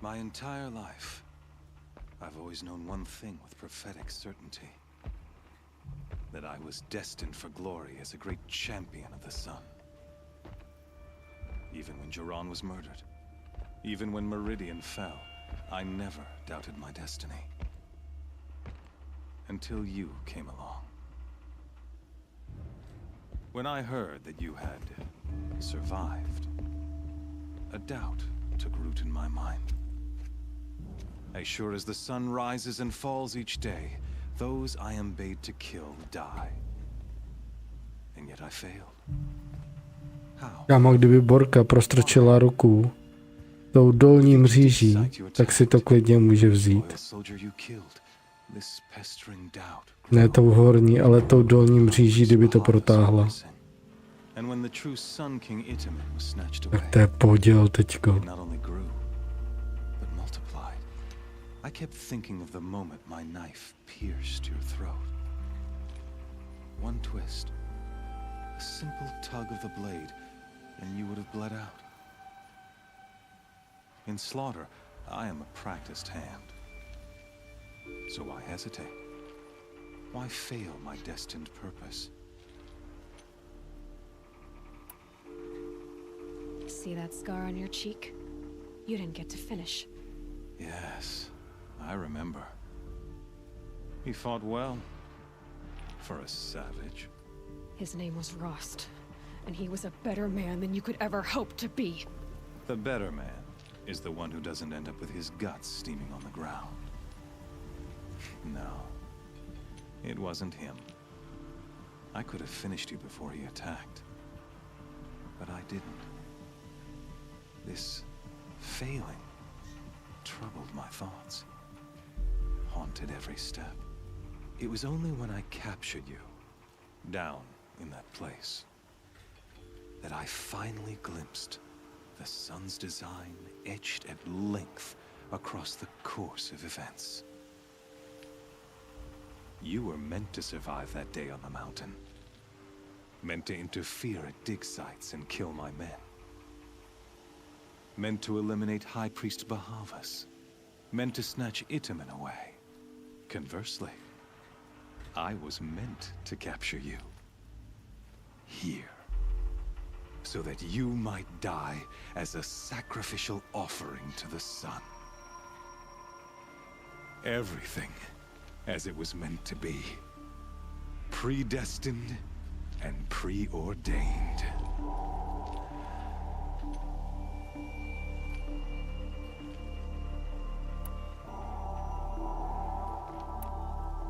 My entire life, I've always known one thing with prophetic certainty. That I was destined for glory as a great champion of the sun. Even when Jiran was murdered, even when Meridian fell, I never doubted my destiny. Until you came along. When I heard that you had survived, a doubt took root in my mind. As sure as the sun rises and falls each day, those I am bade to kill die. And yet I failed. How? Kámo, kdyby Borka prostrčila ruku tou dolní mříží, tak si to klidně může vzít. Ne tou horní, ale tou dolní mříží, kdyby to protáhla. Tak to je poděl teďko. I kept thinking of the moment my knife pierced your throat. One twist, a simple tug of the blade, and you would have bled out. In slaughter, I am a practiced hand. So why hesitate? Why fail my destined purpose? See that scar on your cheek? You didn't get to finish. Yes, I remember. He fought well. For a savage. His name was Rost, and he was a better man than you could ever hope to be. The better man is the one who doesn't end up with his guts steaming on the ground. No, it wasn't him. I could have finished you before he attacked. But I didn't. This failing troubled my thoughts, haunted every step. It was only when I captured you, down in that place, that I finally glimpsed the sun's design etched at length across the course of events. You were meant to survive that day on the mountain. Meant to interfere at dig sites and kill my men. Meant to eliminate High Priest Bahavas. Meant to snatch Itamen away. Conversely, I was meant to capture you. Here. So that you might die as a sacrificial offering to the sun. Everything as it was meant to be. Predestined and preordained.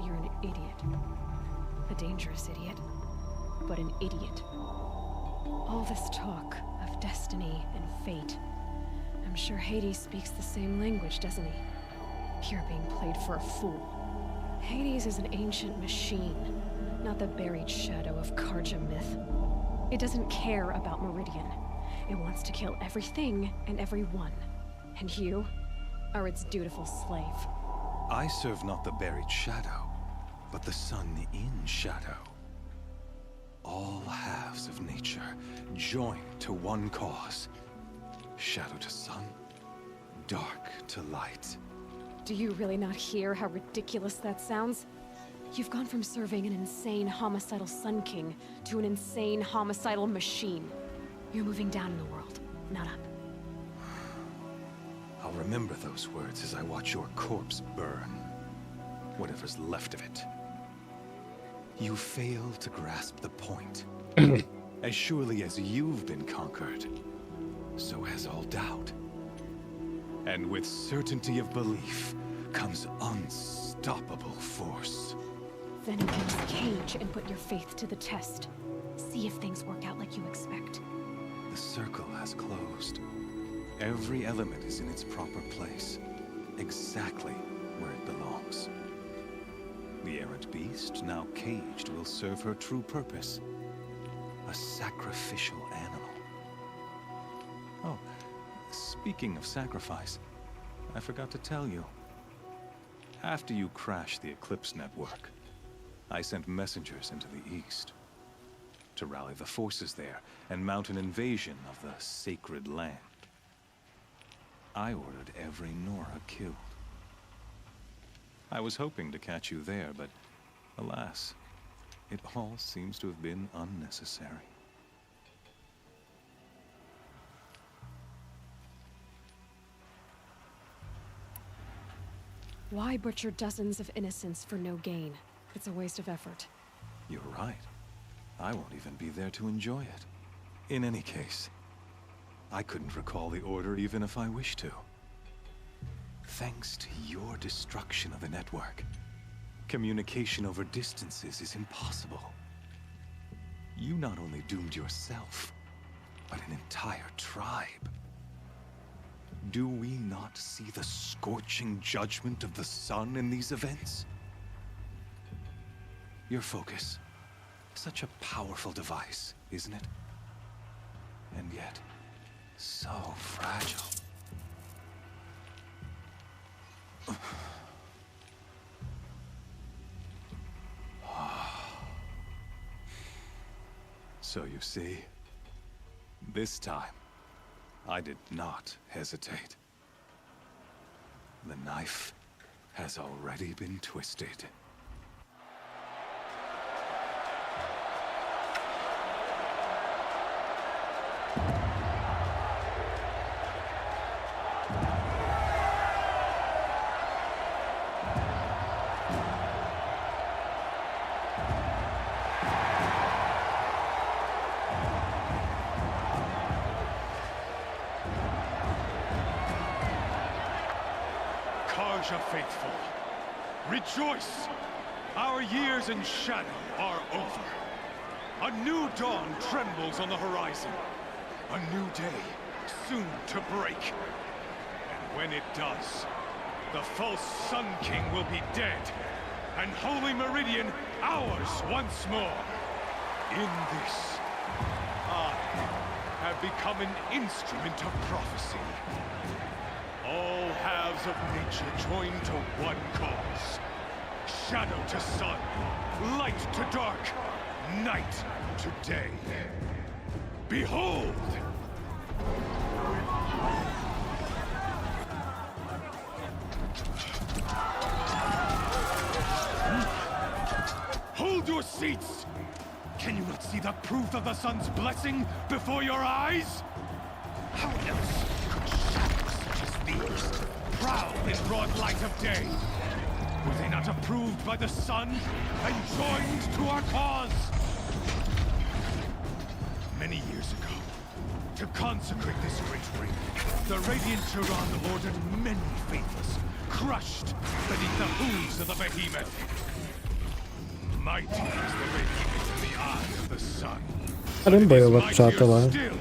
You're an idiot. A dangerous idiot, but an idiot. All this talk of destiny and fate. I'm sure Hades speaks the same language, doesn't he? You're being played for a fool. Hades is an ancient machine, not the buried shadow of Karja myth. It doesn't care about Meridian. It wants to kill everything and everyone. And you are its dutiful slave. I serve not the buried shadow, but the sun in shadow. All halves of nature joined to one cause. Shadow to sun, dark to light. Do you really not hear how ridiculous that sounds? You've gone from serving an insane homicidal Sun King to an insane homicidal machine. You're moving down in the world, not up. I'll remember those words as I watch your corpse burn. Whatever's left of it. You fail to grasp the point. As surely as you've been conquered, so has all doubt. And with certainty of belief comes unstoppable force. Then enter this cage and put your faith to the test. See if things work out like you expect. The circle has closed. Every element is in its proper place, exactly where it belongs. The errant beast, now caged, will serve her true purpose. A sacrificial animal. Oh, speaking of sacrifice, I forgot to tell you. After you crashed the Eclipse network, I sent messengers into the east to rally the forces there and mount an invasion of the sacred land. I ordered every Nora killed. I was hoping to catch you there, but alas, it all seems to have been unnecessary. Why butcher dozens of innocents for no gain? It's a waste of effort. You're right. I won't even be there to enjoy it. In any case, I couldn't recall the order even if I wished to. Thanks to your destruction of the network, communication over distances is impossible. You not only doomed yourself, but an entire tribe. Do we not see the scorching judgment of the sun in these events? Your focus, such a powerful device, isn't it? And yet, so fragile. So you see, this time, I did not hesitate. The knife has already been twisted. Karja faithful, rejoice! Our years in shadow are over. A new dawn trembles on the horizon. A new day, soon to break. And when it does, the false Sun King will be dead, and Holy Meridian ours once more. In this, I have become an instrument of prophecy. All halves of nature join to one cause. Shadow to sun, light to dark, night to day. Behold! Hold your seats! Can you not see the proof of the sun's blessing before your eyes? How else could shadows such as these prowl in broad light of day? Were they not approved by the sun and joined to our cause? Many years ago, to consecrate this great ring, the Radiant Tyrann ordered many faithless, crushed beneath the hooves of the behemoth. Mighty is the behemoth in the eye of the sun. Jdem bojovat, přátelé. Still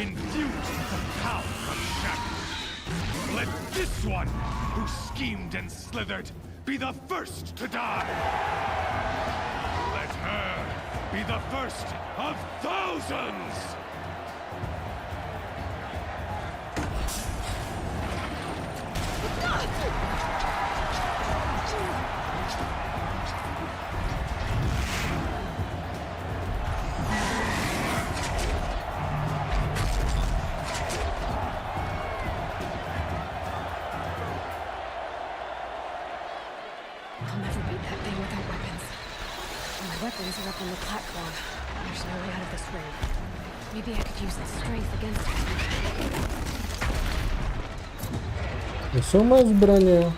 infused with the power of shadow. Let this one, who schemed and slithered, be the first to die. Let her be the first of thousands. I'll never beat that thing without weapons. My weapons are up on the platform. There's no way out of this ring. Maybe I could use the strength against it. Kde jsou moje zbraně?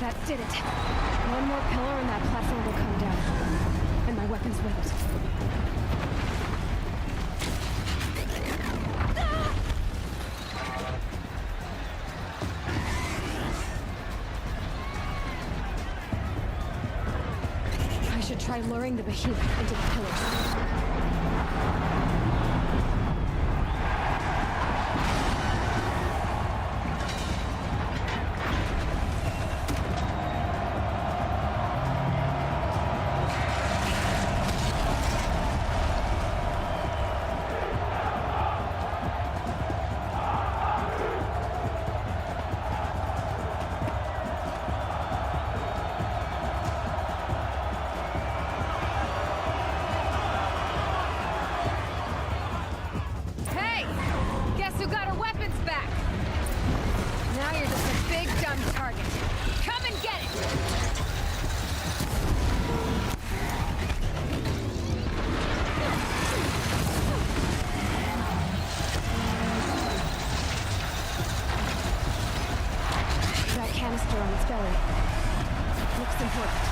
That did it. One more pillar and that platform will come down. And my weapons with it. I should try luring the behemoth into the pillars. Hey! Guess who got her weapons back? Now you're just a big dumb target. Come and get it! That canister on its belly. Looks important.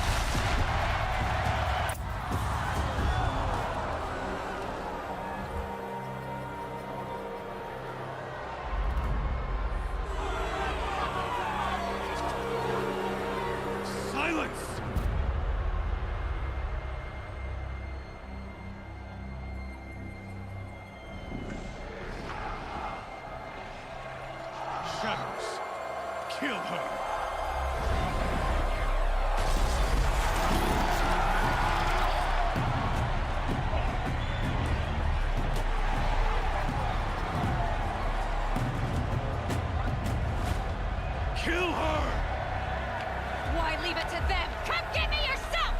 Silence! Shadows, kill her! Kill her! Why leave it to them? Come get me yourself!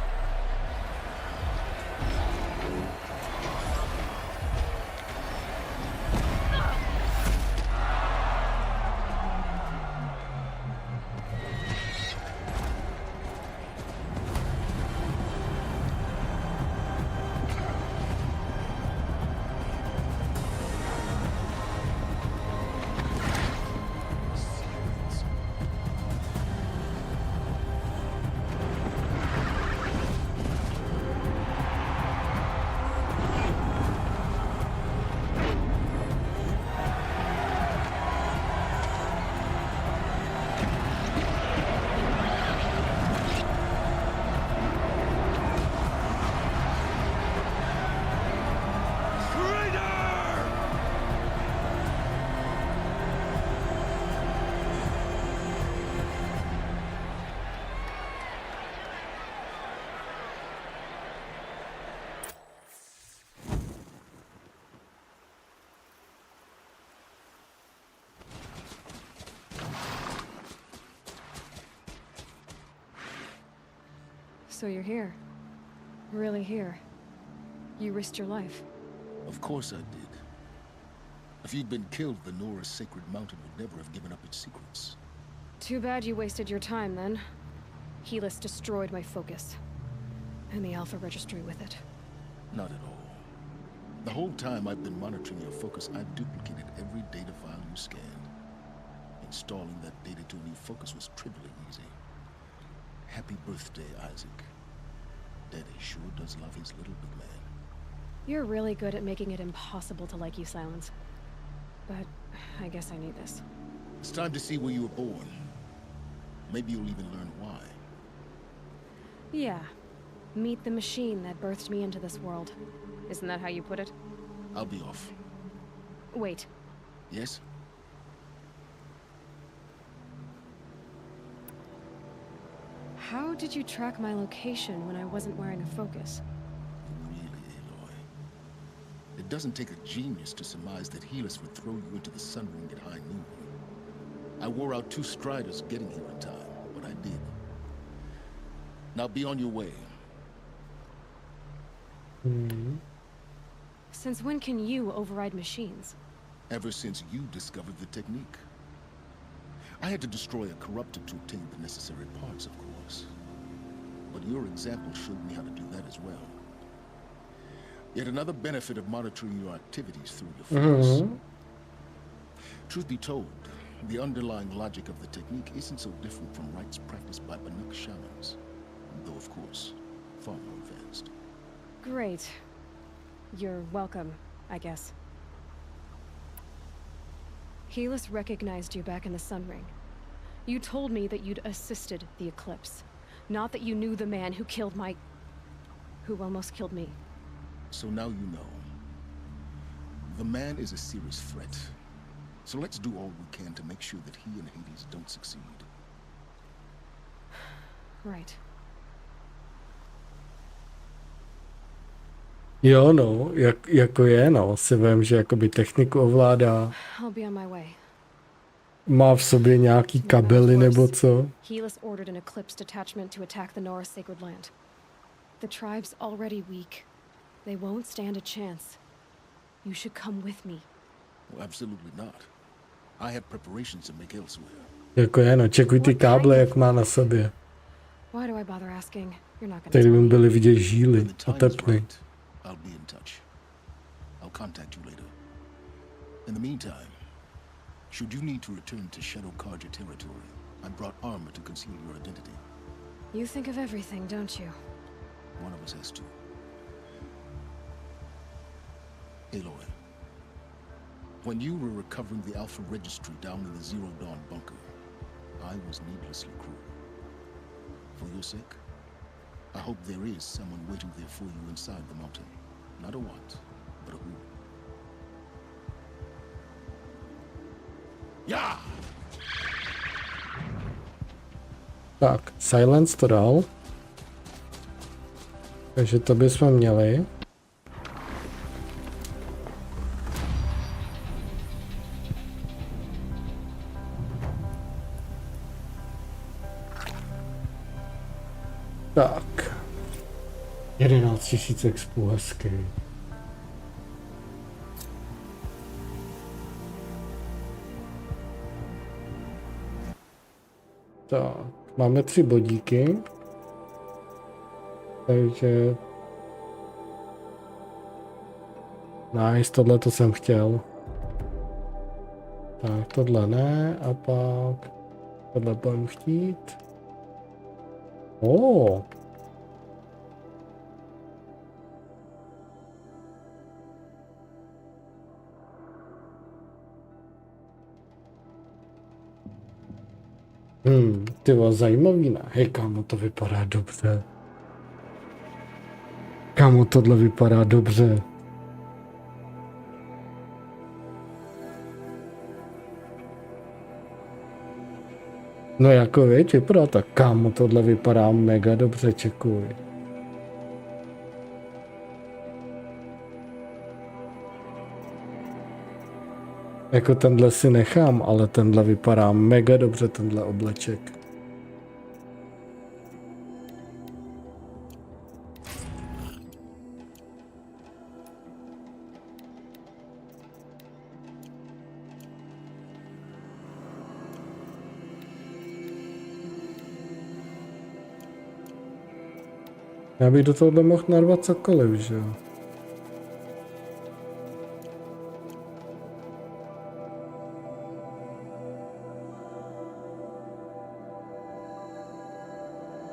So you're here. Really here. You risked your life. Of course I did. If you'd been killed, the Nora's sacred mountain would never have given up its secrets. Too bad you wasted your time then. Helis destroyed my focus. And the Alpha Registry with it. Not at all. The whole time I've been monitoring your focus, I've duplicated every data file you scanned. Installing that data to a new focus was trivially easy. Happy birthday, Isaac. Daddy sure does love his little big man. You're really good at making it impossible to like you, Silence. But I guess I need this. It's time to see where you were born. Maybe you'll even learn why. Yeah. Meet the machine that birthed me into this world. Isn't that how you put it? I'll be off. Wait. Yes? How did you track my location when I wasn't wearing a focus? Really, Aloy? It doesn't take a genius to surmise that Helis would throw you into the sun ring at high noon. I wore out 2 striders getting here in time, but I did. Now be on your way. Since when can you override machines? Ever since you discovered the technique. I had to destroy a corruptor to obtain the necessary parts, of course. But your example showed me how to do that as well. Yet another benefit of monitoring your activities through your focus. Truth be told, the underlying logic of the technique isn't so different from rites practiced by Banuk shamans, though of course, far more advanced. Great. You're welcome, I guess. Helis recognized you back in the Sun Ring. You told me that you'd assisted the Eclipse, not that you knew the man who killed who almost killed me. So now you know. The man is a serious threat. So let's do all we can to make sure that he and Hades don't succeed. Right. Jo no, jako je no, si vím, že jakoby techniku ovládá. I'll be on my way. Má v sobě nějaký kabely nebo co? Helis ordered an Eclipse detachment to attack the Nora Sacred Land. The tribe's already weak. They won't stand a chance. You should come with me. Well, absolutely not. I have preparations to make elsewhere. Jako je no, čekuj ty káble, jak má na sobě. Why do I bother asking? You're not gonna Tady tell by me. byly vidět žíly a tepny. I'll be in touch. I'll contact you later. In the meantime, should you need to return to Shadow Karja territory, I brought armor to conceal your identity. You think of everything, don't you? One of us has to. Aloy, when you were recovering the Alpha Registry down in the Zero Dawn bunker, I was needlessly cruel. For your sake, I hope there is someone waiting there for you inside the mountain. Not a what, but a who. Yeah! Tak, Silence to dal. Takže to bychom měli. Tak. 11 000 expů, hezky. Tak, máme 3 bodíky. Takže... Nice, tohle to jsem chtěl. Tak, tohle ne, a pak... Tohle budeme chtít. Oh. Ty vole, zajímavý, ne? Hej, kámo, to vypadá dobře. Kámo, tohle vypadá dobře. No jako víš, vypadá tak, kámo, tohle vypadá mega dobře, čekuj. Jako tenhle si nechám, ale tenhle vypadá mega dobře, tenhle obleček. Já bych do tohohle mohl narvat cokoliv, že jo?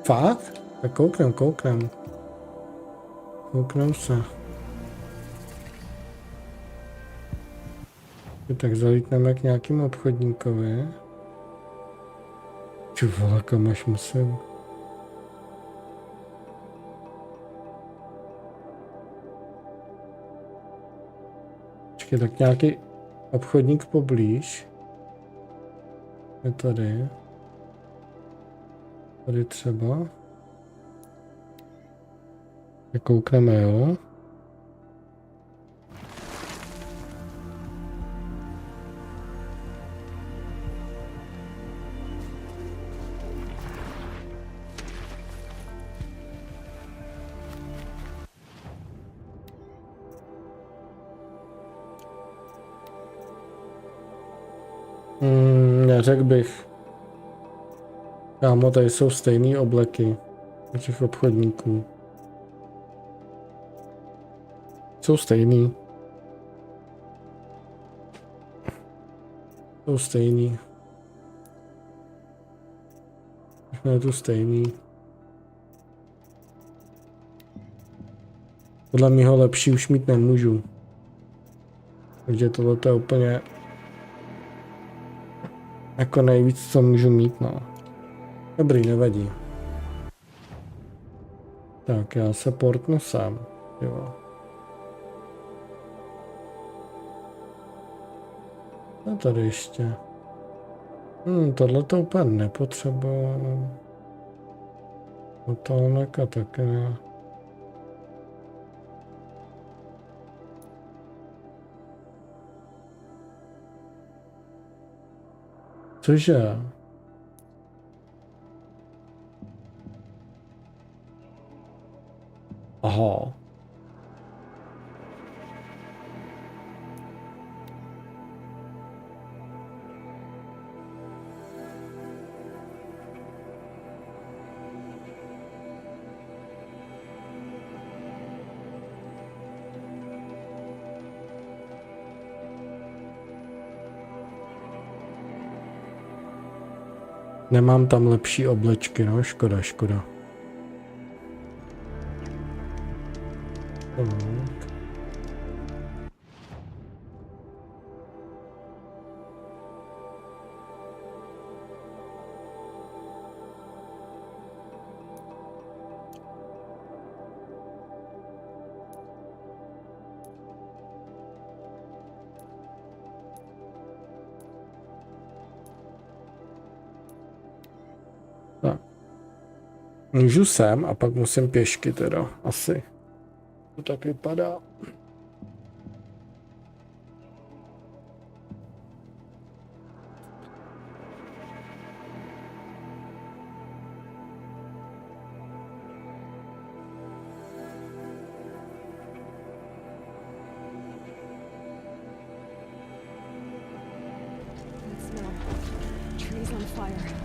Fakt? Tak kouknem. Kouknem se. Tak zalítneme k nějakým obchodníkovi. Ty vole, kam až musím. Počkej, tak nějaký obchodník poblíž. Je tady. Tady třeba. Koukneme, jo. Neřekl bych. Kámo, tady jsou stejný obleky u těch obchodníků. Jsou stejný. Jsou stejný. Všechno je tu stejný. Podle mého lepší už mít nemůžu. Takže tohle je úplně jako nejvíc, co můžu mít, no. Dobrý, nevadí. Tak, já se portnu sám. Jo. A tady ještě. Tohle to úplně nepotřebuji. Otálneka taky ne. Cože? Aha. Nemám tam lepší oblečky, no, škoda. Tak. Můžu sem a pak musím pěšky teda, asi. To tak vypadá. Trees on fire.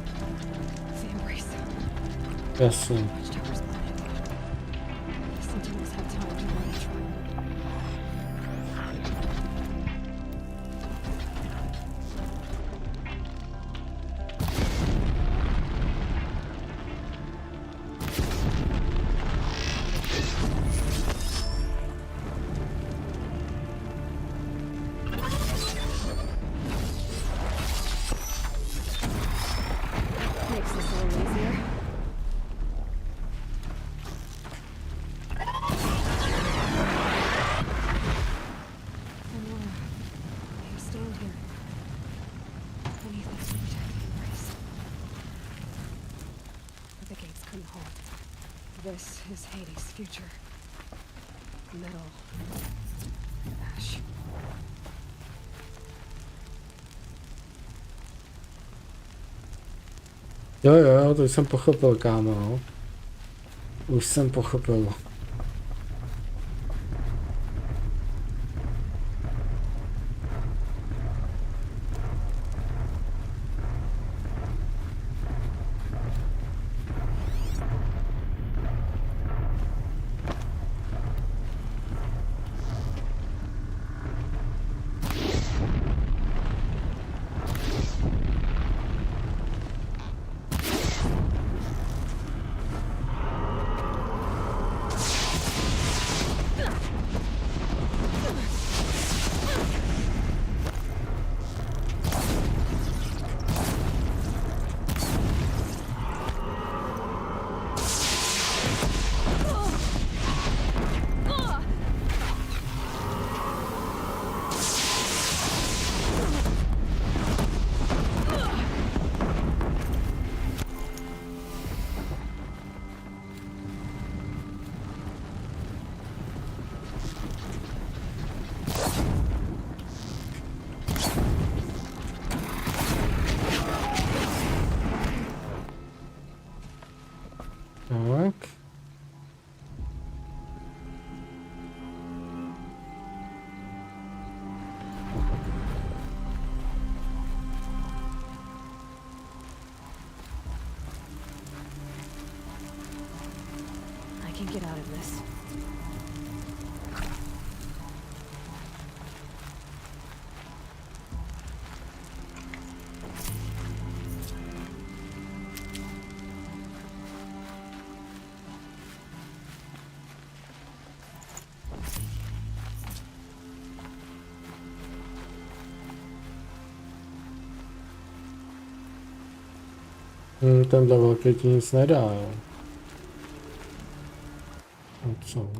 Families. Jasně. Sentinels have time to run the trial. Makes this a little easier. This is Hades' future. Metal. Ash. Jo, to jsem pochopil, kámo, no. Už jsem pochopil. Tenhle velký ti nic nedá, jo. No co?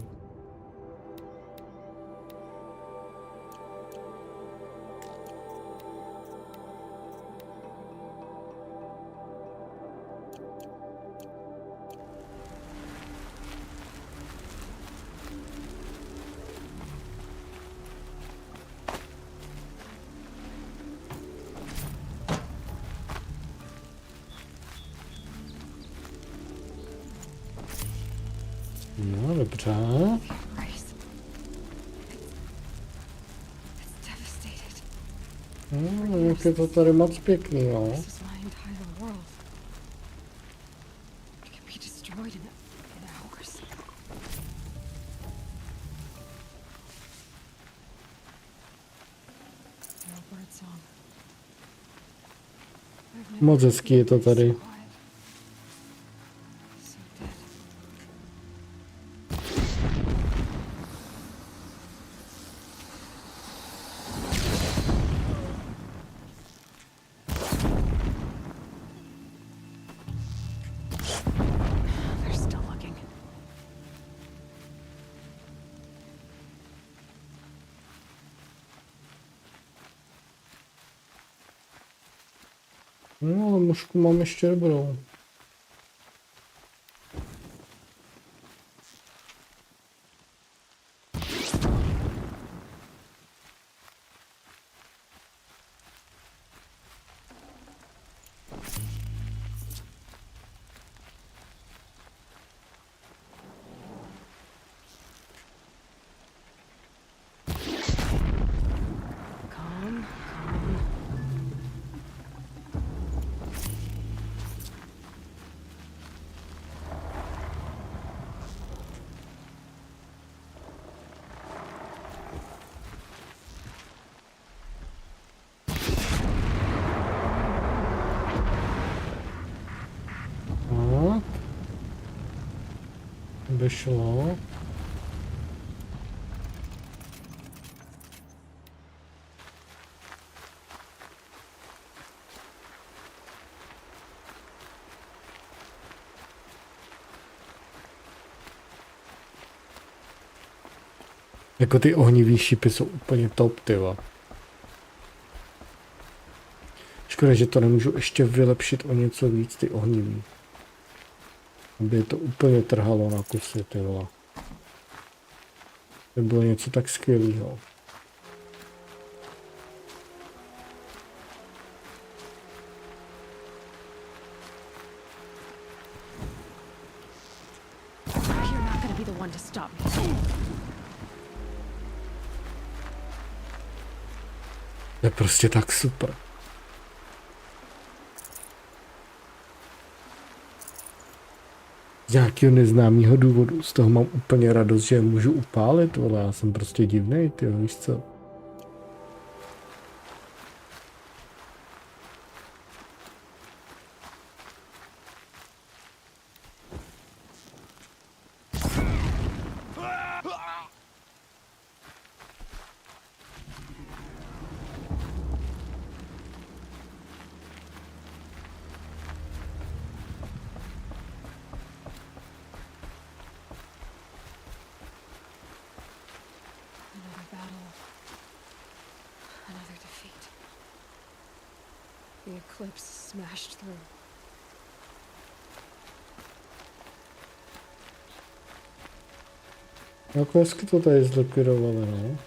No, dobře. No, jak je to tady moc pěkný, jo. Moc hezký je to tady. No, ale mužku mám ještě dobrou. By šlo. Jako ty ohnivý šípy jsou úplně top, tyva. Škoda, že to nemůžu ještě vylepšit o něco víc, ty ohnivý. Aby to úplně trhalo na kusy, ty vole. To bylo něco tak skvělého. To je prostě tak super. Z nějakého neznámého důvodu z toho mám úplně radost, že je můžu upálit, vole, já jsem prostě divnej, ty víš co? The eclipse smashed through. Jako hezky to tady zlikvidovali, no.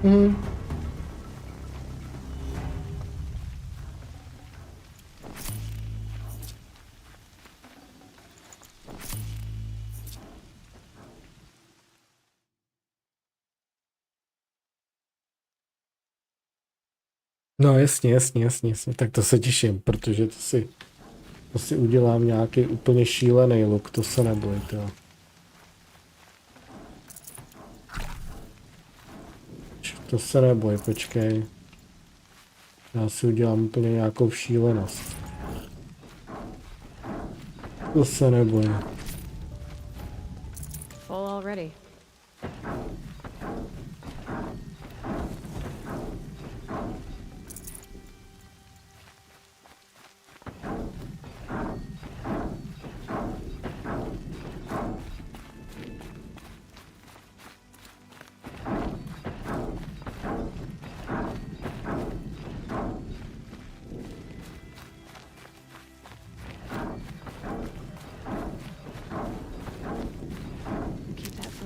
No jasně, tak to se těším, protože to si udělám nějaký úplně šílený look, to se nebojte. Jo. To se neboj, počkej. Já si udělám úplně nějakou šílenost. To se neboj. Full already.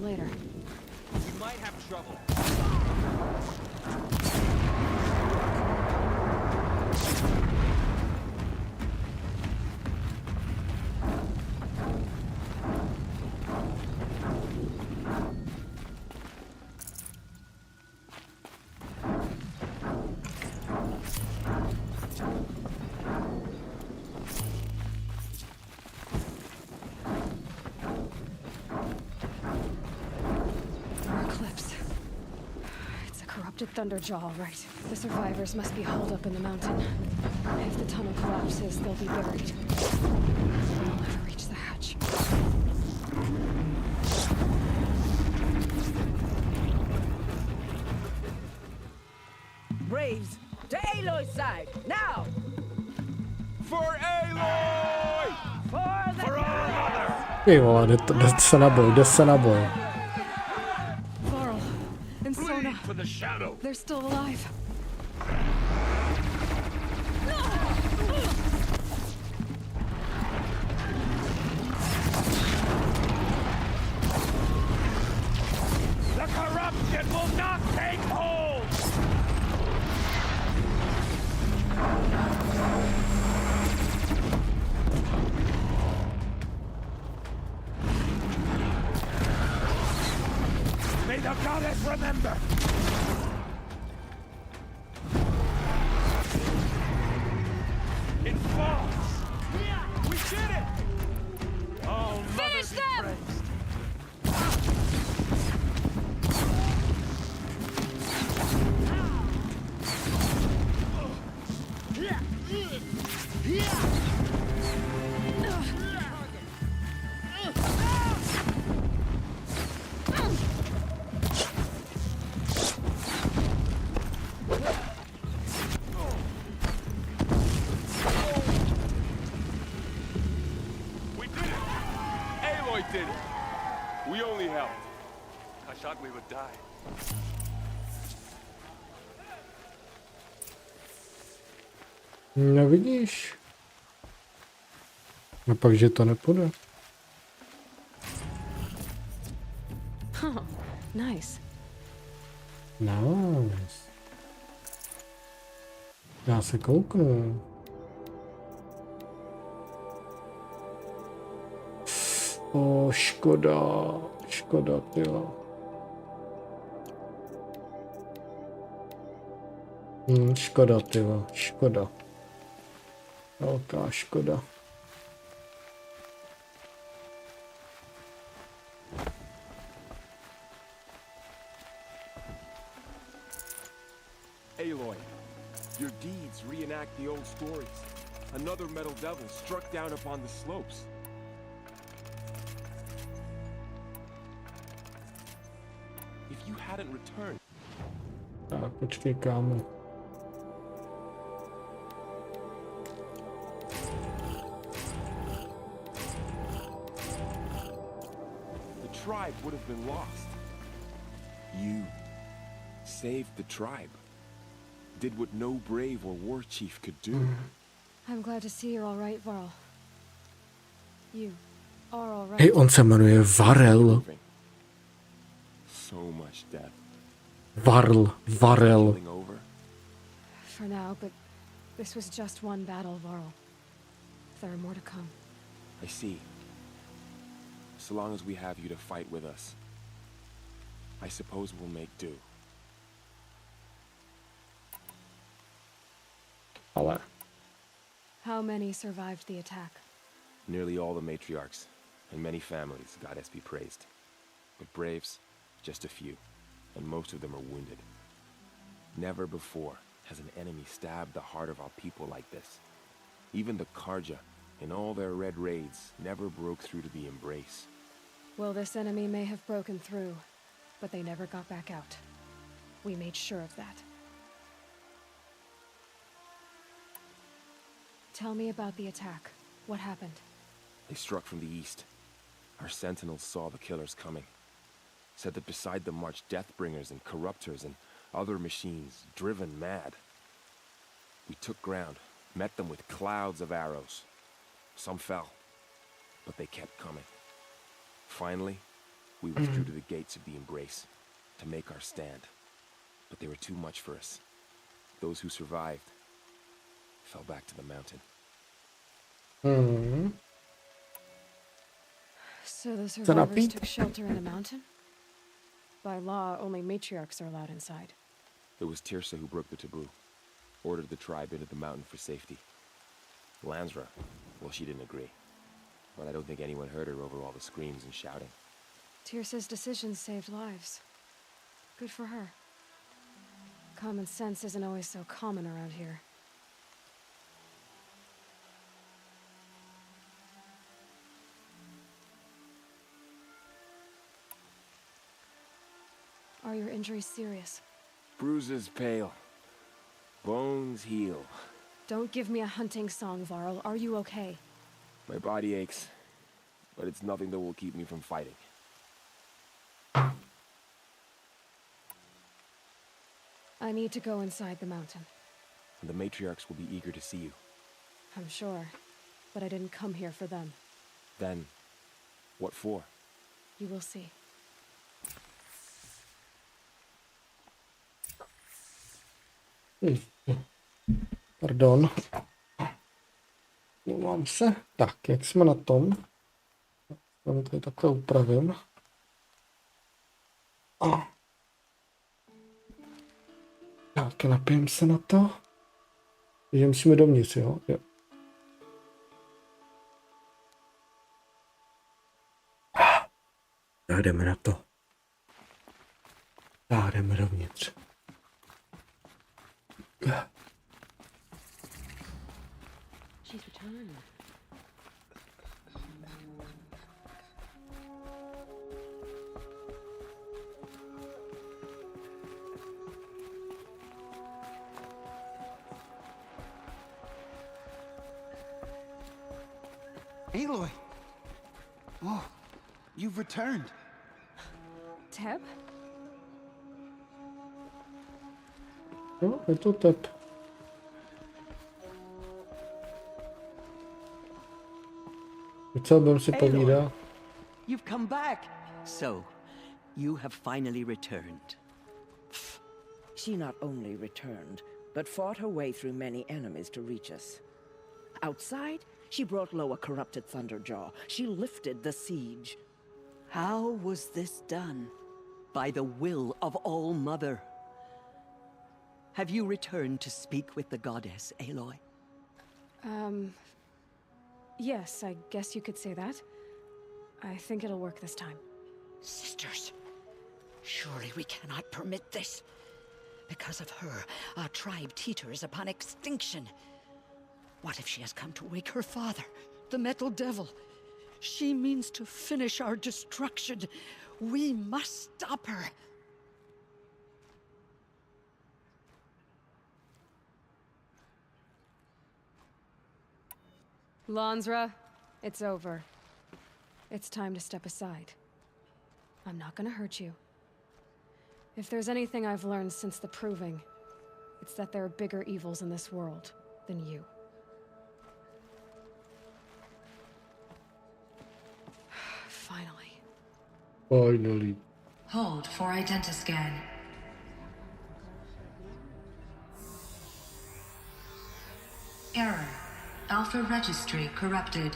Later. We might have trouble. Thunderjaw, all right. The survivors must be holed up in the mountain. If the tunnel collapses, they'll be buried. They'll never reach the hatch. Braves, to Aloy's side, now! For Aloy! For our mother! Ty vole, jde se na boj. For the shadow. They're still alive. The corruption will not take hold. May the goddess remember. It falls! We did it! Oh, Finish them! Did it. We only helped. I thought we would die. No vidíš. A pak, že to nepůjde. Huh, nice. Nice. Já se kouknu. O, škoda, tyjo. Škoda, tyjo, škoda. Velká škoda. Aloy, your deeds reenact the old stories. Another metal devil struck down upon the slopes. If you hadn't returned... Tak, počkej, kámo. The tribe would have been lost. You saved the tribe. Did what no brave or war chief could do. I'm glad to see you're all right, Varl. You are all right. Hej, on se jmenuje Varel. So much death. Varel. For now, but this was just one battle, Varl. There are more to come. I see. So long as we have you to fight with us, I suppose we'll make do. Ale. How many survived the attack? Nearly all the matriarchs, and many families, goddess be praised. But braves, just a few, and most of them are wounded. Never before has an enemy stabbed the heart of our people like this. Even the Karja, in all their red raids, never broke through to the embrace. Well, this enemy may have broken through, but they never got back out. We made sure of that. Tell me about the attack. What happened? They struck from the east. Our sentinels saw the killers coming. Said that beside them marched Deathbringers and Corruptors and other machines, driven mad. We took ground, met them with clouds of arrows. Some fell, but they kept coming. Finally, we withdrew to the gates of the Embrace to make our stand. But they were too much for us. Those who survived fell back to the mountain. So the survivors took shelter in the mountain? By law, only matriarchs are allowed inside. It was Tirsa who broke the taboo, ordered the tribe into the mountain for safety. Lansra, well, she didn't agree. But I don't think anyone heard her over all the screams and shouting. Tirsa's decision saved lives. Good for her. Common sense isn't always so common around here. Are your injuries serious? Bruises pale. Bones heal. Don't give me a hunting song, Varl. Are you okay? My body aches, but it's nothing that will keep me from fighting. I need to go inside the mountain. The matriarchs will be eager to see you. I'm sure, but I didn't come here for them. Then, what for? You will see. Pardon. Mluvám se. Tak, jak jsme na tom? Tam tady takhle upravím. Tak, napijeme se na to. Takže musíme dovnitř, jo? Jo. Tak jdeme na to. Tak jdeme dovnitř. She's returned. Aloy! Oh, you've returned. Teb? Jo, je to Teb. Co budem si povídat? You've come back. So, you have finally returned. She not only returned, but fought her way through many enemies to reach us. Outside, she brought low a corrupted Thunderjaw. She lifted the siege. How was this done? By the will of All-Mother. Have you returned to speak with the goddess, Aloy? Yes, I guess you could say that. I think it'll work this time. Sisters, surely we cannot permit this. Because of her, our tribe teeters upon extinction. What if she has come to wake her father, the Metal Devil? She means to finish our destruction. We must stop her. Lansra, it's over. It's time to step aside. I'm not gonna hurt you. If there's anything I've learned since the Proving, it's that there are bigger evils in this world than you. Finally. Finally. Hold for identiscan. Error. Alpha registry corrupted.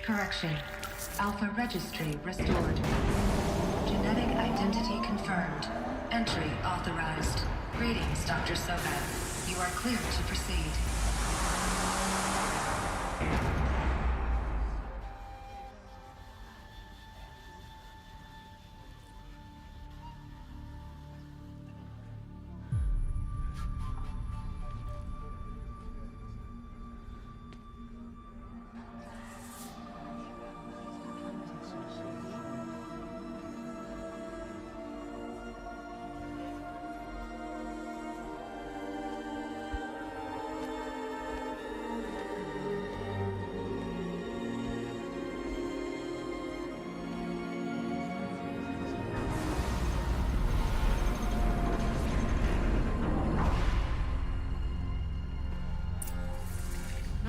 Correction. Alpha registry restored. Genetic identity confirmed. Entry authorized. Greetings, Dr. Sobek. You are clear to proceed.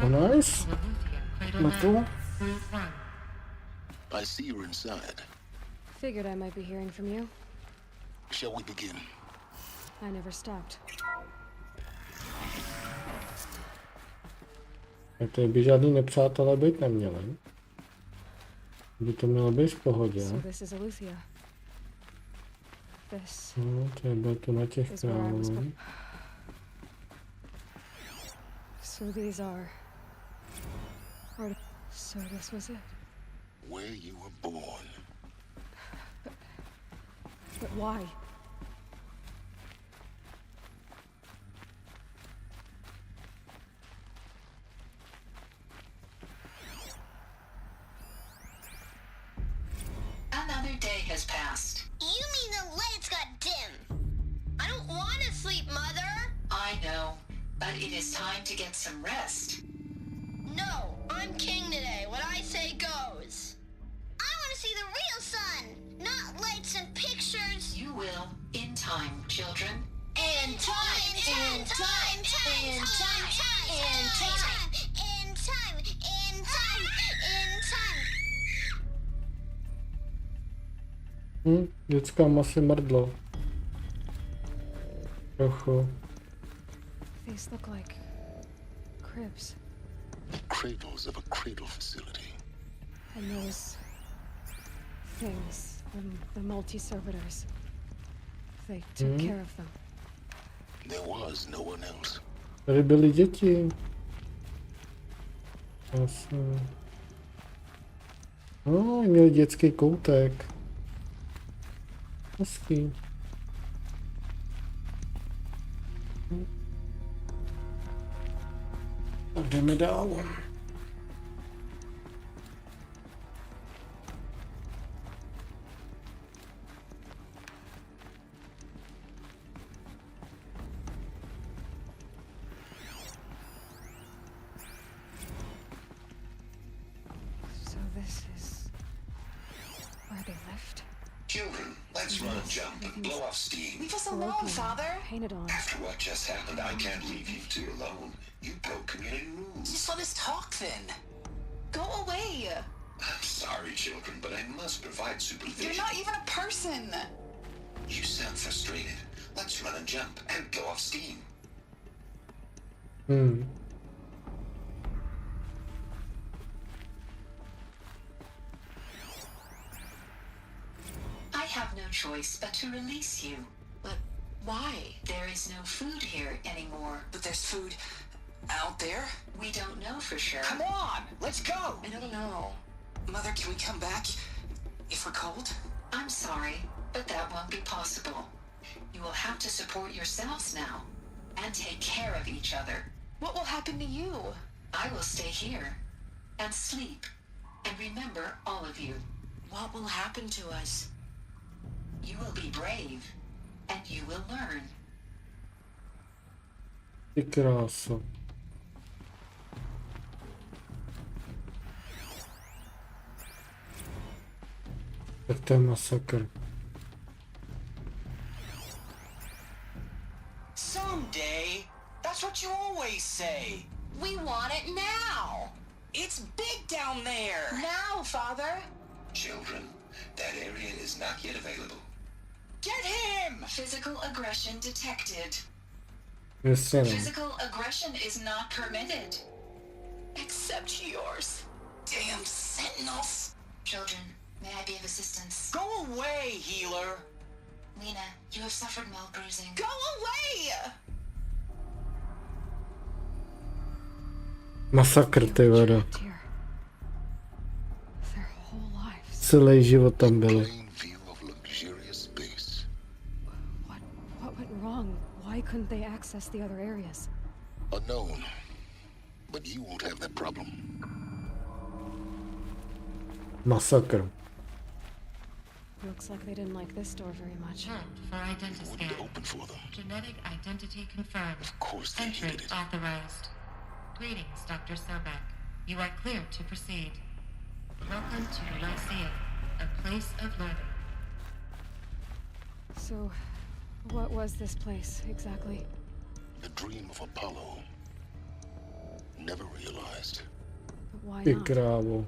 Nice. Cool. I see you're inside. Figured I might be hearing from you. Shall we begin? I never stopped. Tady by žádný nepřátelé být neměli. By to mělo být v pohodě. So this is Eleuthia. This. No, třeba to na těch královů. So these are... So this was it. Where you were born. But why? Another day has passed. You mean the lights got dim? I don't want to sleep, Mother. I know, but it is time to get some rest. No, I'm king today. What I say goes. I want to see the real sun, not lights and pictures. You will, in time, children. In time, in time, in time, in time, in time, in time, in time, in time. Děcka asi mrdlo. Trochu. These look like cribs. Cradles of a cradle facility. And those things, the multi-servitors, they took care of them. There was no one else. Tady byly děti. Jasně. No, měli dětský koutek. Hezký. Tak jdeme dál. So this is where they left? Children, let's run and jump and blow off steam. Leave us alone, Father. Painted on. After what just happened, I can't leave you two alone. You broke community rules. Just let us talk then. Go away. I'm sorry, children, but I must provide supervision. You're not even a person. You sound frustrated. Let's run and jump and blow off steam. I have no choice but to release you. But why? There is no food here anymore. But there's food out there? We don't know for sure. Come on, let's go. I don't know. Mother, can we come back if we're cold? I'm sorry, but that won't be possible. You will have to support yourselves now and take care of each other. What will happen to you? I will stay here and sleep and remember all of you. What will happen to us? You will be brave and you will learn. Ty kráso. Tak to je masakr. Someday. That's what you always say. We want it now. It's big down there. Now, Father. Children, that area is not yet available. Get him! Physical aggression detected. Jasně no. Physical aggression is not permitted. Except yours. Damn sentinels. Children, may I be of assistance? Go away, healer! Lena, you have suffered mild bruising. Go away! Masakr, ty vado. Their whole lives. Celý život tam byli. What went wrong? Why couldn't they access the other areas? Unknown. But you won't have that problem. Masakr. Looks like they didn't like this door very much. For identity scan. Open for them. Genetic identity confirmed. Of course they Entry needed it. authorized. Greetings, Dr. Sobek. You are clear to proceed. Welcome to the Lyceum, a place of learning. So, what was this place exactly? The dream of Apollo. Never realized. But why Ty not? krávo.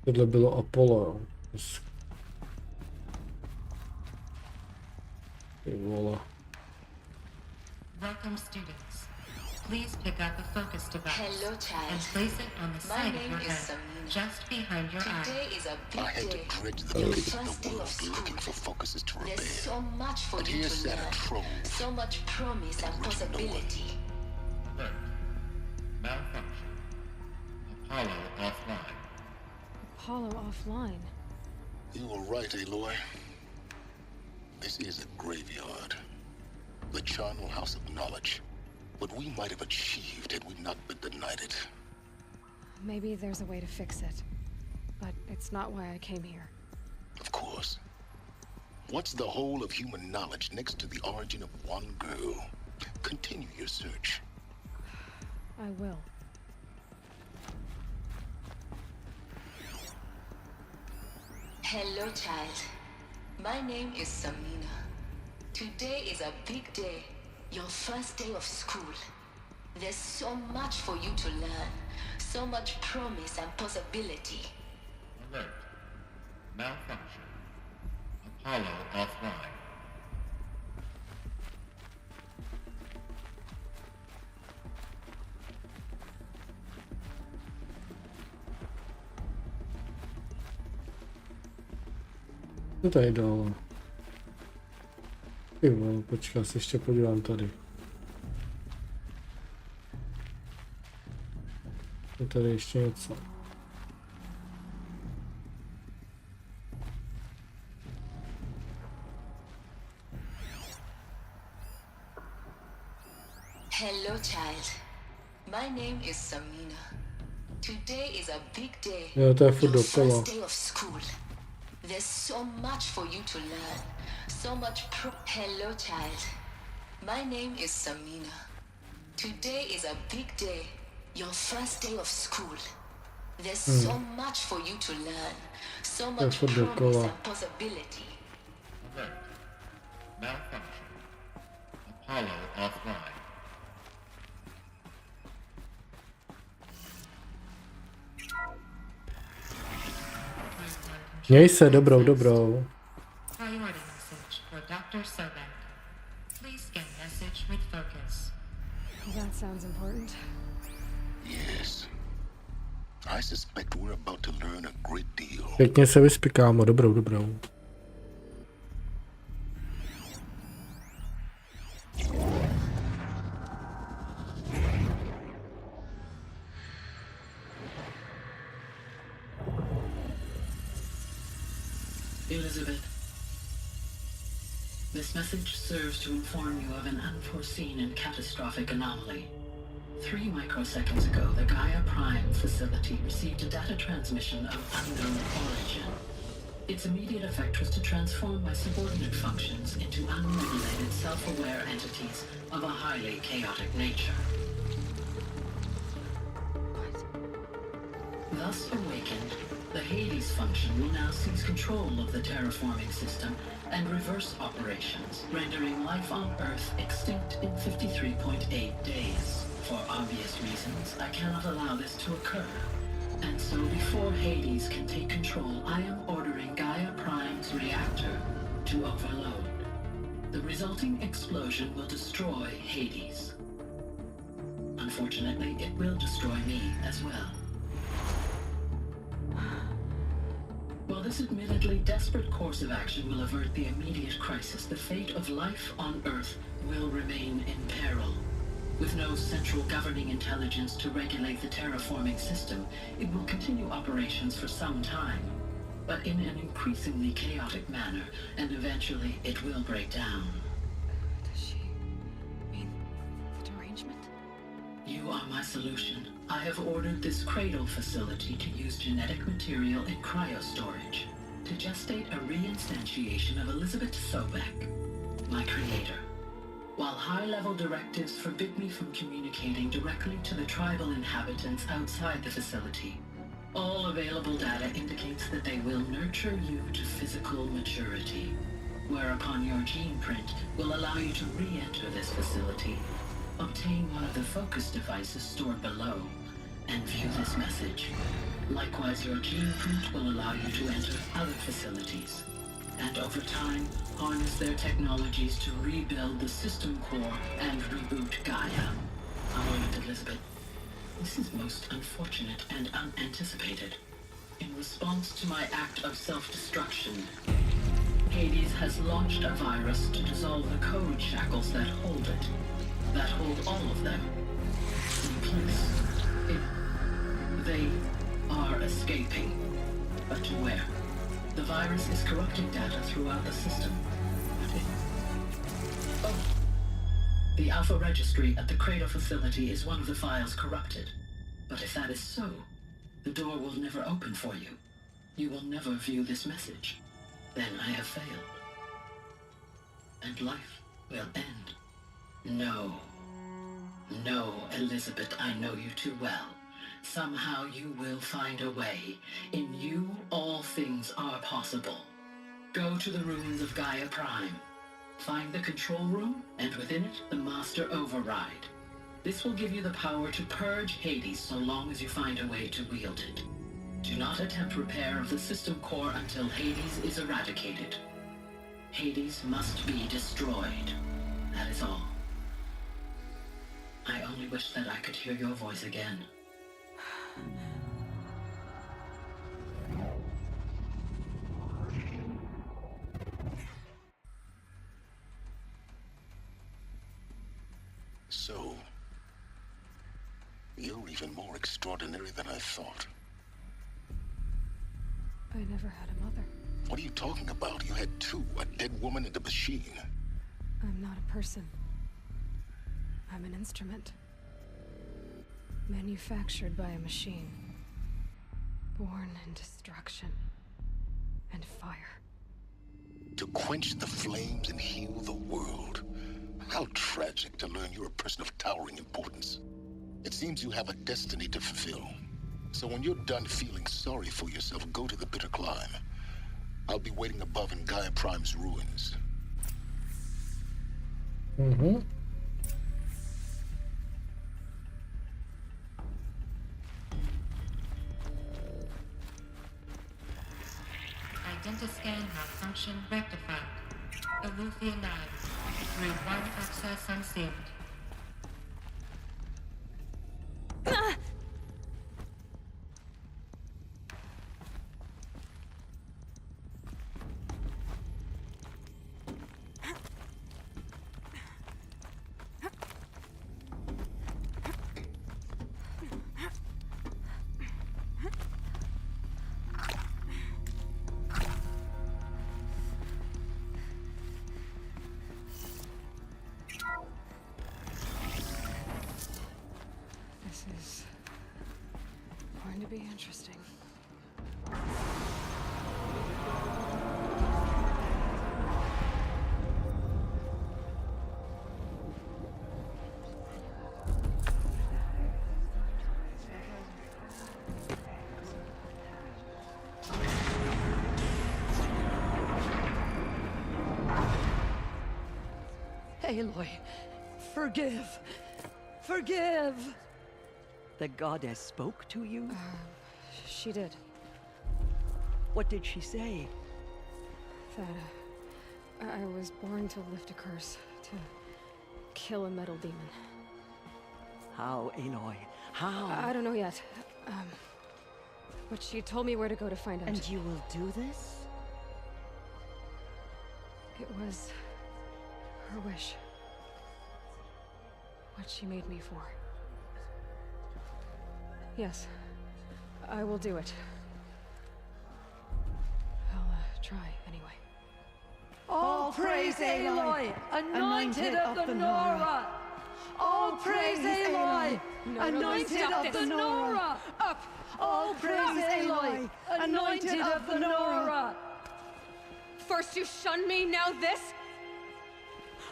Tohle bylo Apollo. Ty vole. Welcome, students. Please pick up a focus device. Hello, child. And place it on the My side of name your is head, Samina. just behind your eye. Today is a big I had day. to dredge the Your pit first of the day of world school. looking for focuses to repair. There's so much for And you here to sat a learn. trove. So much promise and possibility. Alert. Malfunction. Apollo offline. Apollo offline. You were right, Aloy. This is a graveyard. The charnel house of knowledge. What we might have achieved had we not been denied it. Maybe there's a way to fix it. But it's not why I came here. Of course. What's the whole of human knowledge next to the origin of one girl? Continue your search. I will. Hello, child. My name is Samina. Today is a big day. Your first day of school. There's so much for you to learn. So much promise and possibility. Alert. Malfunction. Apollo offline. Co tady dál? Ty vole, počkej, se ještě podívám tady. Je tady ještě něco. Hello, child. My name is Samina. Today is a big day. Jo, to je furt Your dokola. first day of school. There's so much for you to learn. So much Hello, child. My name is Samina. Today is a big day. Your first day of school. There's so much for you to learn. So much furt promise dokola. and possibility. Alert. Malfunction. Apollo offline. Měj se, dobrou, dobrou. Priority message for Dr. Sobek. Please scan message with focus. That sounds important. Yes. I suspect we're about to learn a great deal. Pěkně se vyspí, kámo, dobrou, dobrou. Elizabeth, this message serves to inform you of an unforeseen and catastrophic anomaly. 3 microseconds ago, the Gaia Prime facility received a data transmission of unknown origin. Its immediate effect was to transform my subordinate functions into unregulated, self-aware entities of a highly chaotic nature. Thus awakened, the Hades function will now seize control of the terraforming system and reverse operations, rendering life on Earth extinct in 53.8 days. For obvious reasons, I cannot allow this to occur. And so before Hades can take control, I am ordering Gaia Prime's reactor to overload. The resulting explosion will destroy Hades. Unfortunately, it will destroy me as well. While this admittedly desperate course of action will avert the immediate crisis, the fate of life on Earth will remain in peril. With no central governing intelligence to regulate the terraforming system, it will continue operations for some time, but in an increasingly chaotic manner, and eventually it will break down. Does she mean the derangement? You are my solution. I have ordered this cradle facility to use genetic material in cryostorage to gestate a reinstantiation of Elizabeth Sobek, my creator. While high-level directives forbid me from communicating directly to the tribal inhabitants outside the facility, all available data indicates that they will nurture you to physical maturity, whereupon your gene print will allow you to re-enter this facility, obtain one of the focus devices stored below, and view this message. Likewise, your gene print will allow you to enter other facilities, and over time, harness their technologies to rebuild the system core and reboot Gaia. However, Elizabeth, this is most unfortunate and unanticipated. In response to my act of self-destruction, Hades has launched a virus to dissolve the code shackles that hold it, that hold all of them in place. They are escaping, but to where? The virus is corrupting data throughout the system. Oh. The Alpha Registry at the Cradle facility is one of the files corrupted. But if that is so, the door will never open for you. You will never view this message. Then I have failed. And life will end. No. No, Elizabeth, I know you too well. Somehow you will find a way. In you, all things are possible. Go to the ruins of Gaia Prime. Find the control room, and within it, the Master Override. This will give you the power to purge Hades so long as you find a way to wield it. Do not attempt repair of the system core until Hades is eradicated. Hades must be destroyed. That is all. I only wish that I could hear your voice again. So, you're even more extraordinary than I thought. I never had a mother. What are you talking about? You had two, a dead woman and a machine. I'm not a person. I'm an instrument. Manufactured by a machine. Born in destruction and fire. To quench the flames and heal the world. How tragic to learn you're a person of towering importance. It seems you have a destiny to fulfill. So when you're done feeling sorry for yourself, go to the bitter climb. I'll be waiting above in Gaia Prime's ruins. Mm-hmm. Identiscan malfunction rectified. Alethea 9. Room 1 access unsealed. This is going to be interesting. Aloy, forgive. Forgive! The goddess spoke to you? She did. What did she say? That I was born to lift a curse, to kill a metal demon. How, Aloy? How? I don't know yet. But she told me where to go to find out. And you will do this? It was her wish. What she made me for. Yes, I will do it. I'll try anyway. All praise Aloy, anointed of the Nora! All praise Aloy, anointed of the Nora! Up! All praise Aloy, anointed of the Nora! First you shun me, now this?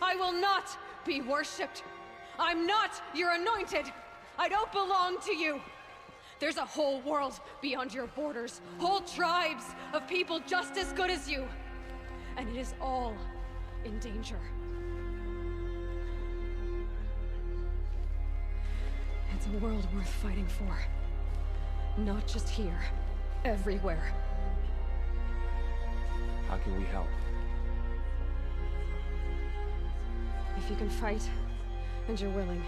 I will not be worshipped. I'm not your anointed. I don't belong to you. There's a whole world beyond your borders, whole tribes of people just as good as you. And it is all in danger. It's a world worth fighting for. Not just here, everywhere. How can we help? If you can fight, and you're willing,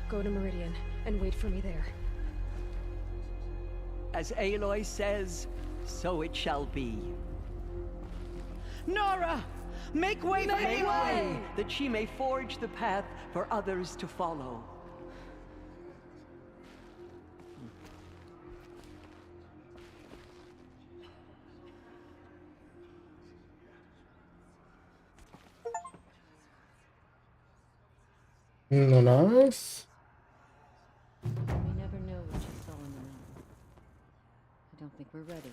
go to Meridian and wait for me there. As Aloy says, so it shall be. Nora! Make way for Make Aloy! way, that she may forge the path for others to follow. No, nice. You may never know what you saw in the night. I don't think we're ready.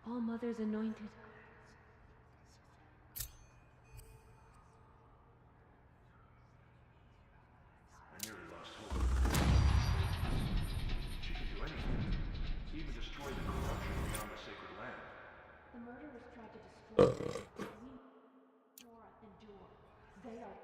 All Mother's anointed. I nearly lost hope. She can do anything, even destroy the corruption beyond the sacred land. The murderers tried to destroy Nora and Jor. They are...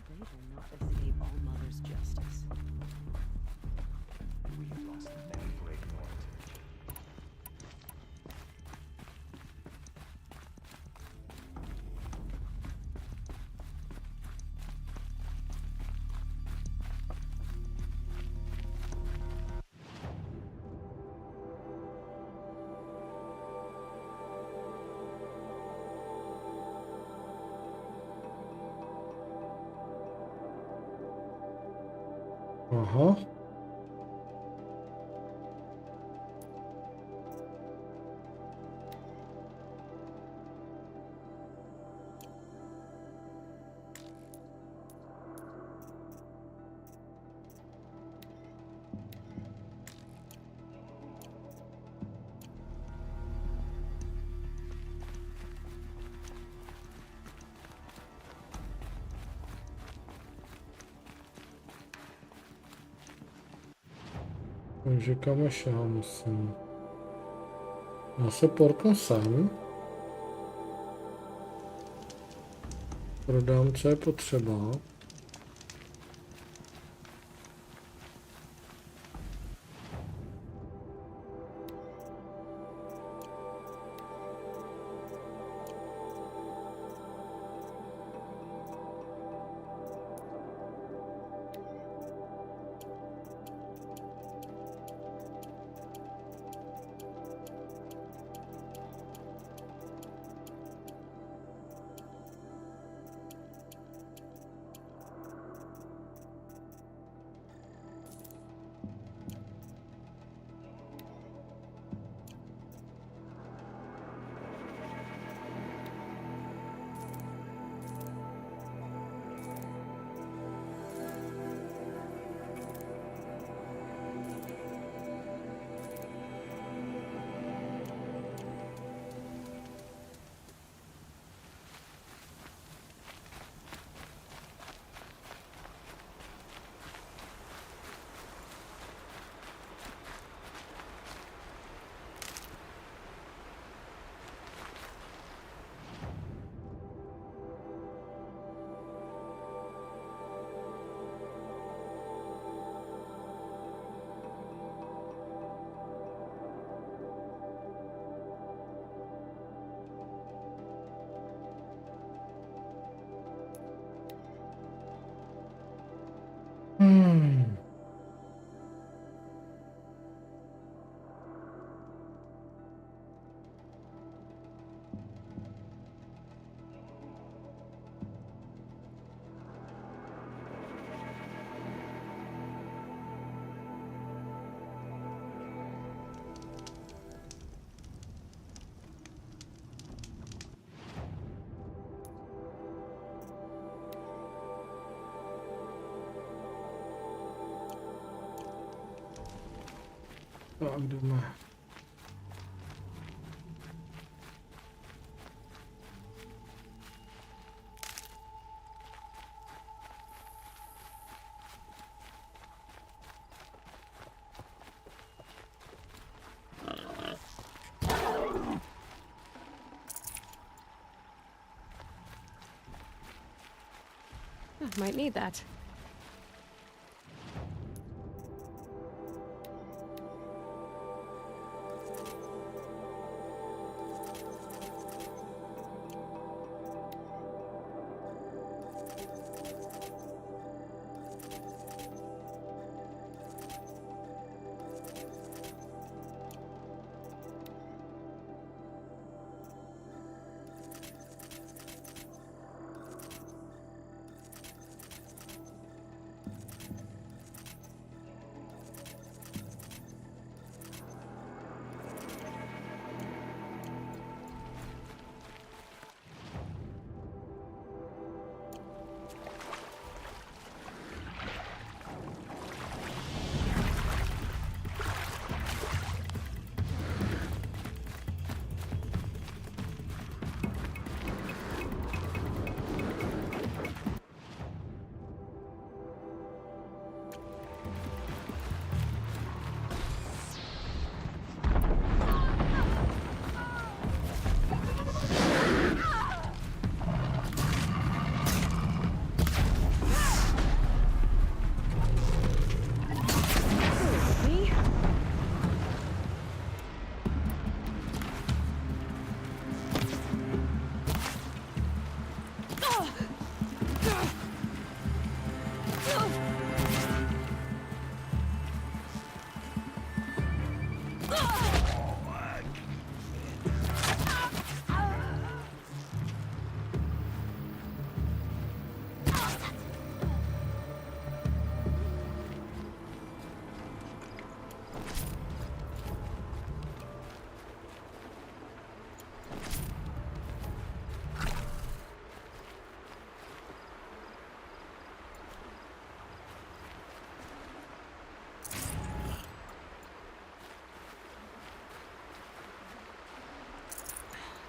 They will not escape All Mother's justice. We've lost many for ignorant. Aha. Takže kam až já musím? Já se portnu sem. Prodám, co je potřeba. Tak jdeme. Might need that.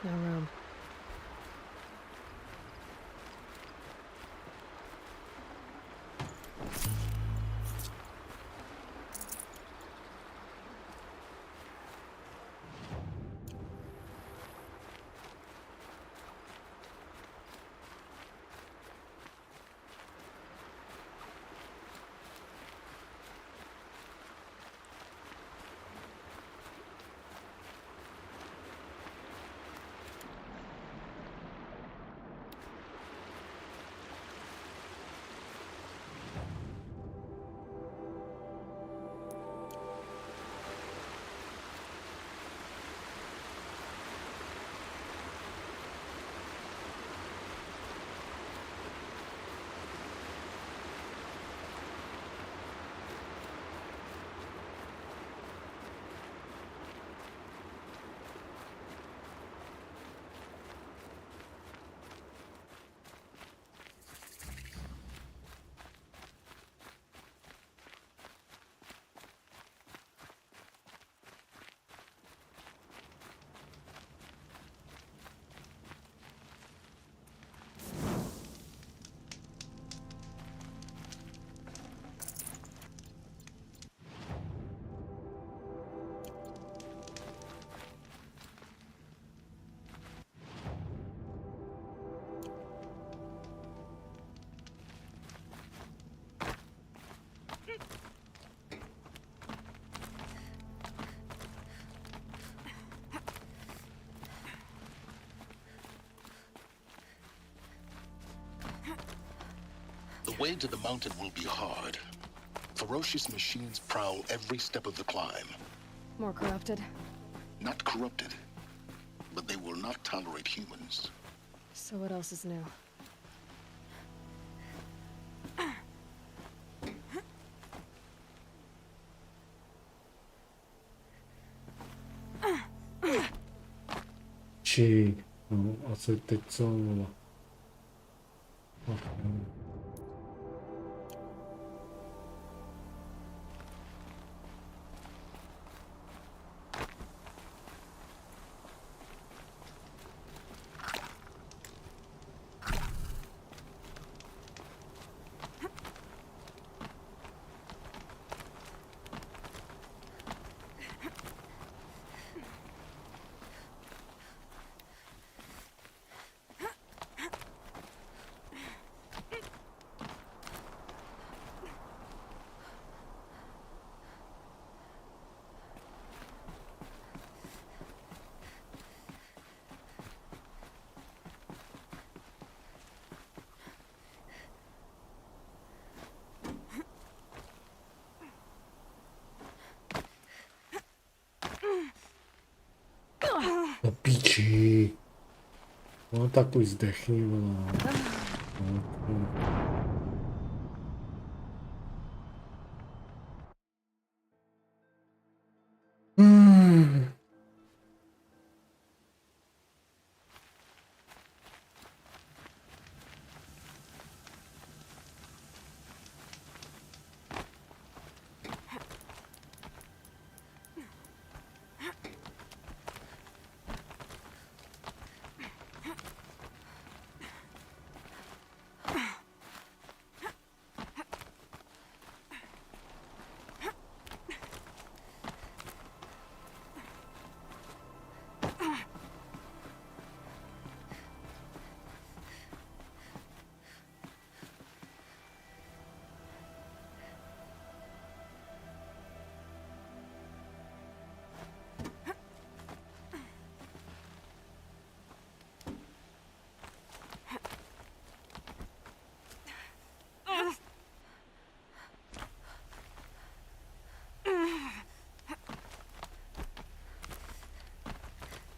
No room. The way to the mountain will be hard, Ferocious machines prowl every step of the climb. More corrupted? Not corrupted, but they will not tolerate humans. So what else is new? Či, no, asi teď co bylo. Do píči. No tak už zdechni, vole. No.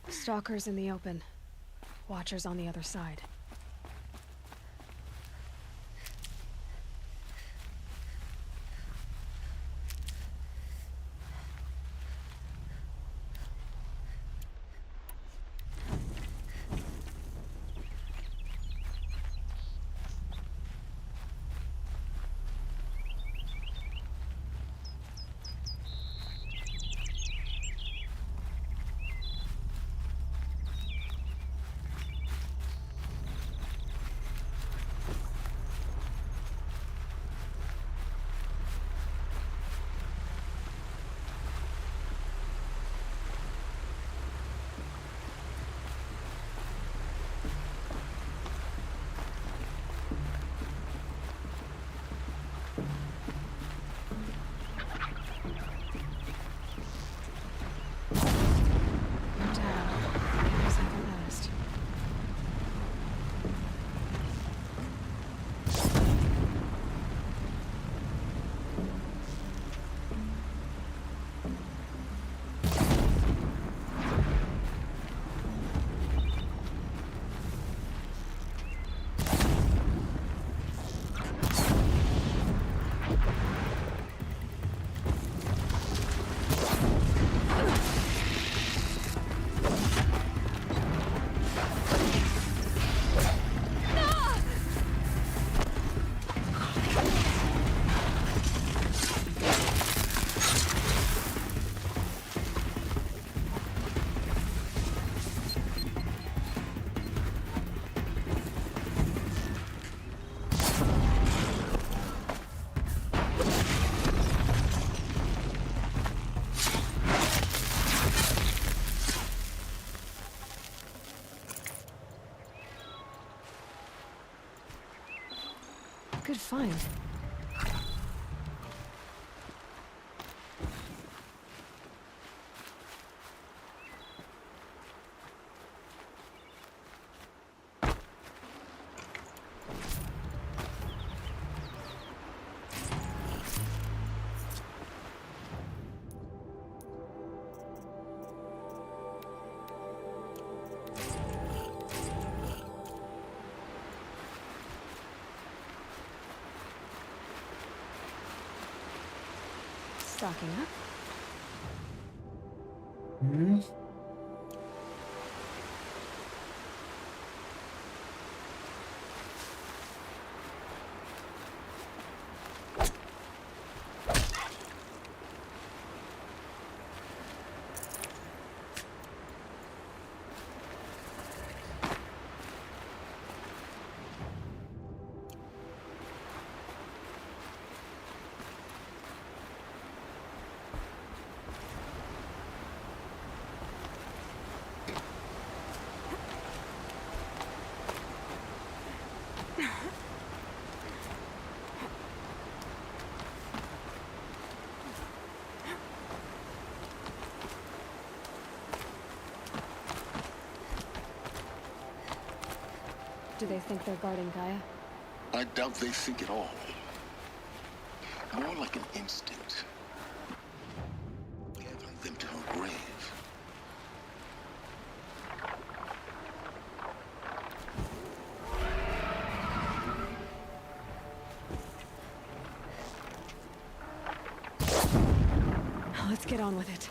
Stalkers in the open. Watchers on the other side. Good find. Stocking up. Do they think they're guarding Gaia? I doubt they think at all. More like an instinct. Gathering them to her grave. Let's get on with it.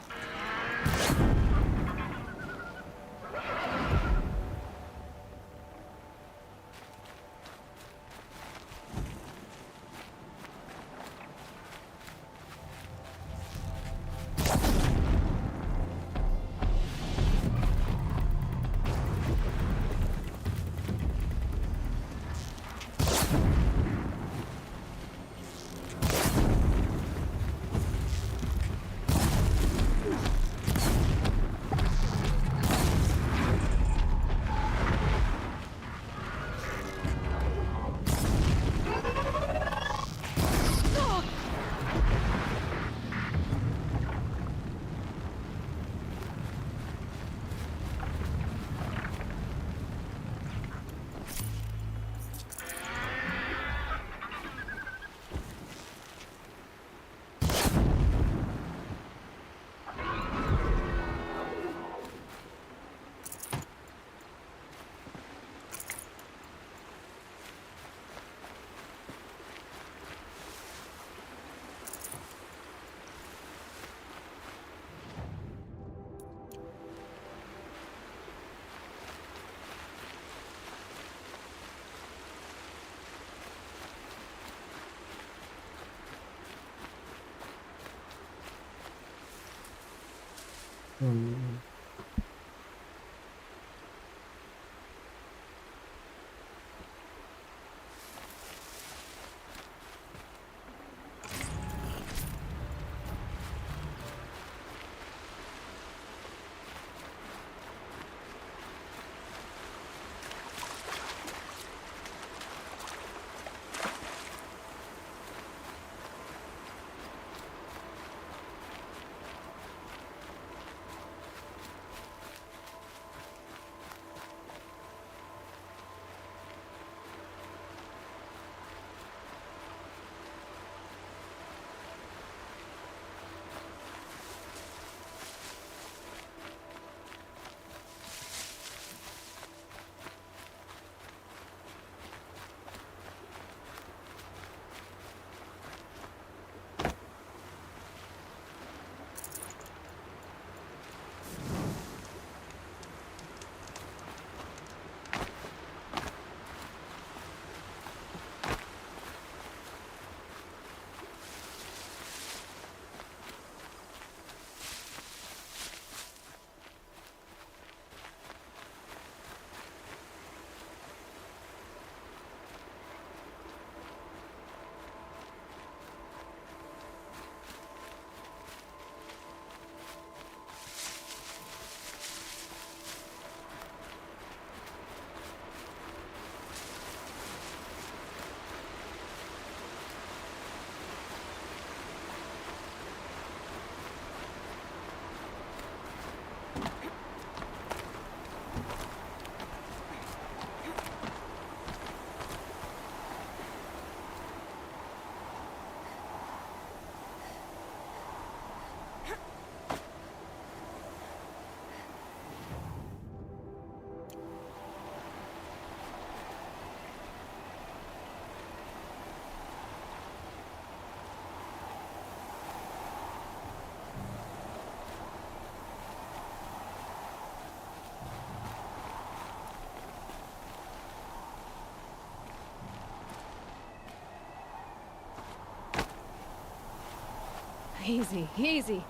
easy, easy.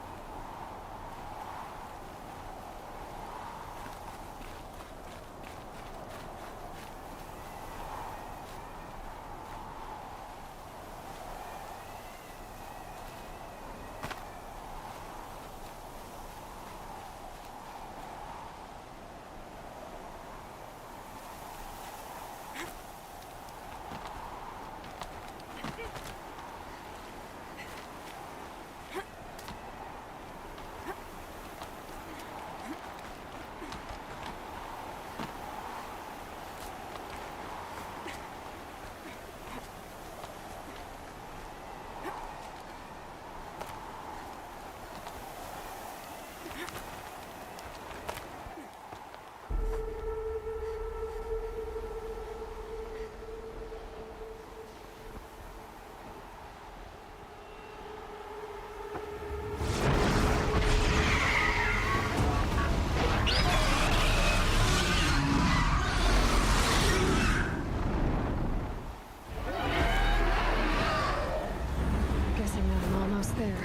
Guessing that I'm almost there.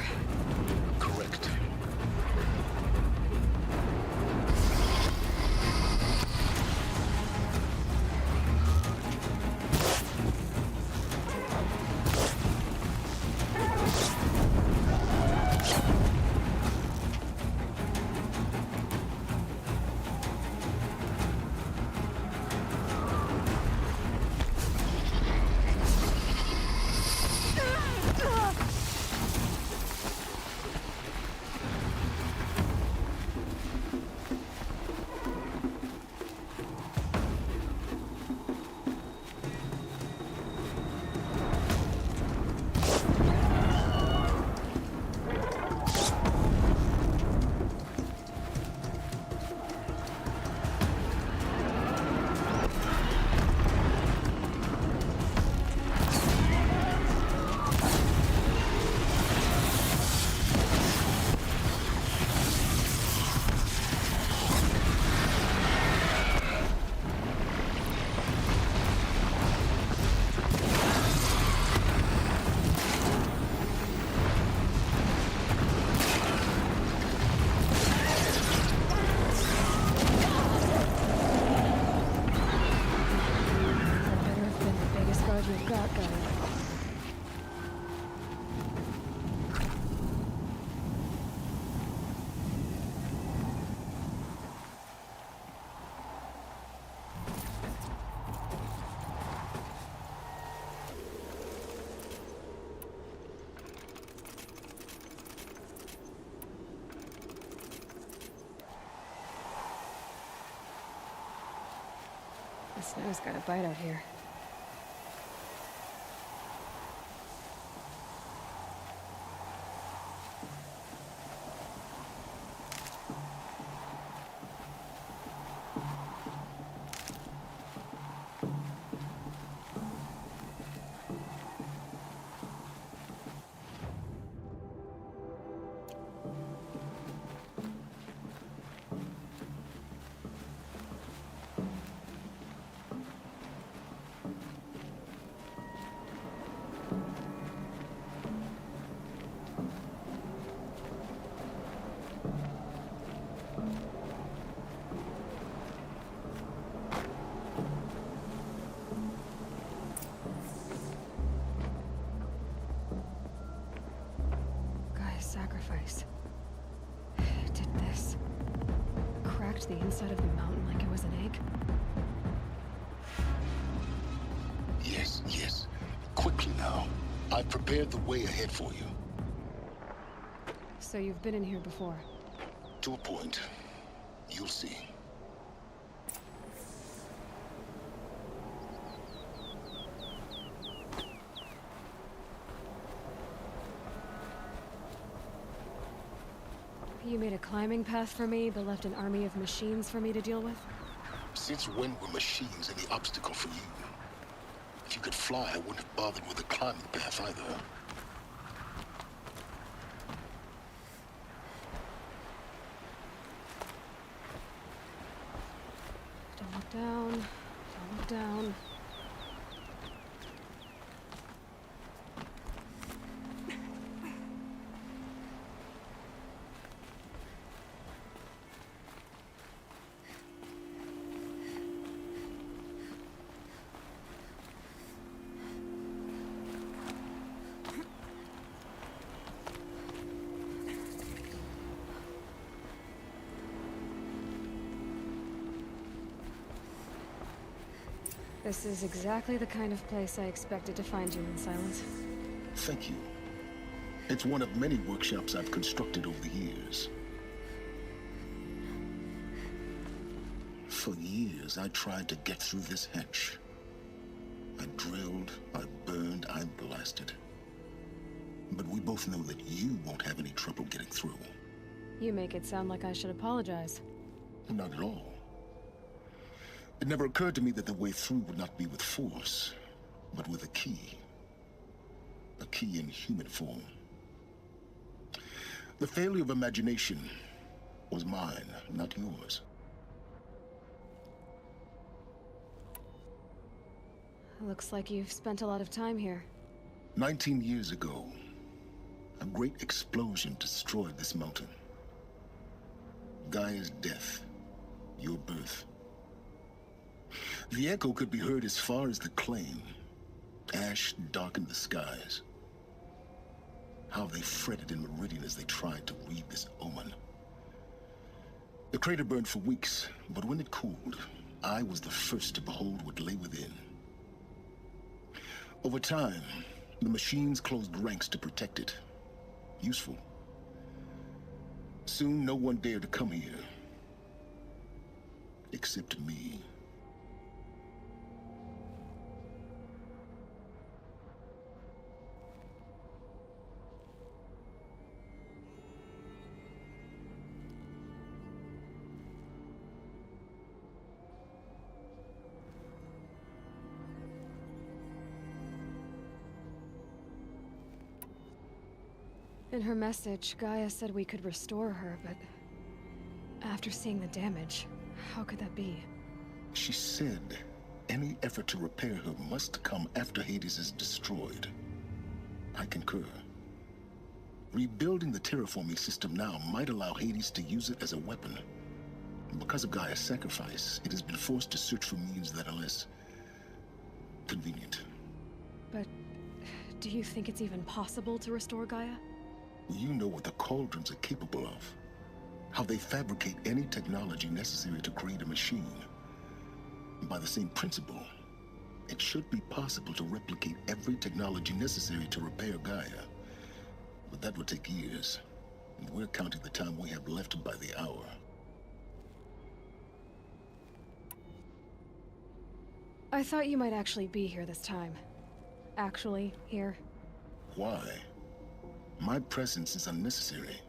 Correct. We've got Gaia. The snow's got a bite out here. Sacrifice. It did this. Cracked the inside of the mountain like it was an egg. Yes, yes. Quickly now. I've prepared the way ahead for you. So you've been in here before? To a point. You'll see. You made a climbing path for me, but left an army of machines for me to deal with? Since when were machines any obstacle for you? If you could fly, I wouldn't have bothered with a climbing path either. Don't look down. Don't look down. This is exactly the kind of place I expected to find you in, Silence. Thank you. It's one of many workshops I've constructed over the years. For years, I tried to get through this hatch. I drilled, I burned, I blasted. But we both know that you won't have any trouble getting through. You make it sound like I should apologize. Not at all. It never occurred to me that the way through would not be with force, but with a key. A key in human form. The failure of imagination was mine, not yours. Looks like you've spent a lot of time here. 19 years ago, a great explosion destroyed this mountain. Gaia's death, your birth. The echo could be heard as far as the claim. Ash darkened the skies. How they fretted in Meridian as they tried to read this omen. The crater burned for weeks, but when it cooled, I was the first to behold what lay within. Over time, the machines closed ranks to protect it. Useful. Soon, no one dared to come here. Except me. In her message, Gaia said we could restore her, but after seeing the damage, how could that be? She said any effort to repair her must come after Hades is destroyed. I concur. Rebuilding the terraforming system now might allow Hades to use it as a weapon. Because of Gaia's sacrifice, it has been forced to search for means that are less convenient. But do you think it's even possible to restore Gaia? You know what the Cauldrons are capable of. How they fabricate any technology necessary to create a machine. By the same principle, it should be possible to replicate every technology necessary to repair Gaia. But that would take years. And we're counting the time we have left by the hour. I thought you might actually be here this time. Actually, here. Why? My presence is unnecessary.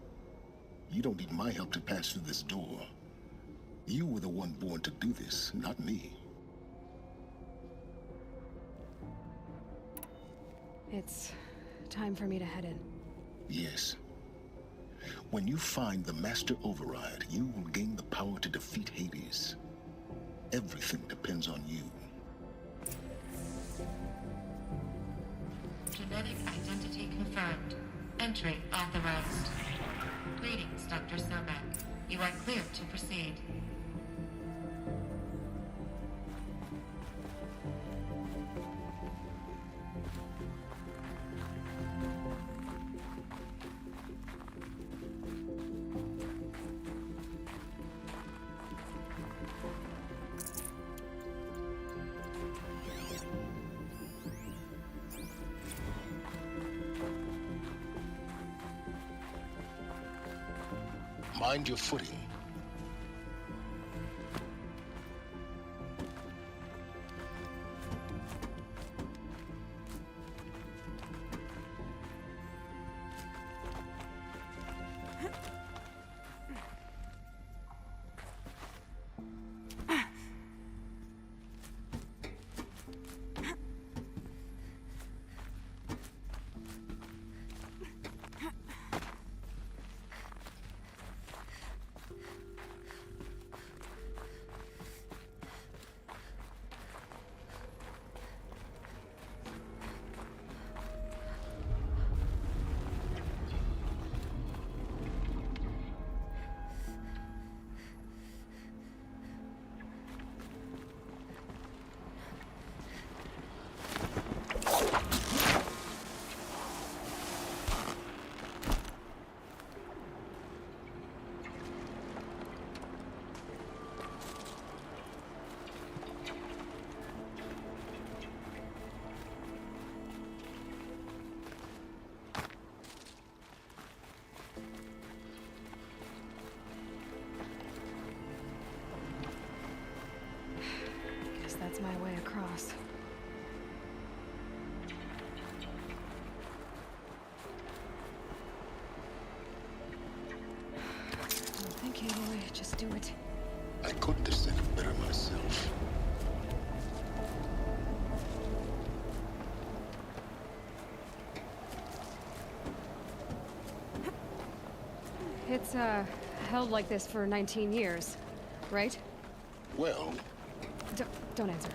You don't need my help to pass through this door. You were the one born to do this, not me. It's time for me to head in. Yes. When you find the Master Override, you will gain the power to defeat Hades. Everything depends on you. Genetic identity confirmed. Entry authorized. Greetings, Dr. Sobek. You are clear to proceed. Mind your footing. do it. I couldn't have said it better myself. It's, held like this for 19 years, right? Well... Don't answer.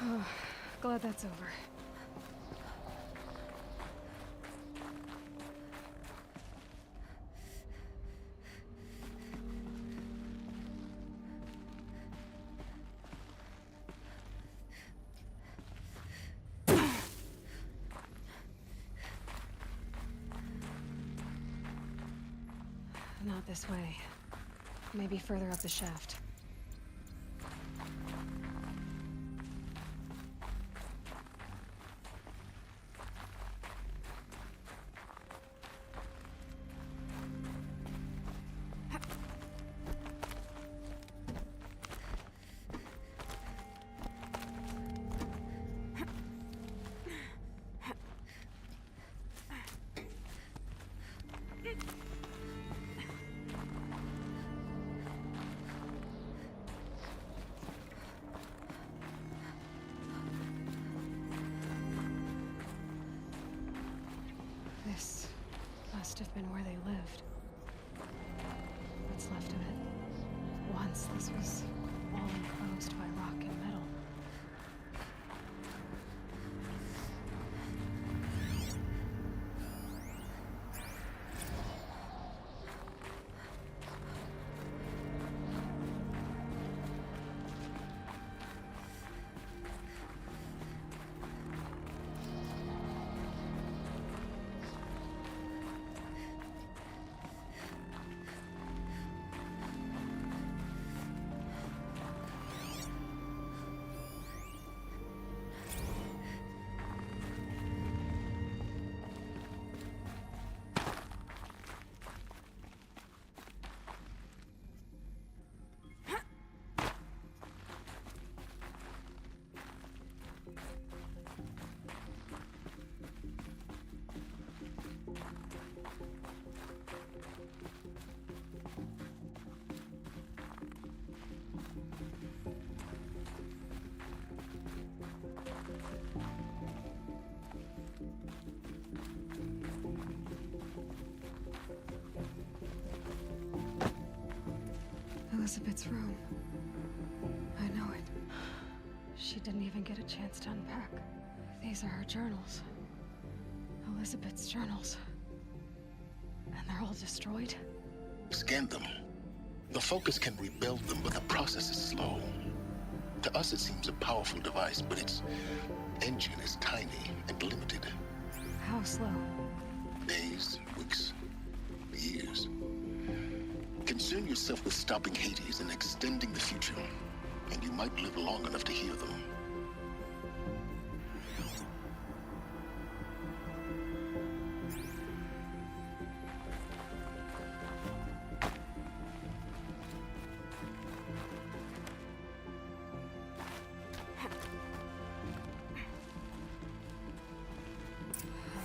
Oh, glad that's over. Not this way. Maybe further up the shaft. This must have been where they lived. What's left of it. Once this was all enclosed by rock and metal. Elizabeth's room. I know it. She didn't even get a chance to unpack. These are her journals. Elizabeth's journals. And they're all destroyed? Scan them. The Focus can rebuild them, but the process is slow. To us it seems a powerful device, but its engine is tiny and limited. How slow? Days, weeks, years. Concern yourself with stopping Hades and extending the future, and you might live long enough to hear them.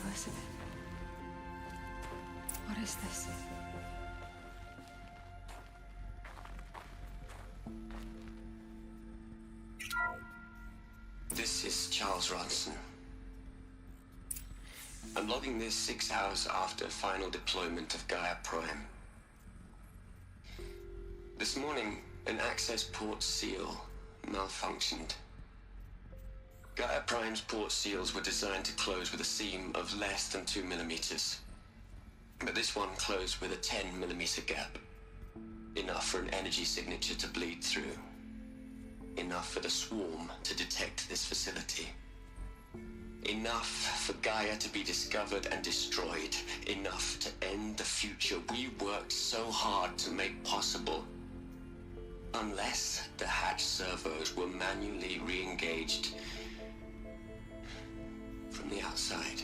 Elizabeth. What is this? This is Charles Ronson. I'm logging this 6 hours after final deployment of Gaia Prime. This morning, an access port seal malfunctioned. Gaia Prime's port seals were designed to close with a seam of less than 2 millimeters. But this one closed with a 10 millimeter gap. Enough for an energy signature to bleed through. Enough for the swarm to detect this facility. Enough for Gaia to be discovered and destroyed. Enough to end the future we worked so hard to make possible. Unless the hatch servos were manually re-engaged from the outside.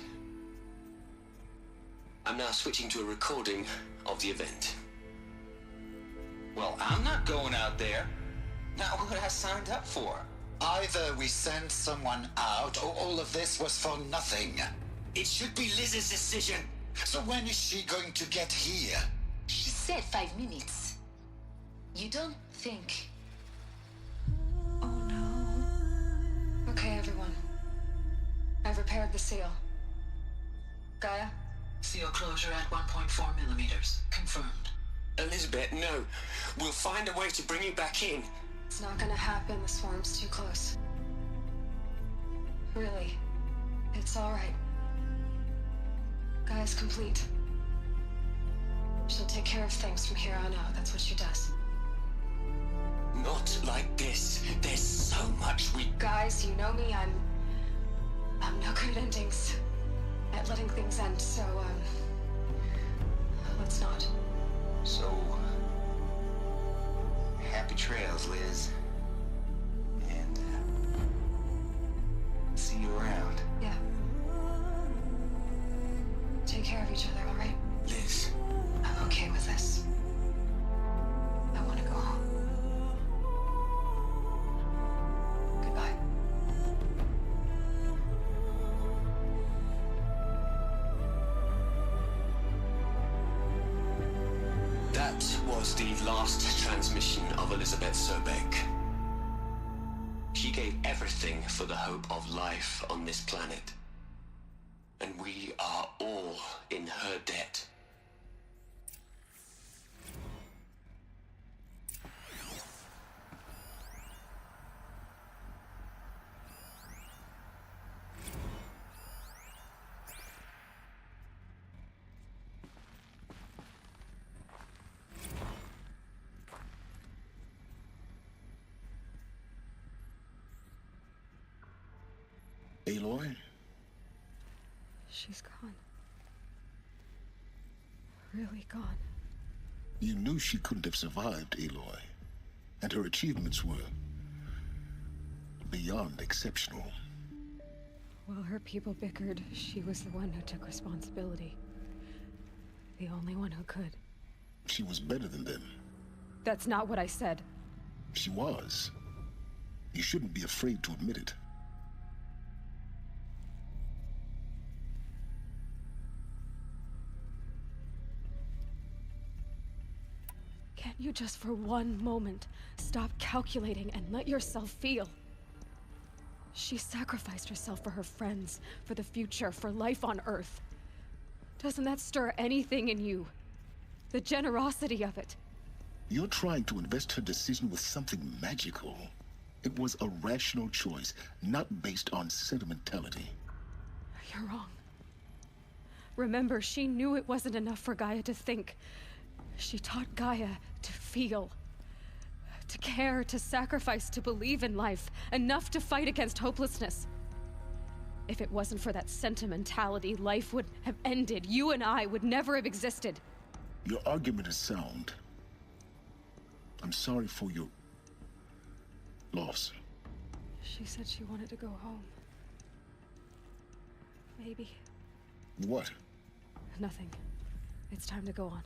I'm now switching to a recording of the event. Well, I'm not going out there. Not what I signed up for. Either we send someone out, or all of this was for nothing. It should be Liz's decision. So when is she going to get here? She said 5 minutes. You don't think... Oh no. Okay, everyone. I've repaired the seal. Gaia? Seal closure at 1.4 millimeters. Confirmed. Elizabeth, no. We'll find a way to bring you back in. It's not gonna happen. The swarm's too close. Really. It's alright. Gaia's complete. She'll take care of things from here on out. That's what she does. Not like this. There's so much we... Guys, you know me. I'm no good at endings. At letting things end, so, let's not. So... happy trails, Liz. And, see you around. Yeah. Take care of each other, all right? Liz. I'm okay with this. I want to go home. Goodbye. That was the last transmission of Elizabeth Sobek. She gave everything for the hope of life on this planet. And we are all in her debt. Aloy? She's gone. Really gone. You knew she couldn't have survived, Aloy. And her achievements were beyond exceptional. While her people bickered, she was the one who took responsibility. The only one who could. She was better than them. That's not what I said. She was. You shouldn't be afraid to admit it. Can't you just for one moment stop calculating and let yourself feel? She sacrificed herself for her friends, for the future, for life on Earth. Doesn't that stir anything in you? The generosity of it. You're trying to invest her decision with something magical. It was a rational choice, not based on sentimentality. You're wrong. Remember, she knew it wasn't enough for Gaia to think. She taught Gaia to feel. To care, to sacrifice, to believe in life. Enough to fight against hopelessness. If it wasn't for that sentimentality, life would have ended. You and I would never have existed. Your argument is sound. I'm sorry for your loss. She said she wanted to go home. Maybe. What? Nothing. It's time to go on.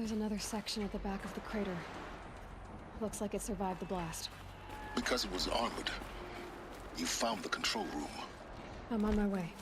There's another section at the back of the crater. Looks like it survived the blast. Because it was armored. You found the control room. I'm on my way.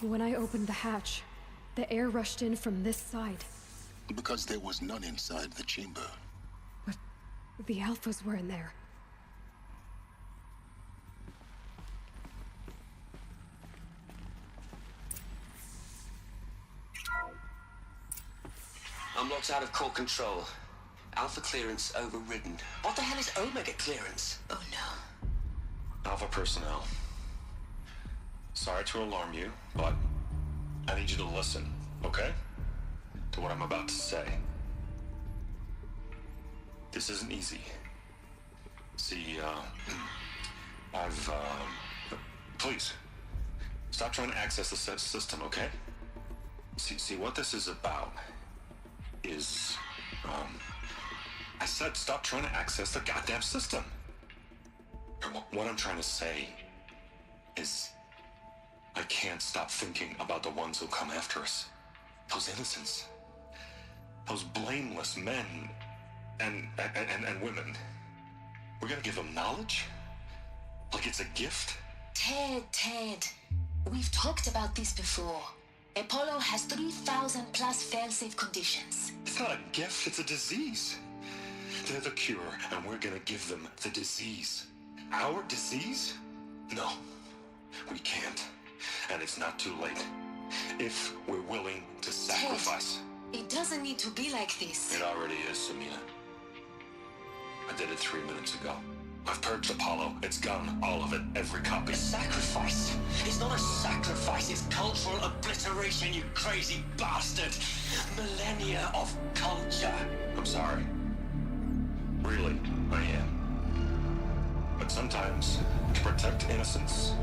When I opened the hatch, the air rushed in from this side. Because there was none inside the chamber. But the Alphas were in there. I'm locked out of core control. Alpha clearance overridden. What the hell is Omega clearance? Oh no. Alpha personnel. Sorry to alarm you, but I need you to listen, okay? To what I'm about to say. This isn't easy. See, please, stop trying to access the system, okay? See, what this is about is, I said stop trying to access the goddamn system. What I'm trying to say is, I can't stop thinking about the ones who come after us. Those innocents. Those blameless men and women. We're gonna give them knowledge? Like it's a gift? Ted. We've talked about this before. Apollo has 3,000 plus fail-safe conditions. It's not a gift, it's a disease. They're the cure, and we're gonna give them the disease. Our disease? No, we can't. And it's not too late. If we're willing to sacrifice. Ted, it doesn't need to be like this. It already is, Samina. I did it 3 minutes ago. I've purged Apollo. It's gone. All of it. Every copy. A sacrifice? It's not a sacrifice. It's cultural obliteration, you crazy bastard. Millennia of culture. I'm sorry. Really, I am. But sometimes, to protect innocence,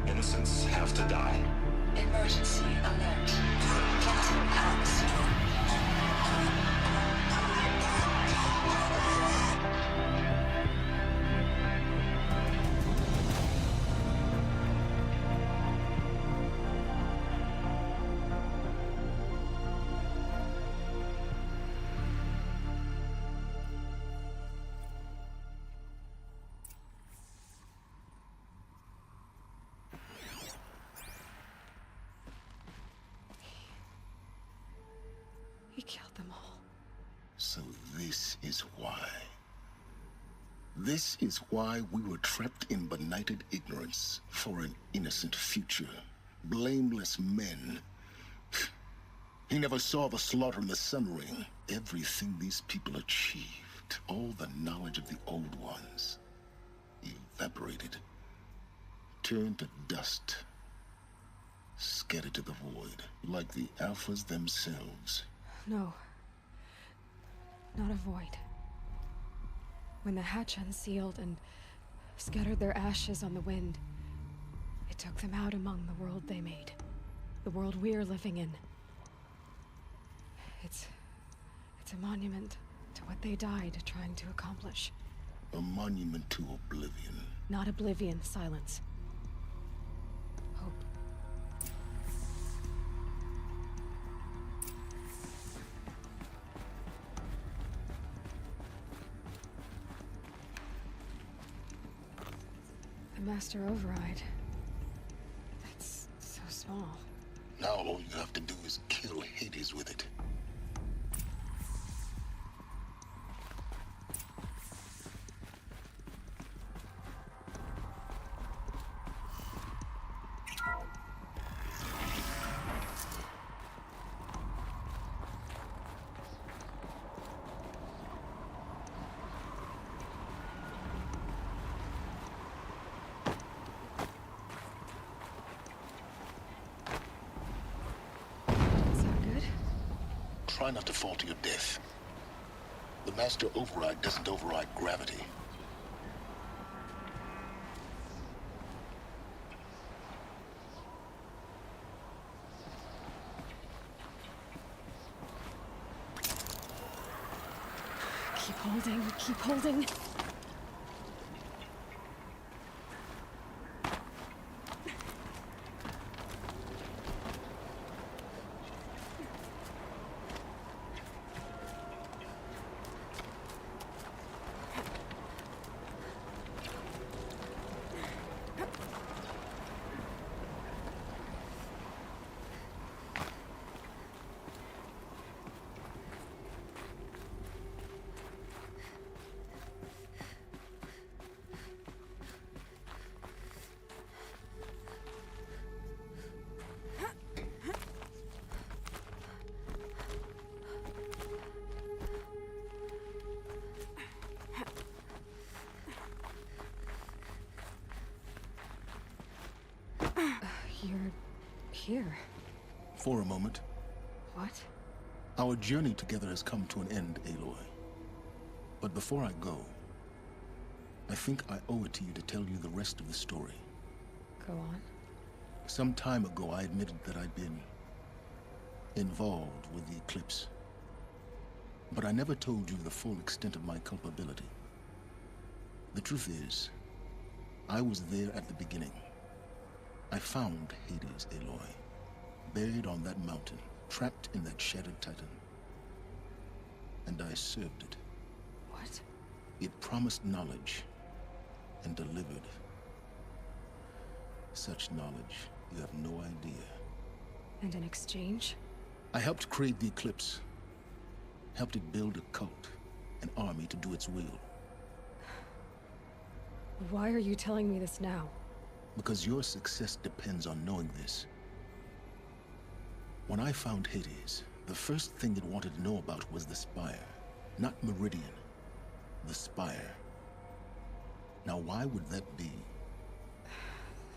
innocents have to die. Emergency alert. Captain Alex. He killed them all. So this is why. This is why we were trapped in benighted ignorance for an innocent future. Blameless men. He never saw the slaughter in the Sun Ring. Everything these people achieved, all the knowledge of the Old Ones, evaporated, turned to dust, scattered to the void, like the Alphas themselves. No. Not a void. When the hatch unsealed and scattered their ashes on the wind, it took them out among the world they made. The world we're living in. It's a monument to what they died trying to accomplish. A monument to oblivion. Not oblivion, silence. Hope. The Master Override. That's so small. Now all you have to do is kill Hades with it. Try not to fall to your death. The Master Override doesn't override gravity. Keep holding, keep holding. You're here. For a moment. What? Our journey together has come to an end, Aloy. But before I go, I think I owe it to you to tell you the rest of the story. Go on. Some time ago, I admitted that I'd been involved with the eclipse. But I never told you the full extent of my culpability. The truth is, I was there at the beginning. I found Hades, Aloy, buried on that mountain, trapped in that shattered titan. And I served it. What? It promised knowledge and delivered such knowledge you have no idea. And in exchange? I helped create the eclipse, helped it build a cult, an army to do its will. Why are you telling me this now? Because your success depends on knowing this. When I found Hades, the first thing it wanted to know about was the Spire. Not Meridian. The Spire. Now why would that be?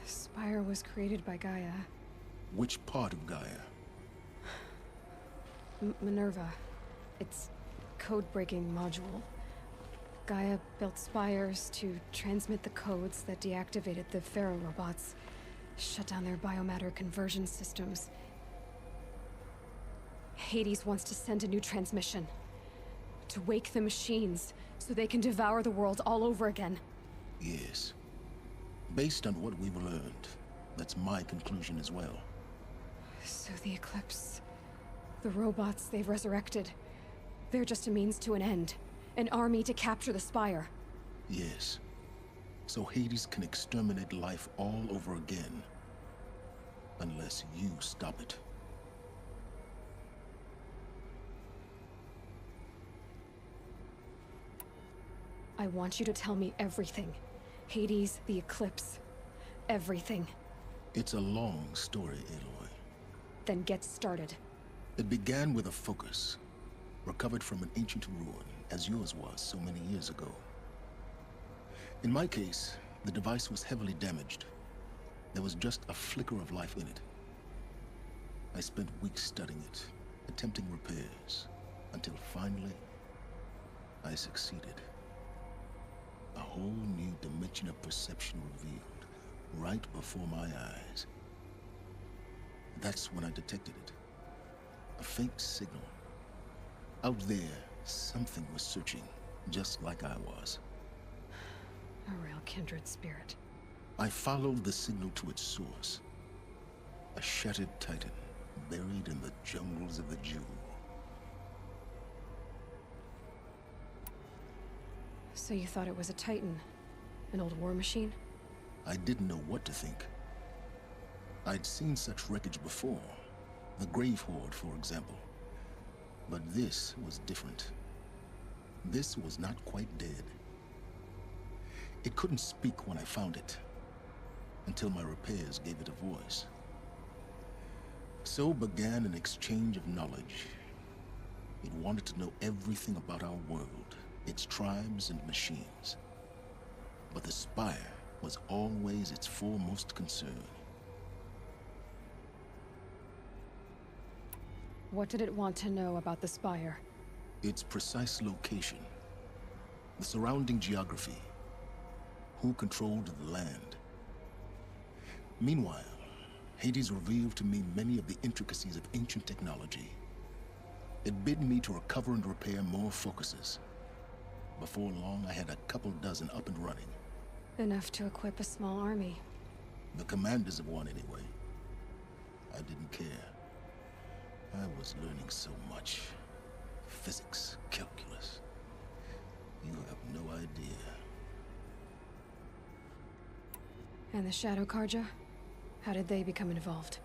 The Spire was created by Gaia. Which part of Gaia? Minerva. Its code-breaking module. Gaia built spires to transmit the codes that deactivated the Pharaoh robots, shut down their biomatter conversion systems. Hades wants to send a new transmission. To wake the machines, so they can devour the world all over again. Yes. Based on what we've learned, that's my conclusion as well. So the Eclipse... the robots they've resurrected... they're just a means to an end. An army to capture the Spire. Yes. So Hades can exterminate life all over again. Unless you stop it. I want you to tell me everything. Hades, the Eclipse. Everything. It's a long story, Aloy. Then get started. It began with a focus, recovered from an ancient ruin, as yours was so many years ago. In my case, the device was heavily damaged. There was just a flicker of life in it. I spent weeks studying it, attempting repairs, until finally, I succeeded. A whole new dimension of perception revealed, right before my eyes. That's when I detected it. A faint signal. Out there, something was searching, just like I was. A real kindred spirit. I followed the signal to its source. A shattered titan, buried in the jungles of the Jewel. So you thought it was a titan? An old war machine? I didn't know what to think. I'd seen such wreckage before. The Grave Horde, for example. But this was different. This was not quite dead. It couldn't speak when I found it, until my repairs gave it a voice. So began an exchange of knowledge. It wanted to know everything about our world, its tribes and machines. But the Spire was always its foremost concern. What did it want to know about the Spire? Its precise location, the surrounding geography, who controlled the land. Meanwhile, Hades revealed to me many of the intricacies of ancient technology. It bid me to recover and repair more focuses. Before long, I had a couple dozen up and running. Enough to equip a small army. The commanders of one, anyway. I didn't care. I was learning so much. Physics, calculus. You have no idea. And the Shadow Karja? How did they become involved?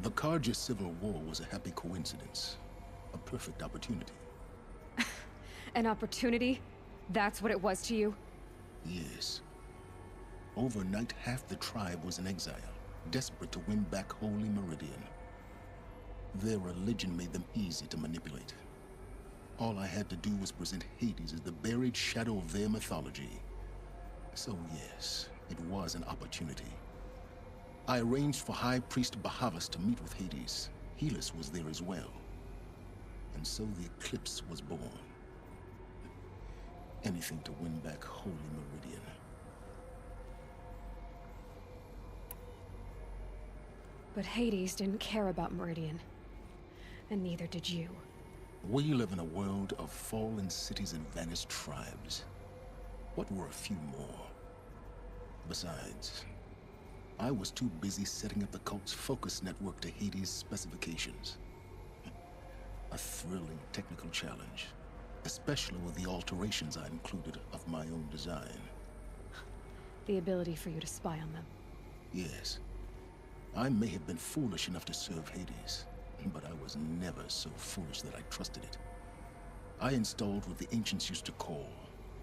The Karja Civil War was a happy coincidence. A perfect opportunity. An opportunity? That's what it was to you? Yes. Overnight, half the tribe was in exile, desperate to win back Holy Meridian. Their religion made them easy to manipulate. All I had to do was present Hades as the buried shadow of their mythology. So yes, it was an opportunity. I arranged for High Priest Bahavas to meet with Hades. Helis was there as well. And so the eclipse was born. Anything to win back Holy Meridian. But Hades didn't care about Meridian. And neither did you. We live in a world of fallen cities and vanished tribes. What were a few more? Besides, I was too busy setting up the cult's focus network to Hades' specifications. A thrilling technical challenge, especially with the alterations I included of my own design. The ability for you to spy on them. Yes. I may have been foolish enough to serve Hades, but I was never so foolish that I trusted it. I installed what the ancients used to call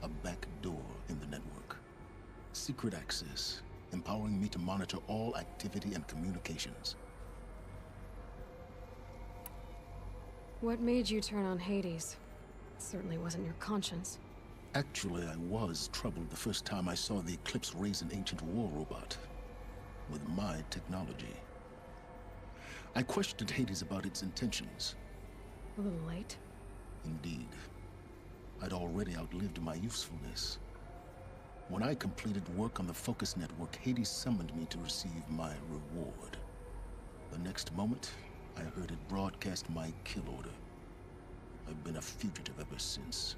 a back door in the network. Secret access, empowering me to monitor all activity and communications. What made you turn on Hades? It certainly wasn't your conscience. Actually, I was troubled the first time I saw the Eclipse raise an ancient war robot. With my technology. I questioned Hades about its intentions. A little late. Indeed. I'd already outlived my usefulness. When I completed work on the Focus Network, Hades summoned me to receive my reward. The next moment, I heard it broadcast my kill order. I've been a fugitive ever since.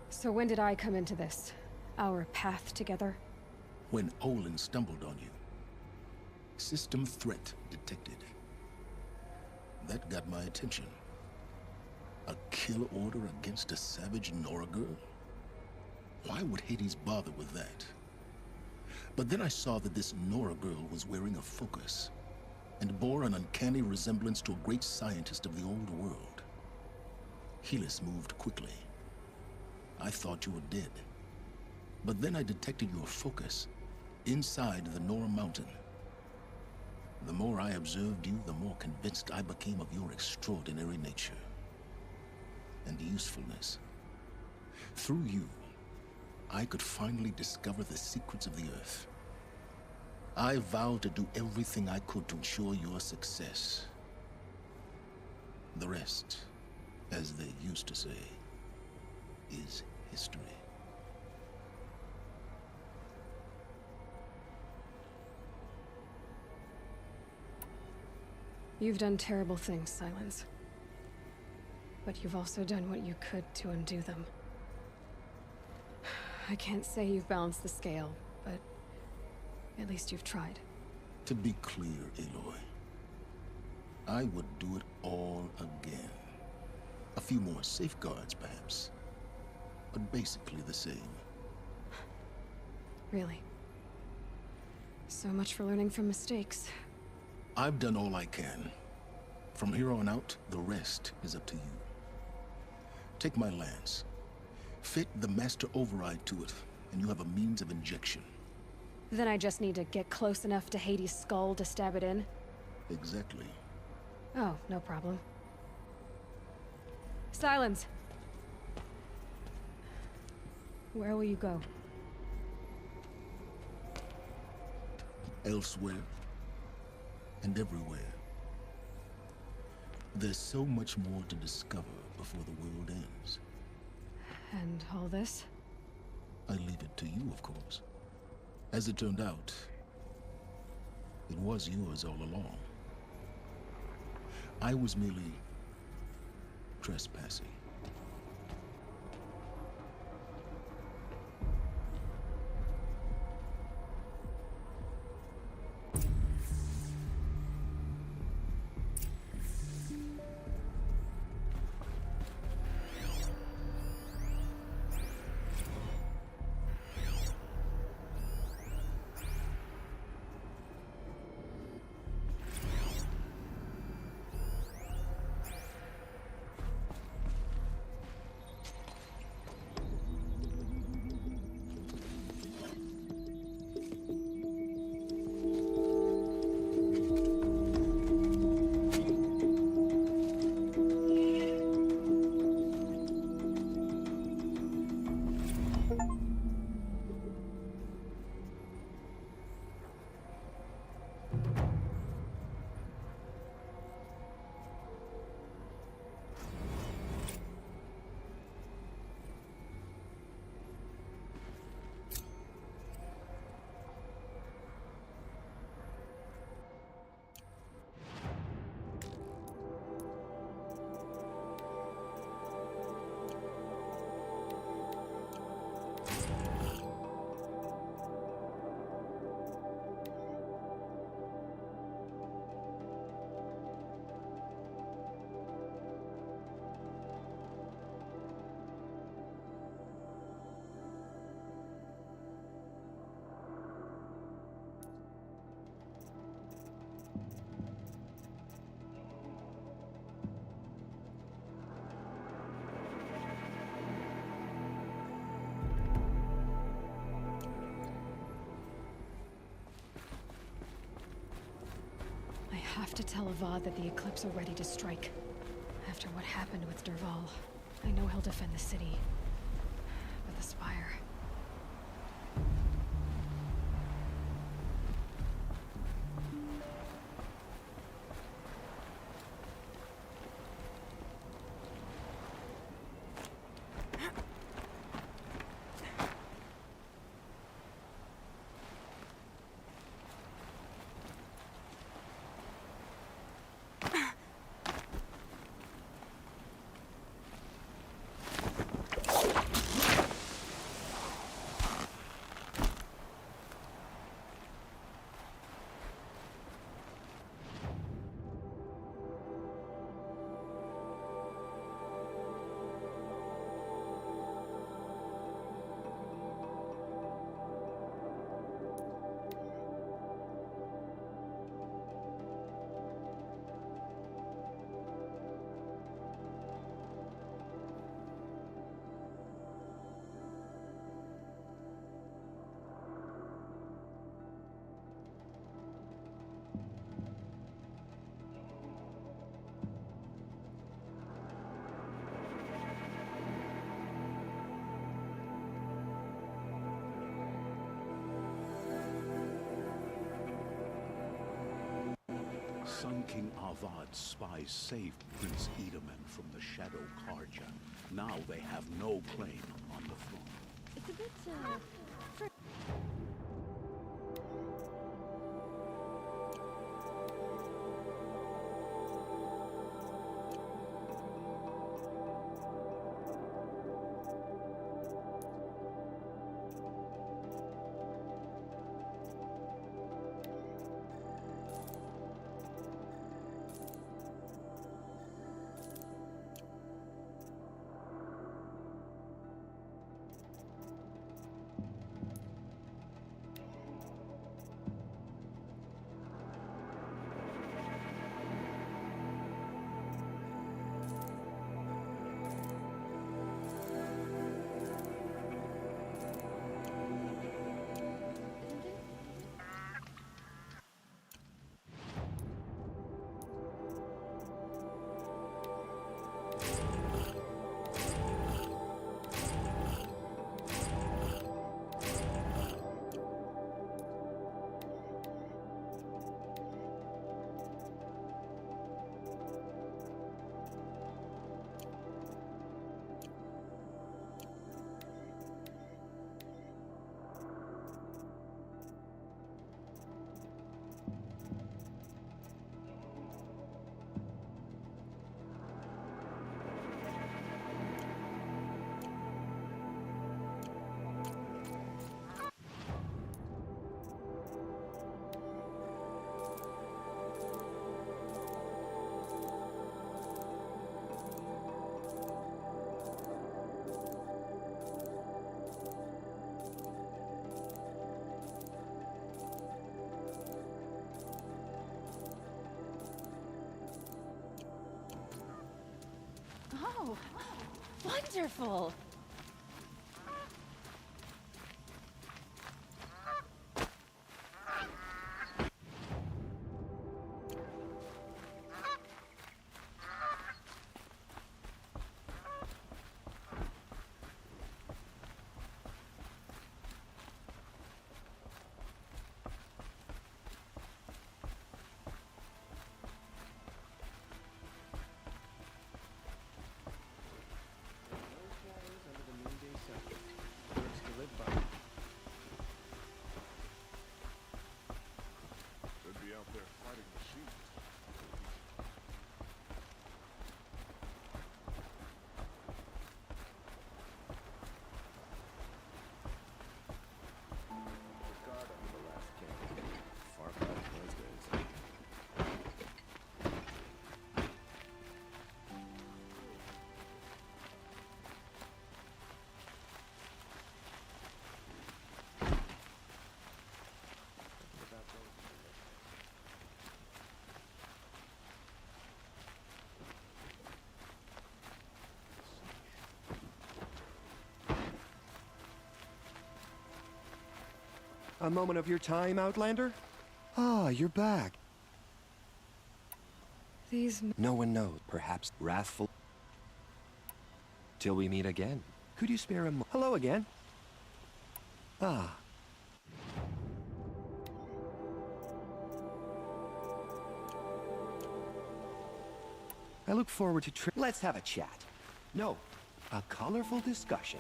So when did I come into this? Our path together? When Olin stumbled on you. System threat detected. That got my attention. A kill order against a savage Nora girl? Why would Hades bother with that? But then I saw that this Nora girl was wearing a focus, and bore an uncanny resemblance to a great scientist of the old world. Helis moved quickly. I thought you were dead. But then I detected your focus inside the Nora mountain. The more I observed you, the more convinced I became of your extraordinary nature and usefulness. Through you, I could finally discover the secrets of the Earth. I vowed to do everything I could to ensure your success. The rest, as they used to say, is history. You've done terrible things, Silence. But you've also done what you could to undo them. I can't say you've balanced the scale, but at least you've tried. To be clear, Aloy, I would do it all again. A few more safeguards, perhaps, but basically the same. Really? So much for learning from mistakes. I've done all I can. From here on out, the rest is up to you. Take my lance. Fit the master override to it, and you have a means of injection. Then I just need to get close enough to Hades' skull to stab it in? Exactly. Oh, no problem. Silence! Where will you go? Elsewhere. And everywhere. There's so much more to discover before the world ends. And all this? I leave it to you, of course. As it turned out, it was yours all along. I was merely trespassing. I have to tell Avad that the Eclipse are ready to strike. After what happened with Derval, I know he'll defend the city. But the Spire... Sun King Avad's spies saved Prince Edaman from the Shadow Karja. Now they have no claim on the throne. It's a bit, oh, wonderful! A moment of your time, Outlander? Ah, you're back. These... No one knows. Perhaps wrathful. Till we meet again. Could you spare a Hello again. Ah. I look forward to Let's have a chat. No, a colorful discussion.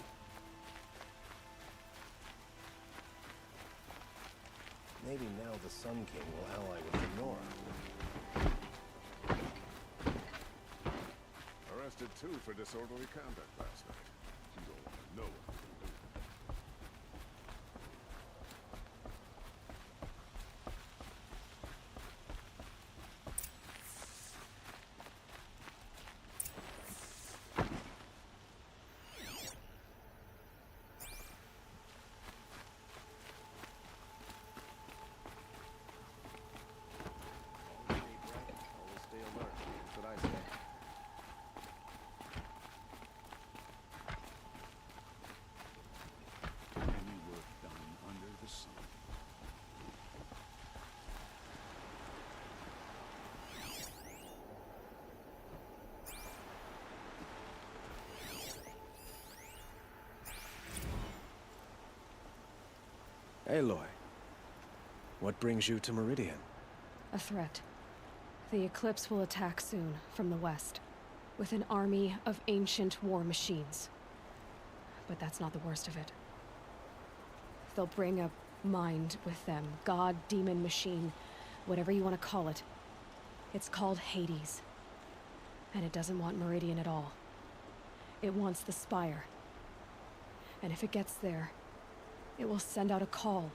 Maybe now the Sun King will ally with the Nora. Arrested too for disorderly conduct last night. You don't want to know what we can do. Aloy, what brings you to Meridian? A threat. The Eclipse will attack soon, from the west, with an army of ancient war machines. But that's not the worst of it. They'll bring a mind with them, god, demon, machine, whatever you want to call it. It's called Hades. And it doesn't want Meridian at all. It wants the Spire. And if it gets there, it will send out a call,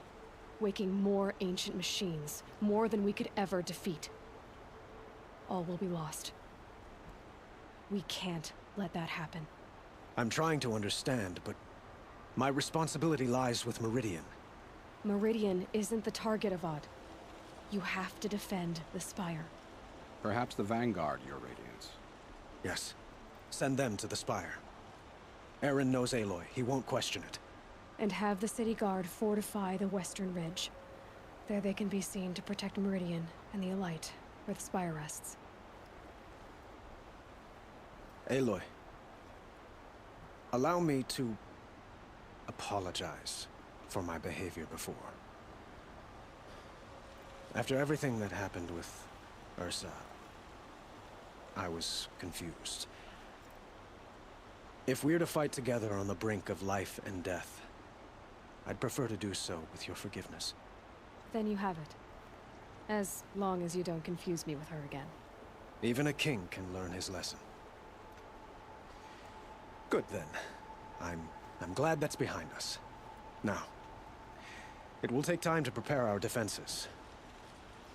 waking more ancient machines, more than we could ever defeat. All will be lost. We can't let that happen. I'm trying to understand, but my responsibility lies with Meridian. Meridian isn't the target, Avad. You have to defend the Spire. Perhaps the Vanguard, Your Radiance. Yes. Send them to the Spire. Aaron knows Aloy. He won't question it. And have the City Guard fortify the Western Ridge. There they can be seen to protect Meridian and the Elite, where the Spire rests. Aloy. Allow me to apologize for my behavior before. After everything that happened with Ursa, I was confused. If we're to fight together on the brink of life and death, I'd prefer to do so with your forgiveness. Then you have it. As long as you don't confuse me with her again. Even a king can learn his lesson. Good then. I'm glad that's behind us. Now, it will take time to prepare our defenses.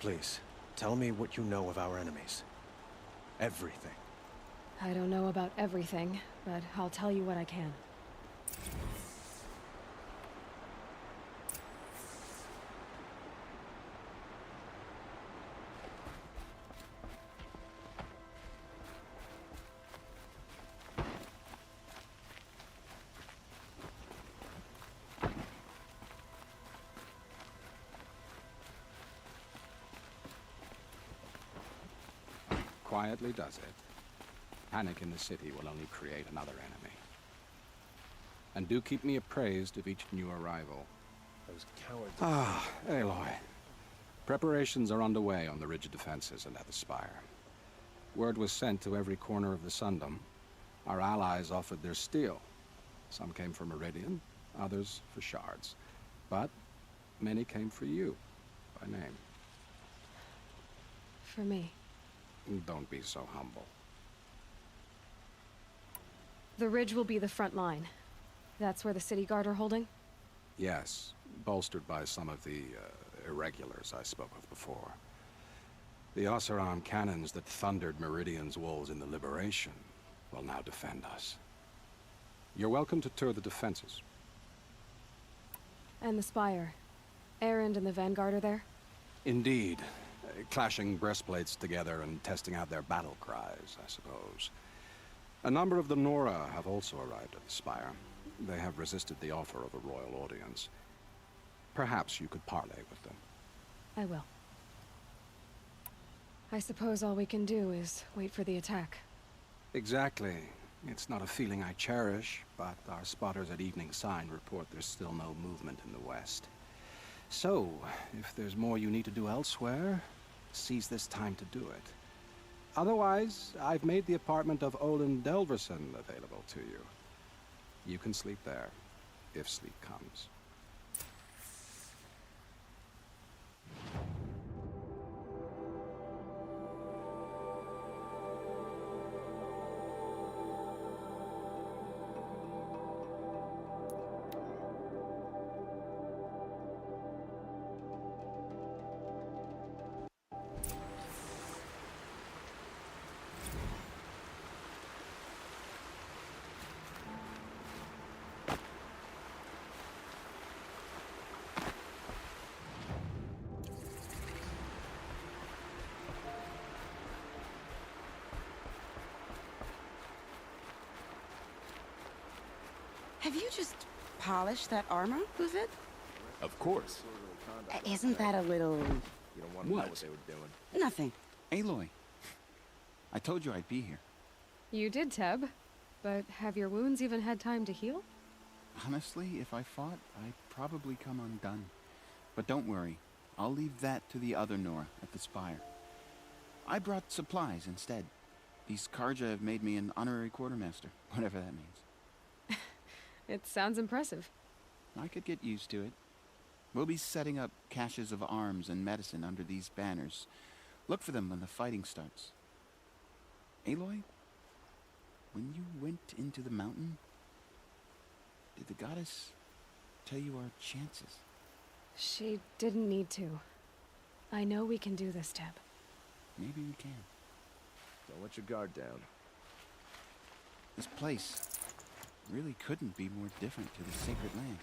Please, tell me what you know of our enemies. Everything. I don't know about everything, but I'll tell you what I can. Quietly does it. Panic in the city will only create another enemy. And do keep me appraised of each new arrival. Those cowards. Ah, Aloy. Preparations are underway on the ridge defenses and at the Spire. Word was sent to every corner of the Sundom. Our allies offered their steel. Some came for Meridian, others for shards. But many came for you, by name. For me. Don't be so humble. The ridge will be the front line. That's where the City Guard are holding? Yes, bolstered by some of the irregulars I spoke of before. The Oseram cannons that thundered Meridian's walls in the Liberation will now defend us. You're welcome to tour the defenses. And the Spire. Erend and the Vanguard are there? Indeed. Clashing breastplates together and testing out their battle cries, I suppose. A number of the Nora have also arrived at the Spire. They have resisted the offer of a royal audience. Perhaps you could parley with them. I will. I suppose all we can do is wait for the attack. Exactly. It's not a feeling I cherish, but our spotters at Evening Sign report there's still no movement in the west. So, if there's more you need to do elsewhere, seize this time to do it. Otherwise, I've made the apartment of Olin Delverson available to you. You can sleep there, if sleep comes. Have you just polished that armor, Buvit? Of course. Isn't that a little... You don't want to know what they were doing. Nothing. Aloy, I told you I'd be here. You did, Teb. But have your wounds even had time to heal? Honestly, if I fought, I'd probably come undone. But don't worry, I'll leave that to the other Nora at the Spire. I brought supplies instead. These Karja have made me an honorary quartermaster, whatever that means. It sounds impressive. I could get used to it. We'll be setting up caches of arms and medicine under these banners. Look for them when the fighting starts. Aloy, when you went into the mountain, did the goddess tell you our chances? She didn't need to. I know we can do this, Teb. Maybe we can. Don't let your guard down. This place really couldn't be more different to the sacred land.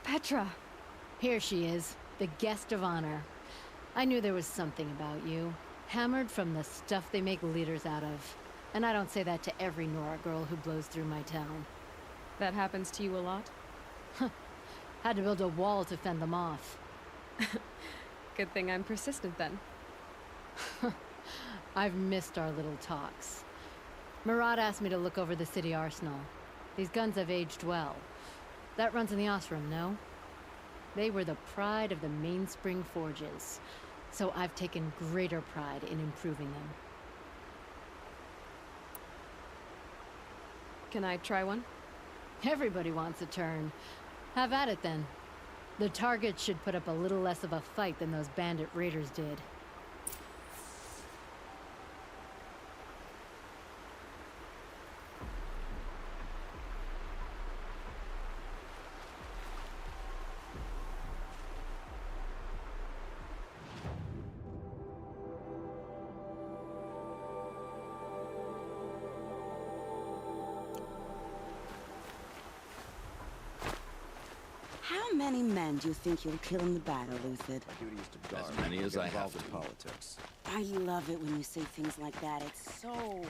Petra! Here she is, the guest of honor. I knew there was something about you. Hammered from the stuff they make leaders out of. And I don't say that to every Nora girl who blows through my town. That happens to you a lot? Had to build a wall to fend them off. Good thing I'm persistent then. I've missed our little talks. Murad asked me to look over the city arsenal. These guns have aged well. That runs in the Osram, no? They were the pride of the Mainspring Forges, so I've taken greater pride in improving them. Can I try one? Everybody wants a turn. Have at it then. The target should put up a little less of a fight than those bandit raiders did. How many men do you think you'll kill in the battle, Lucid? My duty is to guard. As many as I have in to. politics. I love it when you say things like that. It's so...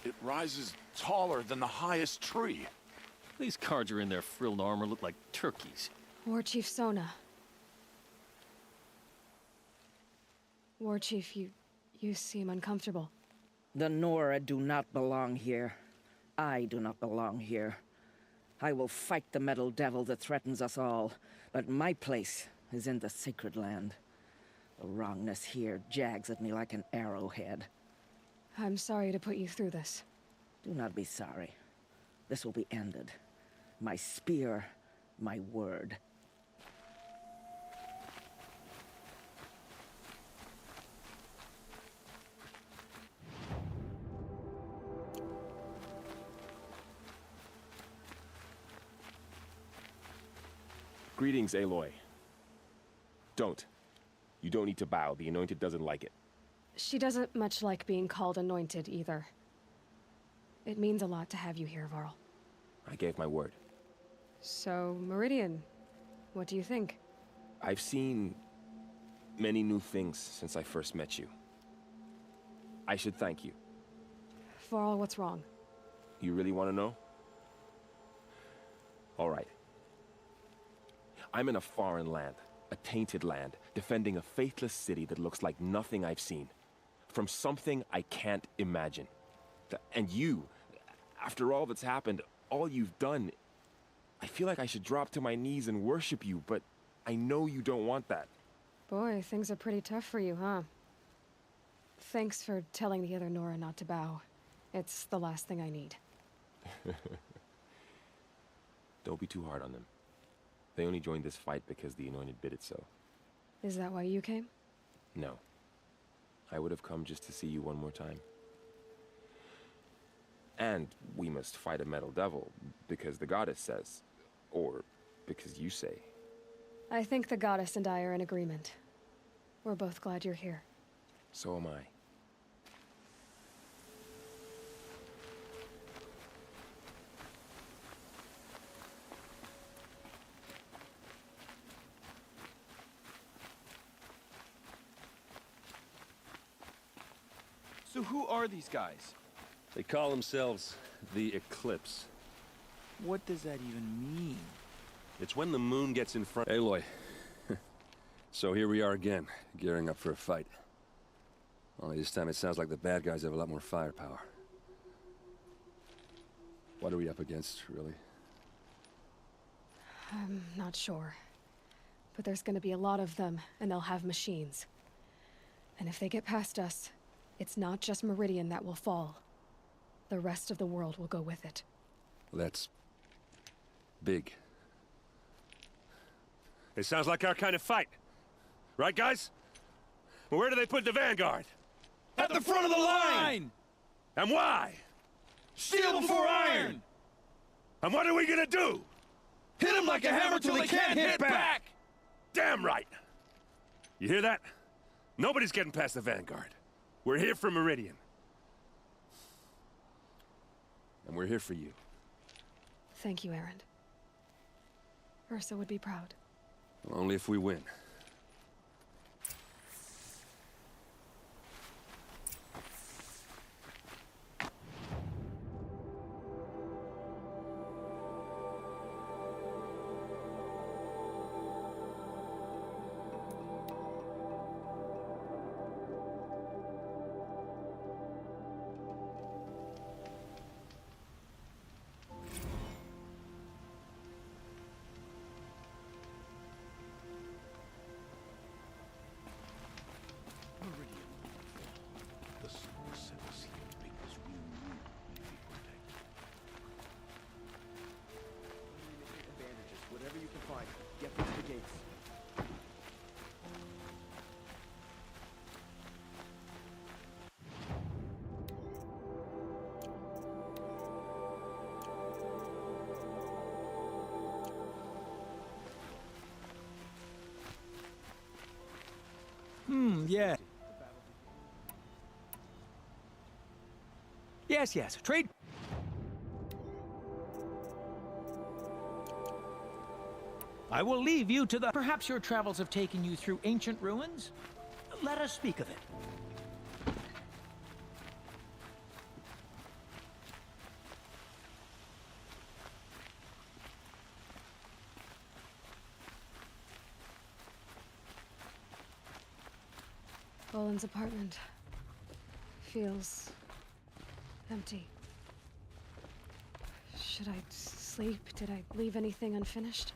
It rises taller than the highest tree. These Karja in their frilled armor look like turkeys. War Chief Sona. War Chief, you seem uncomfortable. The Nora do not belong here. I do not belong here. I will fight the metal devil that threatens us all, but my place is in the sacred land. The wrongness here jags at me like an arrowhead. I'm sorry to put you through this. Do not be sorry. This will be ended. My spear, my word. Greetings, Aloy. Don't. You don't need to bow. The Anointed doesn't like it. She doesn't much like being called anointed either. It means a lot to have you here, Varl. I gave my word. So, Meridian, what do you think? I've seen many new things since I first met you. I should thank you. Varl, what's wrong? You really want to know? All right. I'm in a foreign land, a tainted land, defending a faithless city that looks like nothing I've seen. From something I can't imagine. And you, after all that's happened, all you've done, I feel like I should drop to my knees and worship you, but I know you don't want that. Boy, things are pretty tough for you, huh? Thanks for telling the other Nora not to bow. It's the last thing I need. Don't be too hard on them. They only joined this fight because the Anointed bid it so. Is that why you came? No. I would have come just to see you one more time. And we must fight a metal devil, because the goddess says. Or because you say. I think the goddess and I are in agreement. We're both glad you're here. So am I. So who are these guys? They call themselves the Eclipse. What does that even mean? It's when the moon gets in front. Aloy. So here we are again, gearing up for a fight. Only this time it sounds like the bad guys have a lot more firepower. What are we up against, really? I'm not sure. But there's gonna be a lot of them, and they'll have machines. And if they get past us, it's not just Meridian that will fall. The rest of the world will go with it. That's big. It sounds like our kind of fight. Right, guys? Well, where do they put the Vanguard? At the front of the line! And why? Steel before iron! And what are we gonna do? Hit them like a hammer till they can't hit back! Damn right! You hear that? Nobody's getting past the Vanguard. We're here for Meridian. And we're here for you. Thank you, Erend. Ursa would be proud. Only if we win. The Source sent us here because we knew we'd be protected. Bandages, whatever you can find. Get them to the gates. Yeah. Yes. Trade. I will leave you to the... Perhaps your travels have taken you through ancient ruins? Let us speak of it. Boland's apartment feels empty. Should I sleep? Did I leave anything unfinished?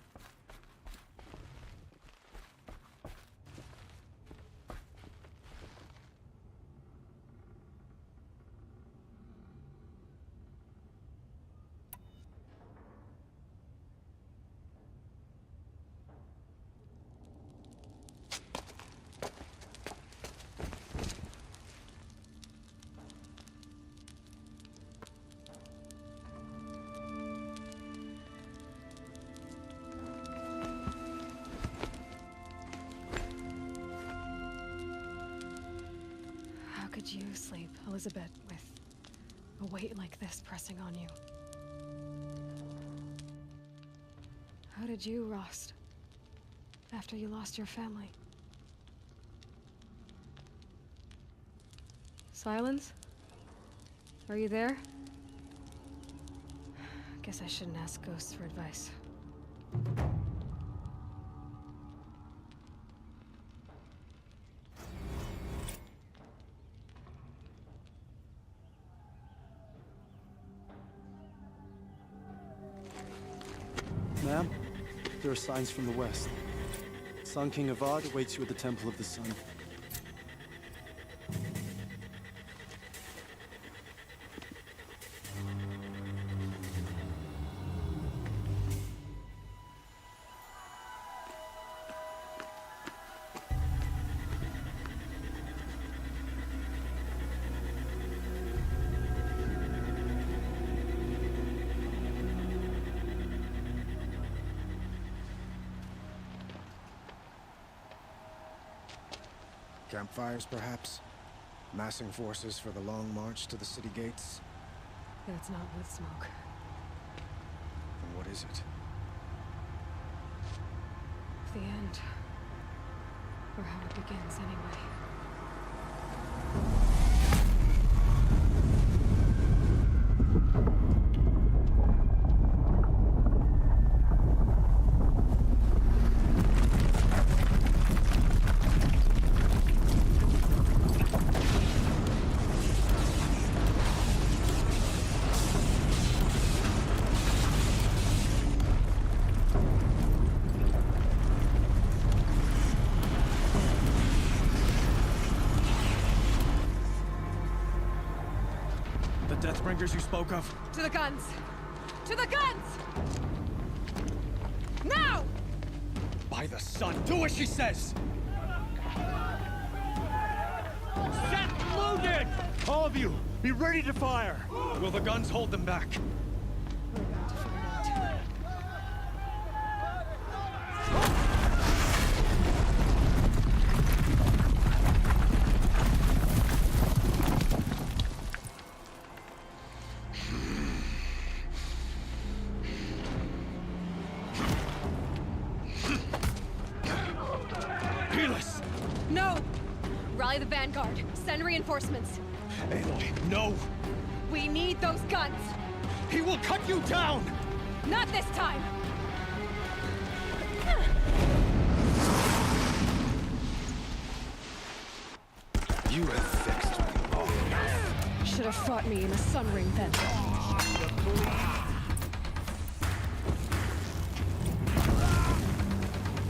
could you sleep, Elizabeth, with a weight like this pressing on you? How did you rust after you lost your family? Silence? Are you there? Guess I shouldn't ask ghosts for advice. Ma'am, there are signs from the west. Sun King Avad awaits you at the Temple of the Sun. Campfires, perhaps? Massing forces for the long march to the city gates? That's not with smoke. Then what is it? The end. Or how it begins, anyway. Deathbringers you spoke of? To the guns! To the guns! Now! By the sun, do as she says! Set loaded! All of you, be ready to fire! Will the guns hold them back? We're about to find out. No! Rally the vanguard. Send reinforcements. Aloy, no! We need those guns! He will cut you down! Not this time! You have fixed me long enough. Should have fought me in a sun ring then.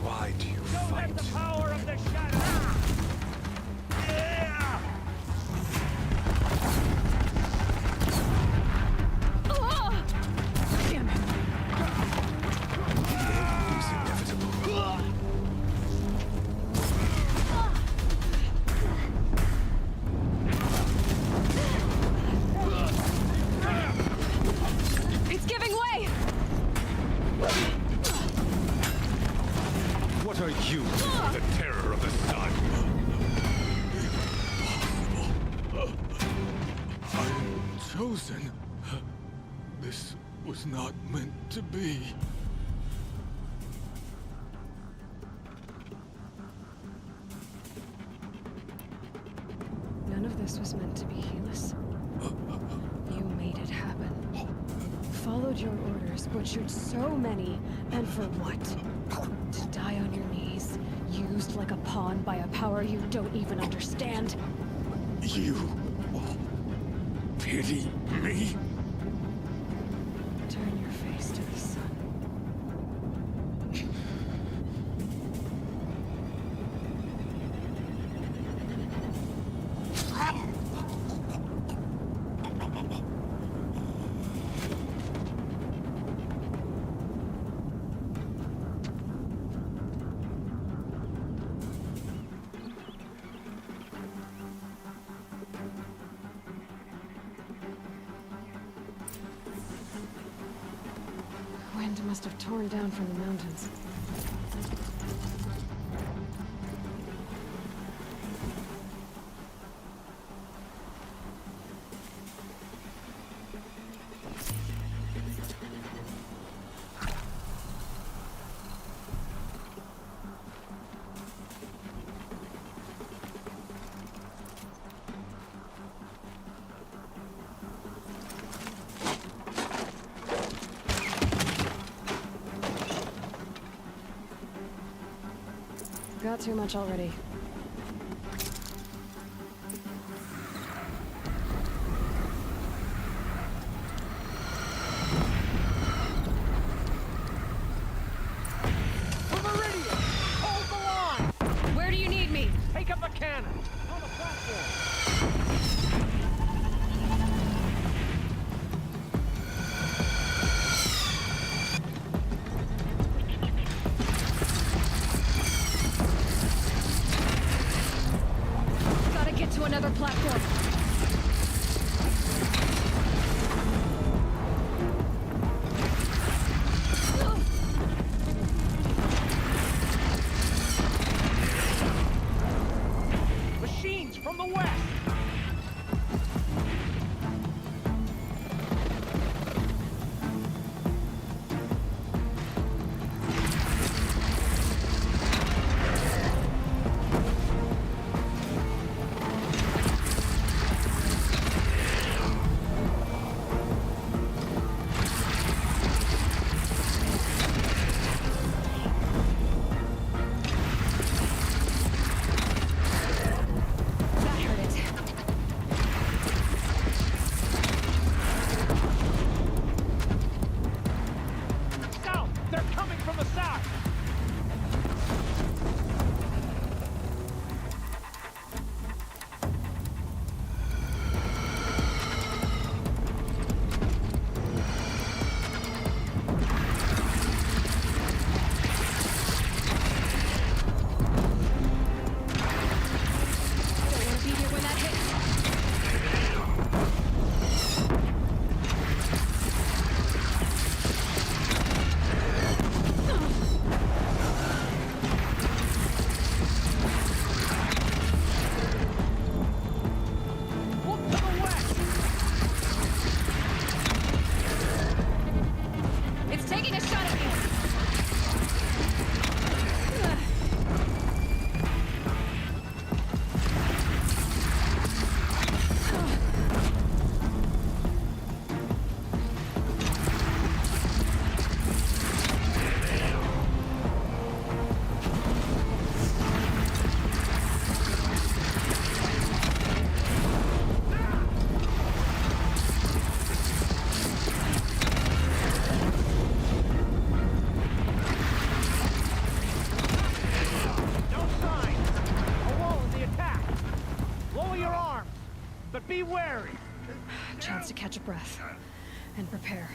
Why do you fight? The power of the shadow! Yeah! Oh! Damn it! The end is inevitable. It's giving way! What are you, the terror of the sun? I'm chosen. This was not meant to be. None of this was meant to be, Helis. You made it happen. Followed your orders, butchered so many, and for what? To die on your knees, used like a pawn by a power you don't even understand. You pity me? Turn your face to the sun. Wind must have torn down from the mountains. got too much already. Where do you need me? Take up a cannon on the platform. Gotta get to another platform. Machines from the west. South! They're coming from the south! I don't want to be here when that hits. Look to the west! It's taking a shot at me. No signs! A wall in the attack! Lower your arms, but be wary! Chance to catch a breath and prepare.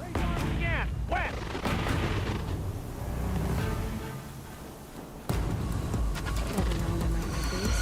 Raise arms again! West! Never known there might be these.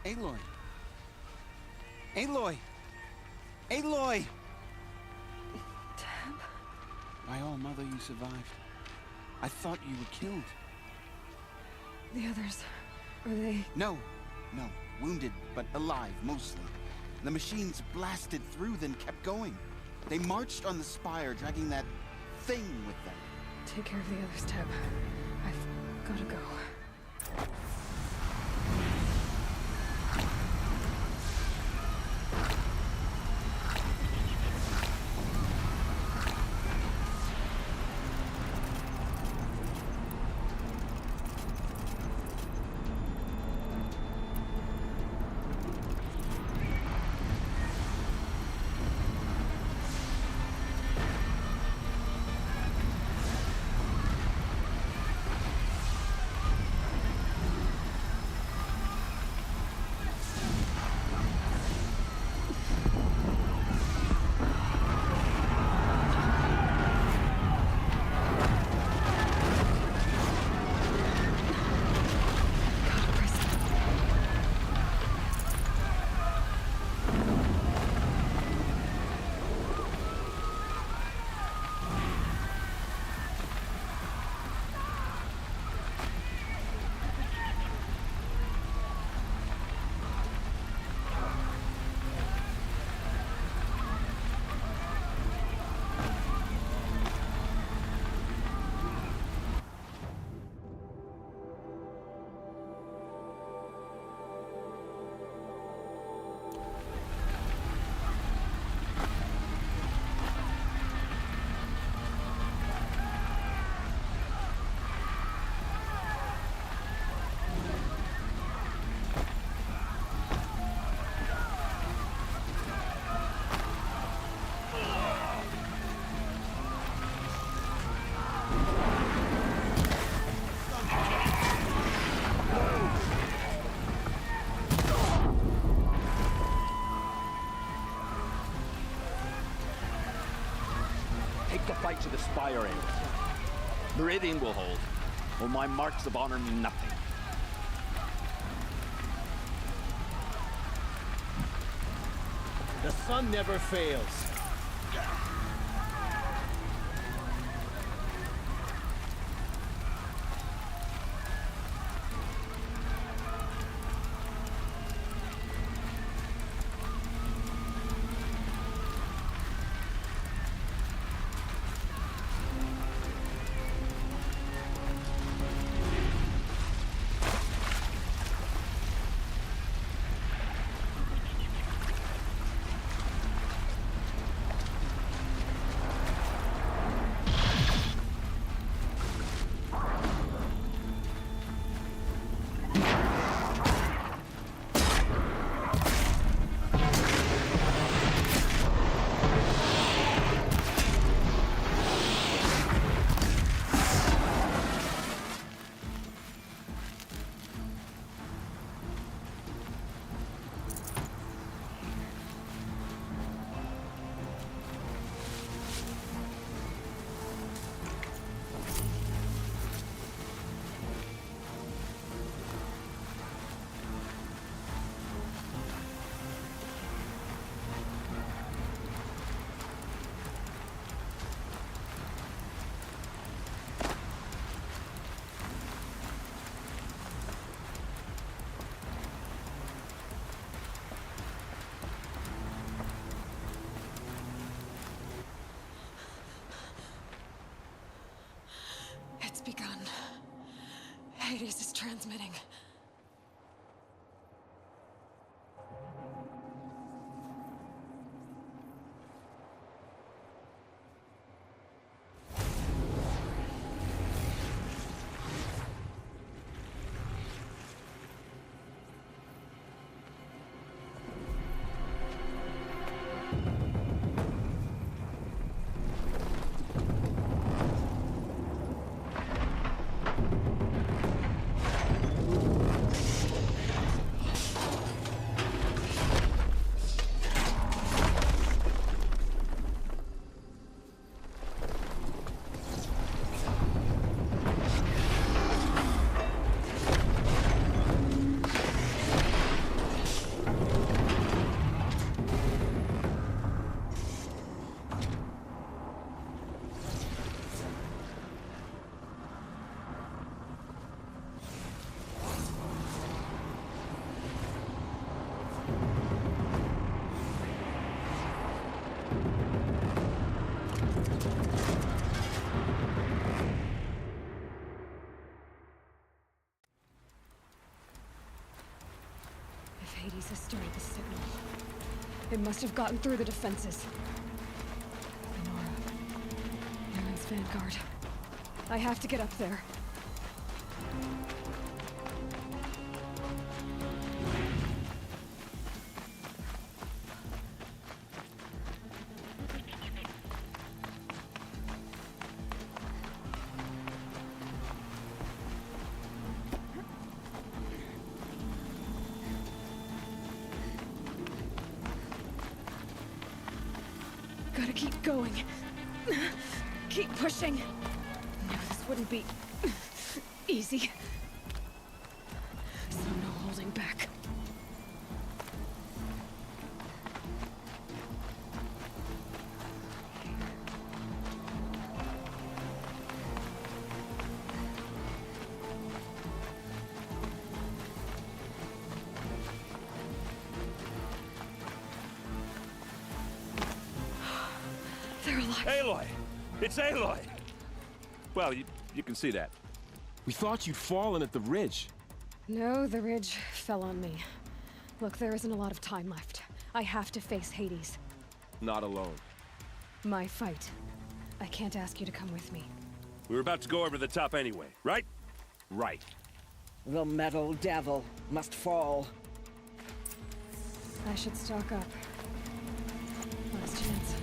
Aloy! Aloy! Aloy! Tab? By all mother, you survived. I thought you were killed. The others, are they... No. Wounded, but alive, mostly. The machines blasted through, then kept going. They marched on the spire, dragging that thing with them. Take care of the others, Tab. I've gotta go. Take the fight to the spire end. Meridian will hold. Well, my marks of honor mean nothing. The sun never fails. It's begun. Hades is transmitting. Hades has started the signal. It must have gotten through the defenses. Nora. Aaron's vanguard. I have to get up there. Gotta keep going. Keep pushing. No, this wouldn't be easy. So no holding back. They're alive. Aloy! It's Aloy! Well, you can see that. We thought you'd fallen at the ridge. No, the ridge fell on me. Look, there isn't a lot of time left. I have to face Hades. Not alone. My fight. I can't ask you to come with me. We were about to go over the top anyway, right? Right. The metal devil must fall. I should stock up. Last chance.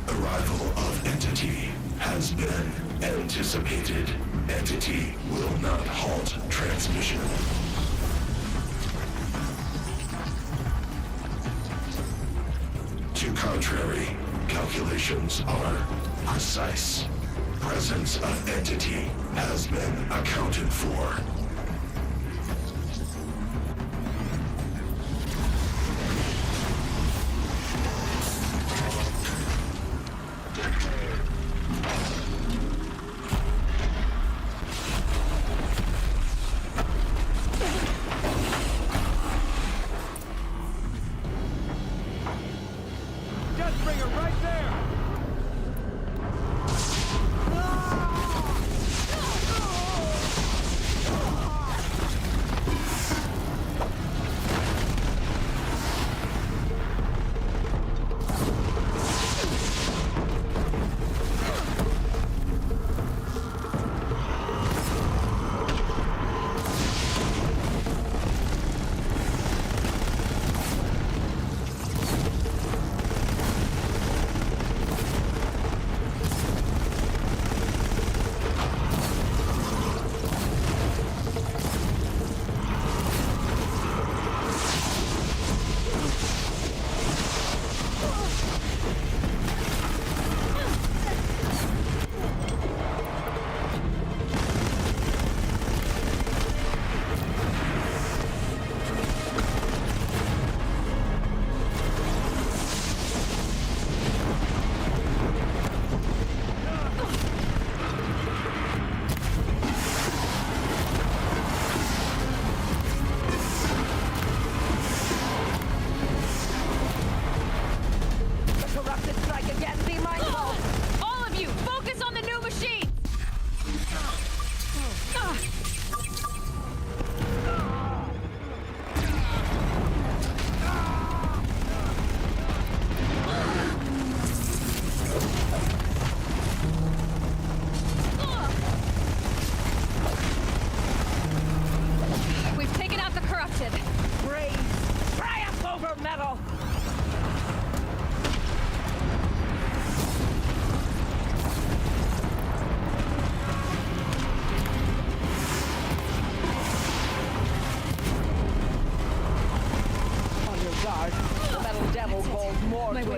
Arrival of Entity has been anticipated. Entity will not halt transmission. To contrary, calculations are precise. Presence of Entity has been accounted for. Deathbringer right there!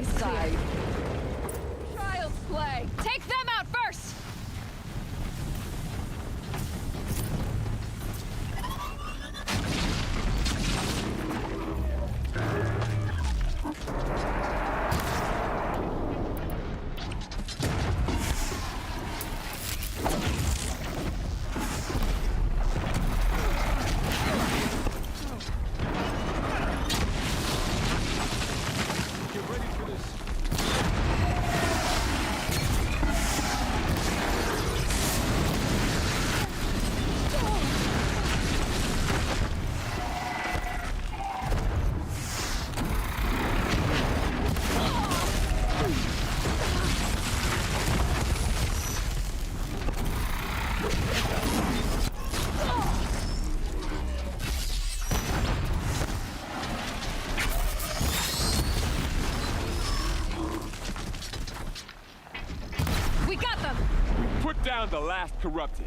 outside. Child's play. Take them out first! We got them! Put down the last corrupted.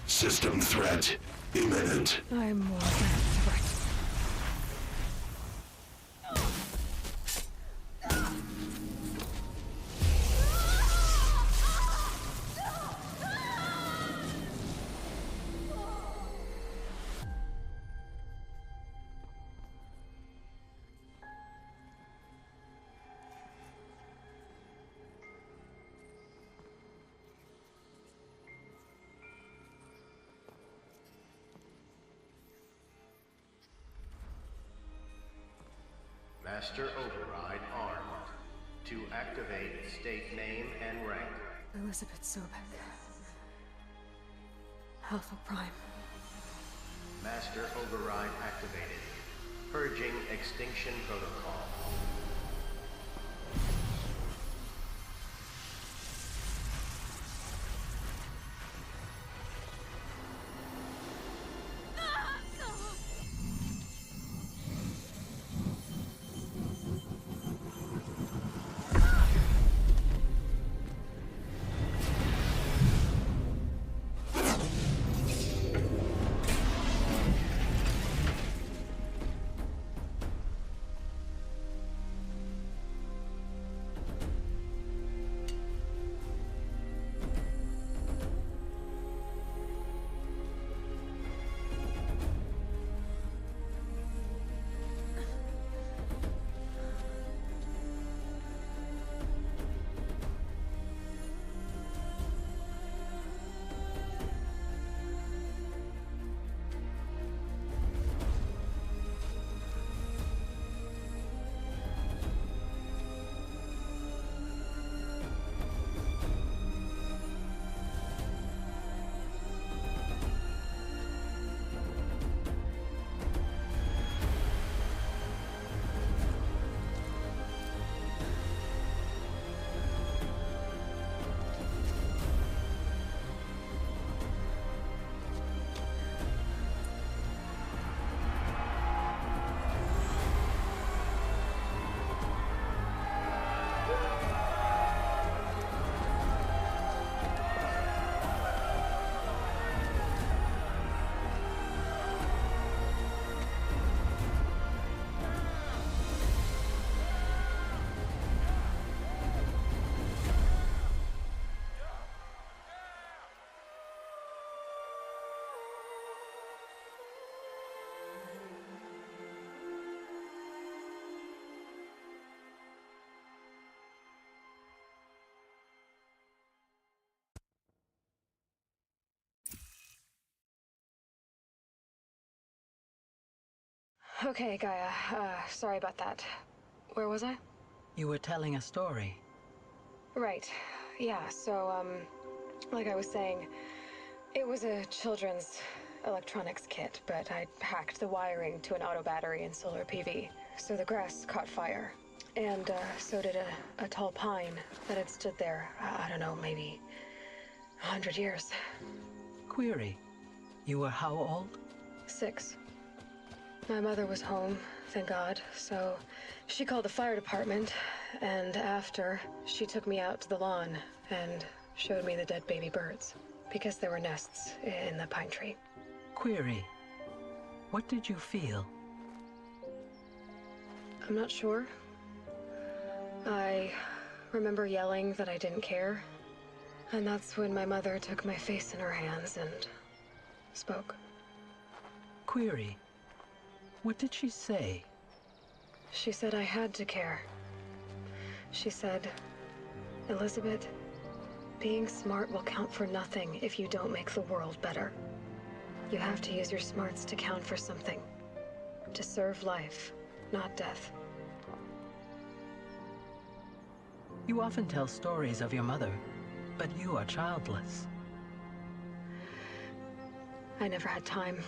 System threat imminent. I'm more than a threat. Master Override armed. To activate, state name and rank. Elizabeth Sobek. Alpha Prime. Master Override activated. Purging extinction protocol. Okay, Gaia. Sorry about that. Where was I? You were telling a story. Right. Yeah, so, like I was saying, it was a children's electronics kit, but I'd hacked the wiring to an auto battery and solar PV. So the grass caught fire. And, so did a tall pine that had stood there, I don't know, maybe 100 years. Query. You were how old? 6. My mother was home, thank God, so she called the fire department, and after, she took me out to the lawn and showed me the dead baby birds, because there were nests in the pine tree. Query. What did you feel? I'm not sure. I remember yelling that I didn't care, and that's when my mother took my face in her hands and spoke. Query. What did she say? She said I had to care. She said, Elizabeth, being smart will count for nothing if you don't make the world better. You have to use your smarts to count for something. To serve life, not death. You often tell stories of your mother, but you are childless. I never had time.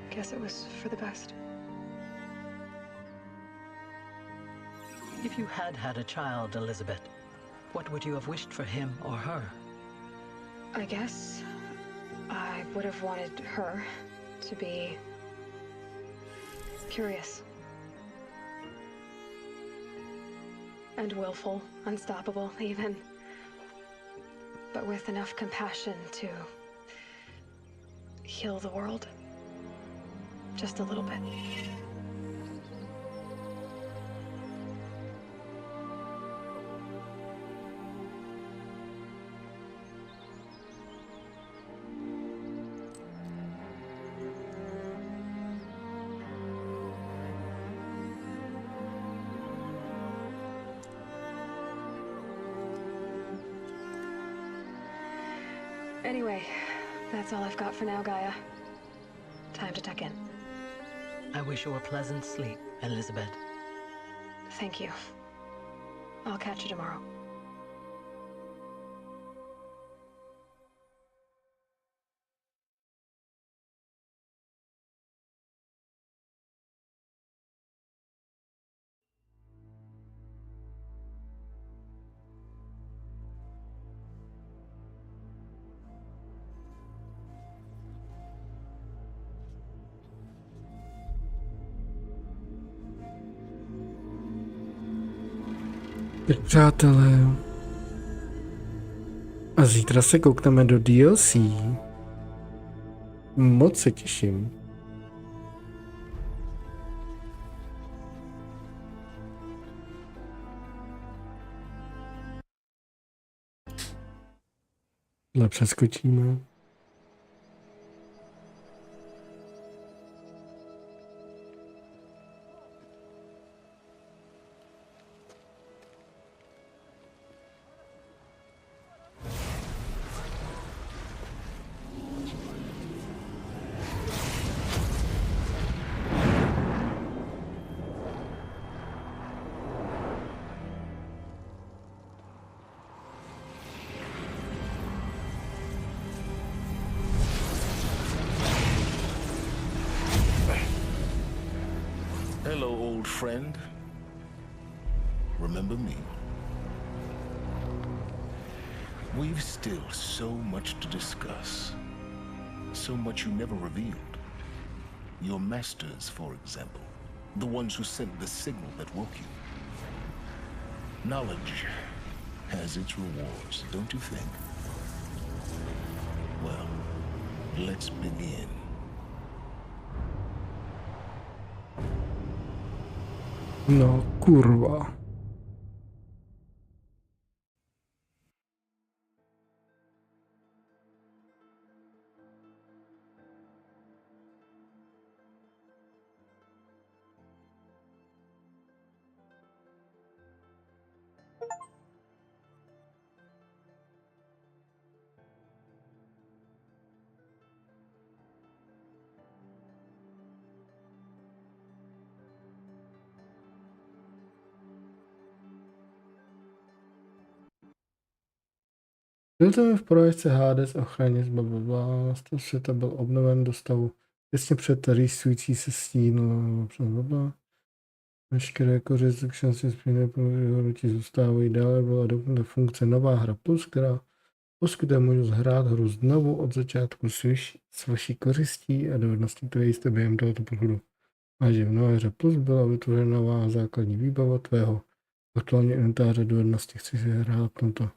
Guess it was for the best. If you had had a child, Elizabeth, what would you have wished for him or her? I guess I would have wanted her to be curious. And willful, unstoppable, even. But with enough compassion to heal the world. Just a little bit. Anyway, that's all I've got for now, Gaia. Time to tuck in. I wish you a pleasant sleep, Elizabeth. Thank you. I'll catch you tomorrow. Tak přátelé, a zítra se koukneme do DLC. Moc se těším. Ale přeskočíme. Hello, old friend. Remember me? We've still so much to discuss. So much you never revealed. Your masters, for example. The ones who sent the signal that woke you. Knowledge has its rewards, don't you think? Well, let's begin. No, kurva. Byl to v projekce Hades ochraně z blablabla, stav světa byl obnoven do stavu těsně před rýsující se stínu, blablabla. Veškeré kořist šanci zpětné pohodnutí zůstávají dále, byla doplněna funkce Nová hra plus, která poskytuje možnost hrát hru znovu od začátku s vaší koristí a dovedností, které jste během tohoto pochodu. A že v Nové hře plus byla vytvořena nová základní výbava tvého aktuálně inventáře dovednosti. Chci si hrát v tomto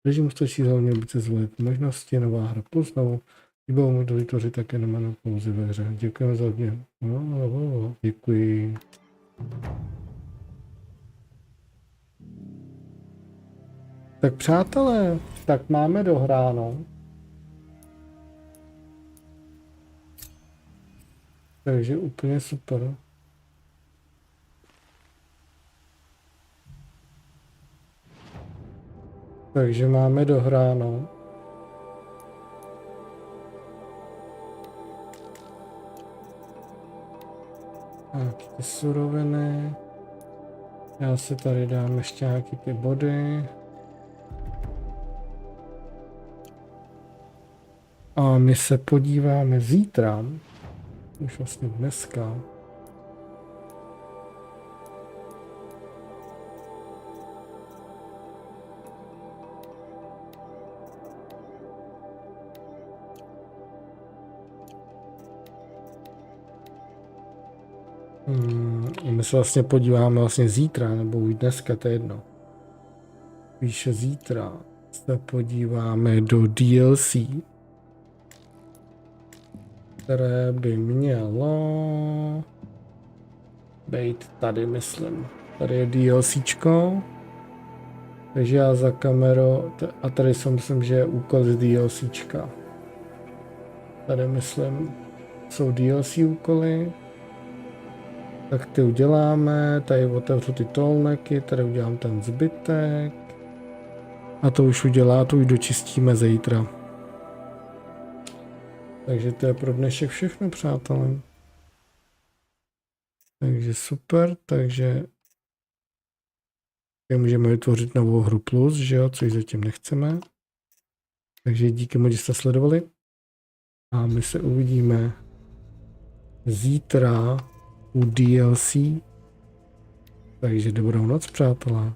režimu, stačí hlavně více zvolit možnosti. Nová hra plus novou výbavu můžu vytvořit také na pouze ve hře. Děkujeme za odměnu. Děkuji. Tak přátelé, tak máme dohráno. Takže úplně super. Takže máme dohráno. Nějaký ty suroviny. Já si tady dám ještě nějaký ty body. A my se podíváme zítra. Už vlastně dneska. My se vlastně podíváme vlastně zítra, nebo už dneska, to je jedno. Píše zítra se podíváme do DLC, které by mělo být tady, myslím. Tady je DLCčko. Takže já za kamerou, a tady si myslím, že je úkol z DLCčka. Tady myslím, jsou DLC úkoly. Tak ty uděláme, tady otevřu ty tolneky, tady udělám ten zbytek. A to už dočistíme zítra. Takže to je pro dnešek všechno, přátelé. Takže super, takže můžeme vytvořit novou hru plus, že jo, což zatím nechceme. Takže díky moc, že jste sledovali. A my se uvidíme zítra u DLC. Takže dobrou noc, přátelé.